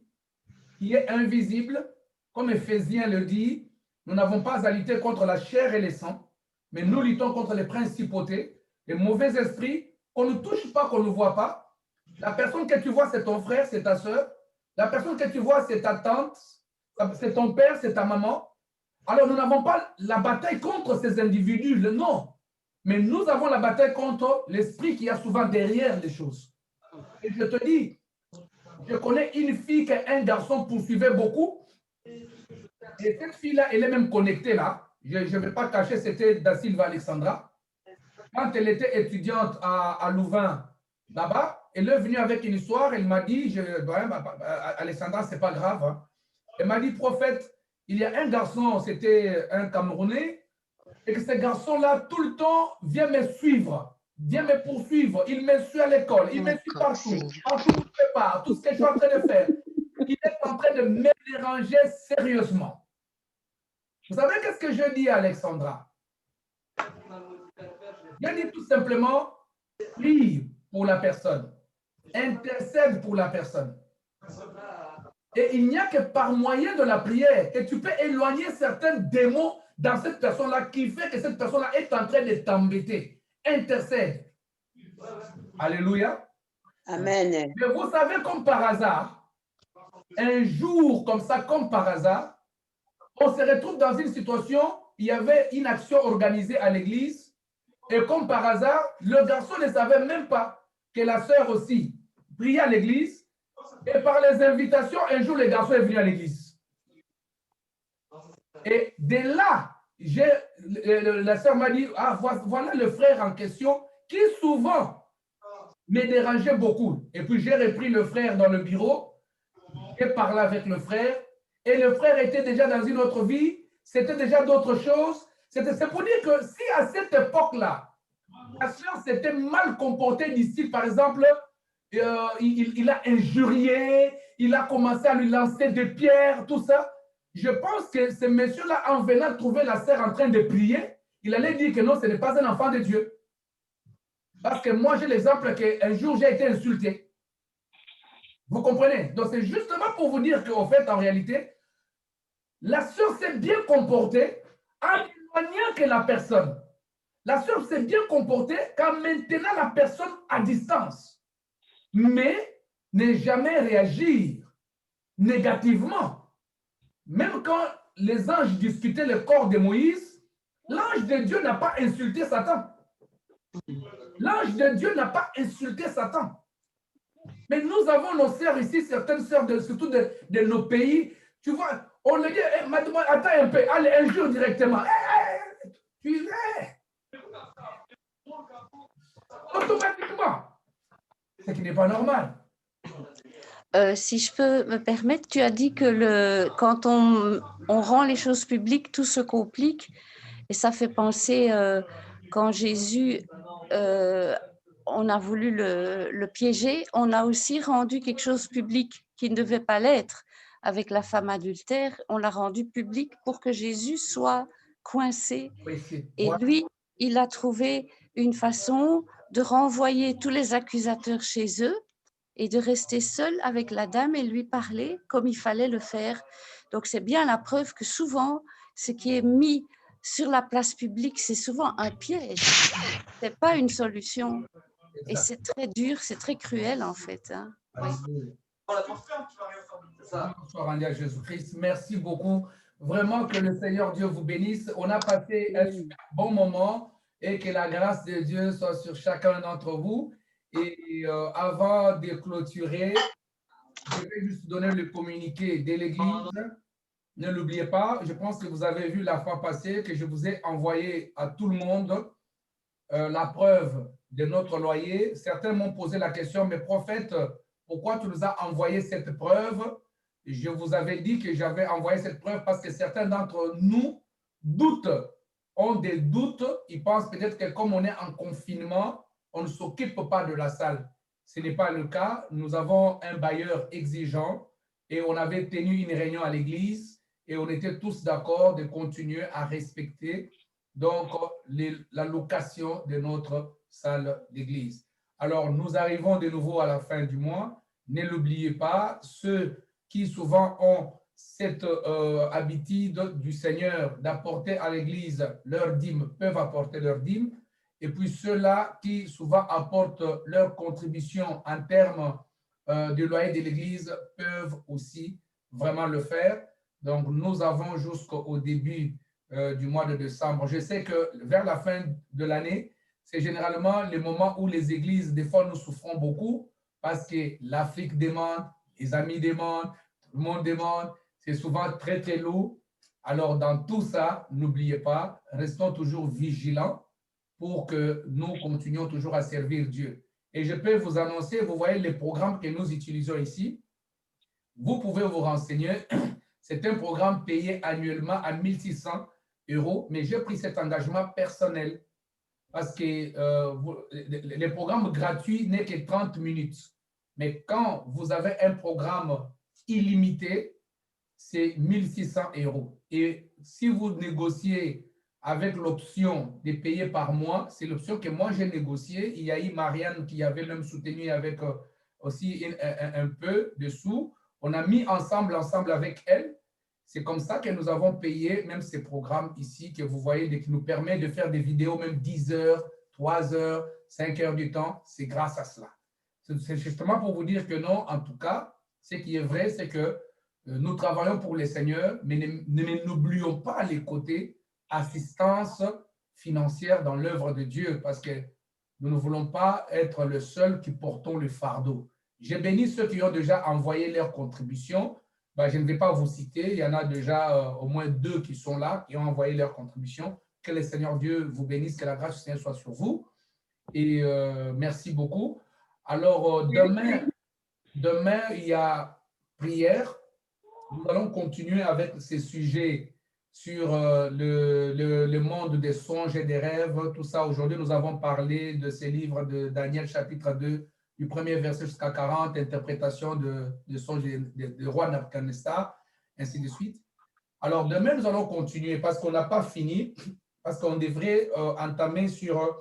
Speaker 1: qui est invisible. Comme Éphésiens le dit, nous n'avons pas à lutter contre la chair et les sangs, mais nous luttons contre les principautés, les mauvais esprits qu'on ne touche pas, qu'on ne voit pas. La personne que tu vois, c'est ton frère, c'est ta soeur. La personne que tu vois, c'est ta tante, c'est ton père, c'est ta maman. Alors, nous n'avons pas la bataille contre ces individus, non. Mais nous avons la bataille contre l'esprit qui y a souvent derrière les choses. Et je te dis, je connais une fille qu'un garçon poursuivait beaucoup. Et cette fille-là, elle est même connectée là. Je ne vais pas cacher, c'était Da Silva Alexandra. Quand elle était étudiante à Louvain, là-bas, elle est venue avec une histoire. Elle m'a dit, Alexandra, ce n'est pas grave. Hein. Elle m'a dit, prophète, il y a un garçon, c'était un Camerounais, et que ce garçon-là, tout le temps, vient me suivre, vient me poursuivre. Il me suit à l'école, il me suit partout, partout où je pars, tout ce que je suis en train de faire. Il est en train de me déranger sérieusement. Vous savez qu'est-ce que je dis à Alexandra? Je dis tout simplement, prie pour la personne, intercède pour la personne. Et il n'y a que par moyen de la prière que tu peux éloigner certains démons dans cette personne-là qui fait que cette personne-là est en train de t'embêter. Intercède. Alléluia.
Speaker 5: Amen.
Speaker 1: Mais vous savez, comme par hasard, un jour comme ça, comme par hasard, on se retrouve dans une situation, il y avait une action organisée à l'église, et comme par hasard, le garçon ne savait même pas que la sœur aussi priait à l'église, et par les invitations, un jour, le garçon est venu à l'église. Et de là, la sœur m'a dit, ah, voilà le frère en question qui souvent me dérangeait beaucoup. Et puis, j'ai repris le frère dans le bureau, et parlé avec le frère, et le frère était déjà dans une autre vie, c'était déjà d'autres choses. C'est pour dire que si à cette époque-là, la sœur s'était mal comportée d'ici, par exemple, il a injurié, il a commencé à lui lancer des pierres, tout ça. Je pense que ce monsieur-là, en venant trouver la sœur en train de prier, il allait dire que non, ce n'est pas un enfant de Dieu. Parce que moi, j'ai l'exemple qu'un jour, j'ai été insulté. Vous comprenez? Donc, c'est justement pour vous dire qu'en fait, en réalité, la sœur s'est bien comportée en éloignant que la personne. La sœur s'est bien comportée qu'en maintenant la personne à distance. Mais ne jamais réagir négativement. Même quand les anges discutaient le corps de Moïse, l'ange de Dieu n'a pas insulté Satan. L'ange de Dieu n'a pas insulté Satan. Mais nous avons nos sœurs ici, certaines sœurs, surtout de nos pays. Tu vois, on leur dit, hey, mademoiselle, attends un peu, allez, injure directement. Hey, tu es. Automatiquement. Ce qui n'est pas normal.
Speaker 6: Si je peux me permettre, tu as dit que quand on rend les choses publiques, tout se complique. Et ça fait penser, quand Jésus, on a voulu le piéger, on a aussi rendu quelque chose public qui ne devait pas l'être. Avec la femme adultère, on l'a rendu public pour que Jésus soit coincé. Et lui, il a trouvé une façon de renvoyer tous les accusateurs chez eux et de rester seul avec la dame et lui parler comme il fallait le faire. Donc, c'est bien la preuve que souvent, ce qui est mis sur la place publique, c'est souvent un piège. Ce n'est pas une solution. Et c'est très dur, c'est très cruel en fait. Hein. Oui.
Speaker 1: Bonsoir, Andia Jésus-Christ. Merci beaucoup. Vraiment que le Seigneur Dieu vous bénisse. On a passé un super bon moment et que la grâce de Dieu soit sur chacun d'entre vous. Et avant de clôturer, je vais juste donner le communiqué de l'Église. Ne l'oubliez pas, je pense que vous avez vu la fois passée que je vous ai envoyé à tout le monde la preuve de notre loyer. Certains m'ont posé la question, mais prophète, pourquoi tu nous as envoyé cette preuve? Je vous avais dit que j'avais envoyé cette preuve parce que certains d'entre nous doutent, ont des doutes. Ils pensent peut-être que comme on est en confinement, on ne s'occupe pas de la salle. Ce n'est pas le cas. Nous avons un bailleur exigeant et on avait tenu une réunion à l'église et on était tous d'accord de continuer à respecter donc la location de notre salle d'église. Alors, nous arrivons de nouveau à la fin du mois. Ne l'oubliez pas, ceux qui souvent ont cette habitude du Seigneur d'apporter à l'église leur dîme peuvent apporter leur dîme. Et puis ceux-là qui souvent apportent leur contribution en termes du loyer de l'église peuvent aussi vraiment le faire. Donc, nous avons jusqu'au début du mois de décembre. Je sais que vers la fin de l'année, c'est généralement le moment où les églises, des fois, nous souffrons beaucoup parce que l'Afrique demande, les amis demandent, tout le monde demande. C'est souvent très, très lourd. Alors, dans tout ça, n'oubliez pas, restons toujours vigilants pour que nous continuions toujours à servir Dieu. Et je peux vous annoncer, vous voyez les programmes que nous utilisons ici. Vous pouvez vous renseigner. C'est un programme payé annuellement à 1 600 €, mais j'ai pris cet engagement personnel parce que les programmes gratuits n'est que 30 minutes. Mais quand vous avez un programme illimité, c'est 1 600 €. Et si vous négociez avec l'option de payer par mois, c'est l'option que moi j'ai négociée. Il y a eu Marianne qui avait même soutenu avec aussi un peu de sous. On a mis ensemble avec elle. C'est comme ça que nous avons payé même ces programmes ici que vous voyez, qui nous permet de faire des vidéos même 10 heures, 3 heures, 5 heures du temps. C'est grâce à cela. C'est justement pour vous dire que non, en tout cas, ce qui est vrai, c'est que nous travaillons pour les seigneurs, mais n'oublions pas les côtés assistance financière dans l'œuvre de Dieu, parce que nous ne voulons pas être le seul qui portons le fardeau. J'ai béni ceux qui ont déjà envoyé leur contribution. Ben, je ne vais pas vous citer, il y en a déjà au moins 2 qui sont là, qui ont envoyé leur contribution. Que le Seigneur Dieu vous bénisse, que la grâce du Seigneur soit sur vous. Et merci beaucoup. Alors, demain, il y a prière. Nous allons continuer avec ces sujets sur le monde des songes et des rêves. Tout ça, aujourd'hui, nous avons parlé de ces livres de Daniel, chapitre 2, du premier verset jusqu'à 40, interprétation de songes de roi Nebuchadnezzar, ainsi de suite. Alors, demain, nous allons continuer parce qu'on n'a pas fini, parce qu'on devrait entamer sur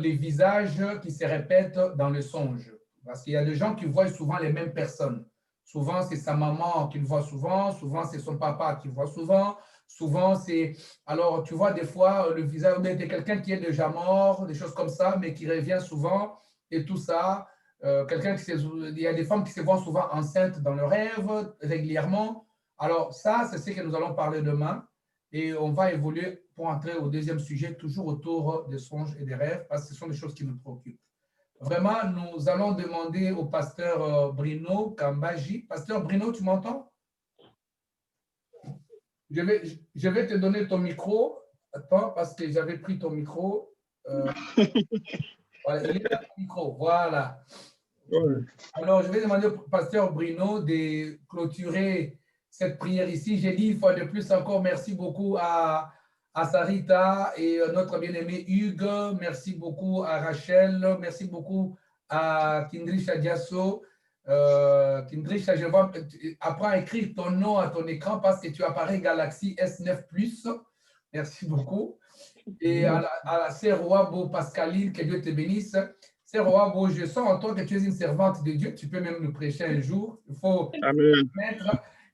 Speaker 1: les visages qui se répètent dans le songe. Parce qu'il y a des gens qui voient souvent les mêmes personnes. Souvent, c'est sa maman qu'il voit souvent. Souvent, c'est son papa qui voit souvent. Souvent, c'est… Alors, tu vois des fois le visage de quelqu'un qui est déjà mort, des choses comme ça, mais qui revient souvent et tout ça. Il y a des femmes qui se voient souvent enceintes dans le rêve régulièrement. Alors, ça, c'est ce que nous allons parler demain. Et on va évoluer pour entrer au deuxième sujet, toujours autour des songes et des rêves, parce que ce sont des choses qui nous préoccupent. Vraiment, nous allons demander au pasteur Bruno Kambaji. Pasteur Bruno, tu m'entends? Je vais te donner ton micro. Attends, parce que j'avais pris ton micro. Voilà, il est là, ton micro. Voilà. Alors, je vais demander au pasteur Bruno de clôturer cette prière ici. J'ai dit une fois de plus encore merci beaucoup à Sarita et notre bien-aimé Hugues. Merci beaucoup à Rachel. Merci beaucoup à Kindrisha Diasso. Kindrisha, je vois, apprends à écrire ton nom à ton écran parce que tu apparais Galaxy S9 Plus. Merci beaucoup. Et à la sœur Wabo Pascaline, que Dieu te bénisse. C'est roi, bon, je sens en toi que tu es une servante de Dieu. Tu peux même nous prêcher un jour. Il faut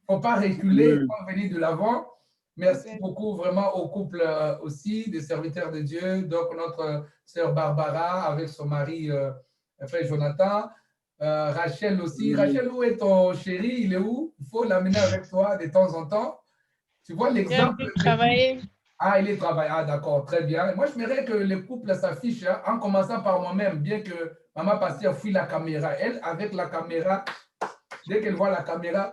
Speaker 1: faut pas reculer, il faut venir de l'avant. Merci beaucoup vraiment au couple aussi, des serviteurs de Dieu. Donc, notre sœur Barbara avec son mari, frère Jonathan. Rachel aussi. Rachel, où est ton chéri? Il est où? Il faut l'amener avec toi de temps en temps. Tu vois l'exemple. Ah, il est travaillé. Ah, d'accord, très bien. Moi, je m'aimerais que les couples s'affichent, hein, en commençant par moi-même, bien que maman Pasteur fuit la caméra. Elle, avec la caméra, dès qu'elle voit la caméra,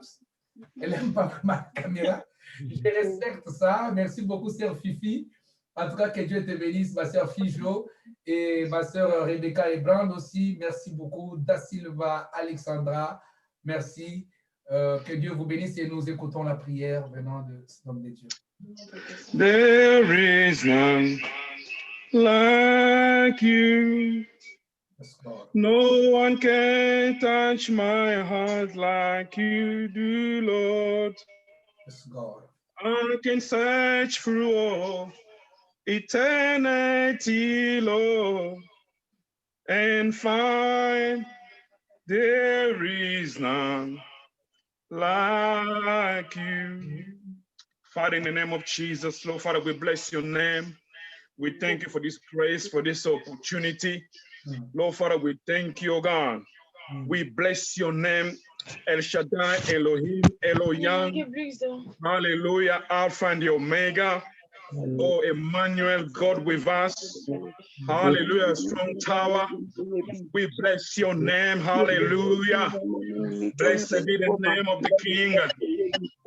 Speaker 1: elle n'aime pas vraiment la caméra. Je respecte ça. Merci beaucoup, sœur Fifi. En tout cas, que Dieu te bénisse, ma sœur Fijo et ma sœur Rebecca et Brand aussi. Merci beaucoup. Da Silva, Alexandra, merci. Que Dieu vous bénisse et nous écoutons la prière venant de cet homme de Dieu.
Speaker 7: There is none like you. No one can touch my heart like you do, Lord.
Speaker 1: Yes, God.
Speaker 7: I can search through all eternity, Lord, and find there is none like you. Father, in the name of Jesus, Lord, Father, we bless your name. We thank you for this grace, for this opportunity. Lord, Father, we thank you, God. We bless your name, El Shaddai, Elohim, Elohim. Hallelujah, Alpha and the Omega. Oh, Emmanuel, God with us. Hallelujah, strong tower. We bless your name. Hallelujah. Blessed be the name of the King.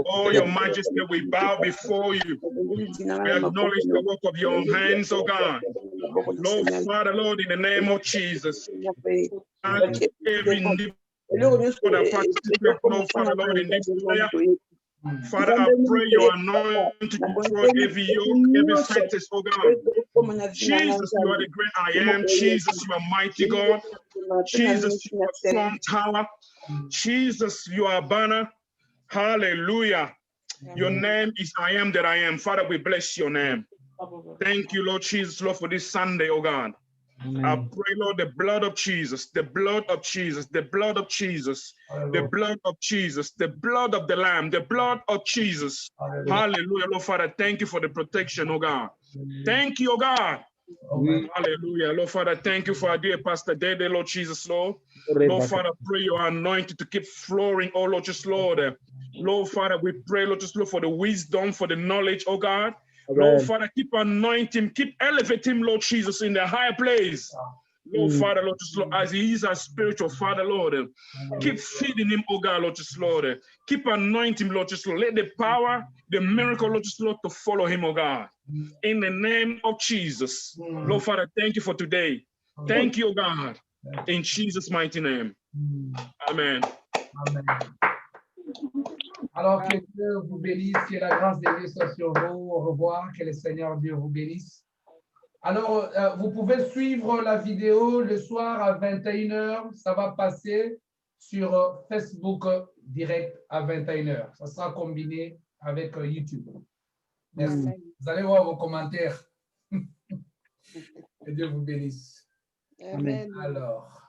Speaker 7: Oh, your majesty, we bow before you. We acknowledge the work of your hands, oh God. Lord, Father, Lord, in the name of Jesus. And every need for the participant, Lord, Father, Lord, in this prayer. Father, I pray your anointing to destroy every yoke, every fetish, oh God. Jesus, you are the great I am. Jesus, you are mighty God. Jesus, you are strong tower. Jesus, you are banner. Hallelujah. Your name is I am that I am. Father, we bless your name. Thank you, Lord Jesus, Lord, for this Sunday, oh God. I pray, Lord, the blood of Jesus, the blood of Jesus, the blood of Jesus, the blood of Jesus, the blood of the Lamb, the blood of Jesus. Hallelujah, Lord Father. Thank you for the protection, oh God. Thank you, oh God. Hallelujah, Lord Father. Thank you for our dear Pastor Dede, Lord Jesus, Lord. Lord Father, pray your anointing to keep flowing, oh Lord, just Lord. Lord Father, we pray, Lord, just Lord, for the wisdom, for the knowledge, oh God. Lord Father, keep anointing him, keep elevating him, Lord Jesus, in the higher place. Lord Father, Lord Jesus, Lord, as he is our spiritual Father, Lord, keep feeding him, oh God, Lord Jesus, Lord. Keep anointing him, Lord Jesus, Lord. Let the power, the miracle, Lord Jesus, Lord, to follow him, oh God. In the name of Jesus. Lord Father, thank you for today. Thank you, oh God. In Jesus' mighty name. Amen.
Speaker 1: Amen. Alors que Dieu vous bénisse, que la grâce de Dieu soit sur vous. Au revoir, que le Seigneur Dieu vous bénisse. Alors, vous pouvez suivre la vidéo le soir à 21h. Ça va passer sur Facebook direct à 21h. Ça sera combiné avec YouTube. Merci. Vous allez voir vos commentaires. Que Dieu vous bénisse.
Speaker 3: Amen.
Speaker 1: Alors.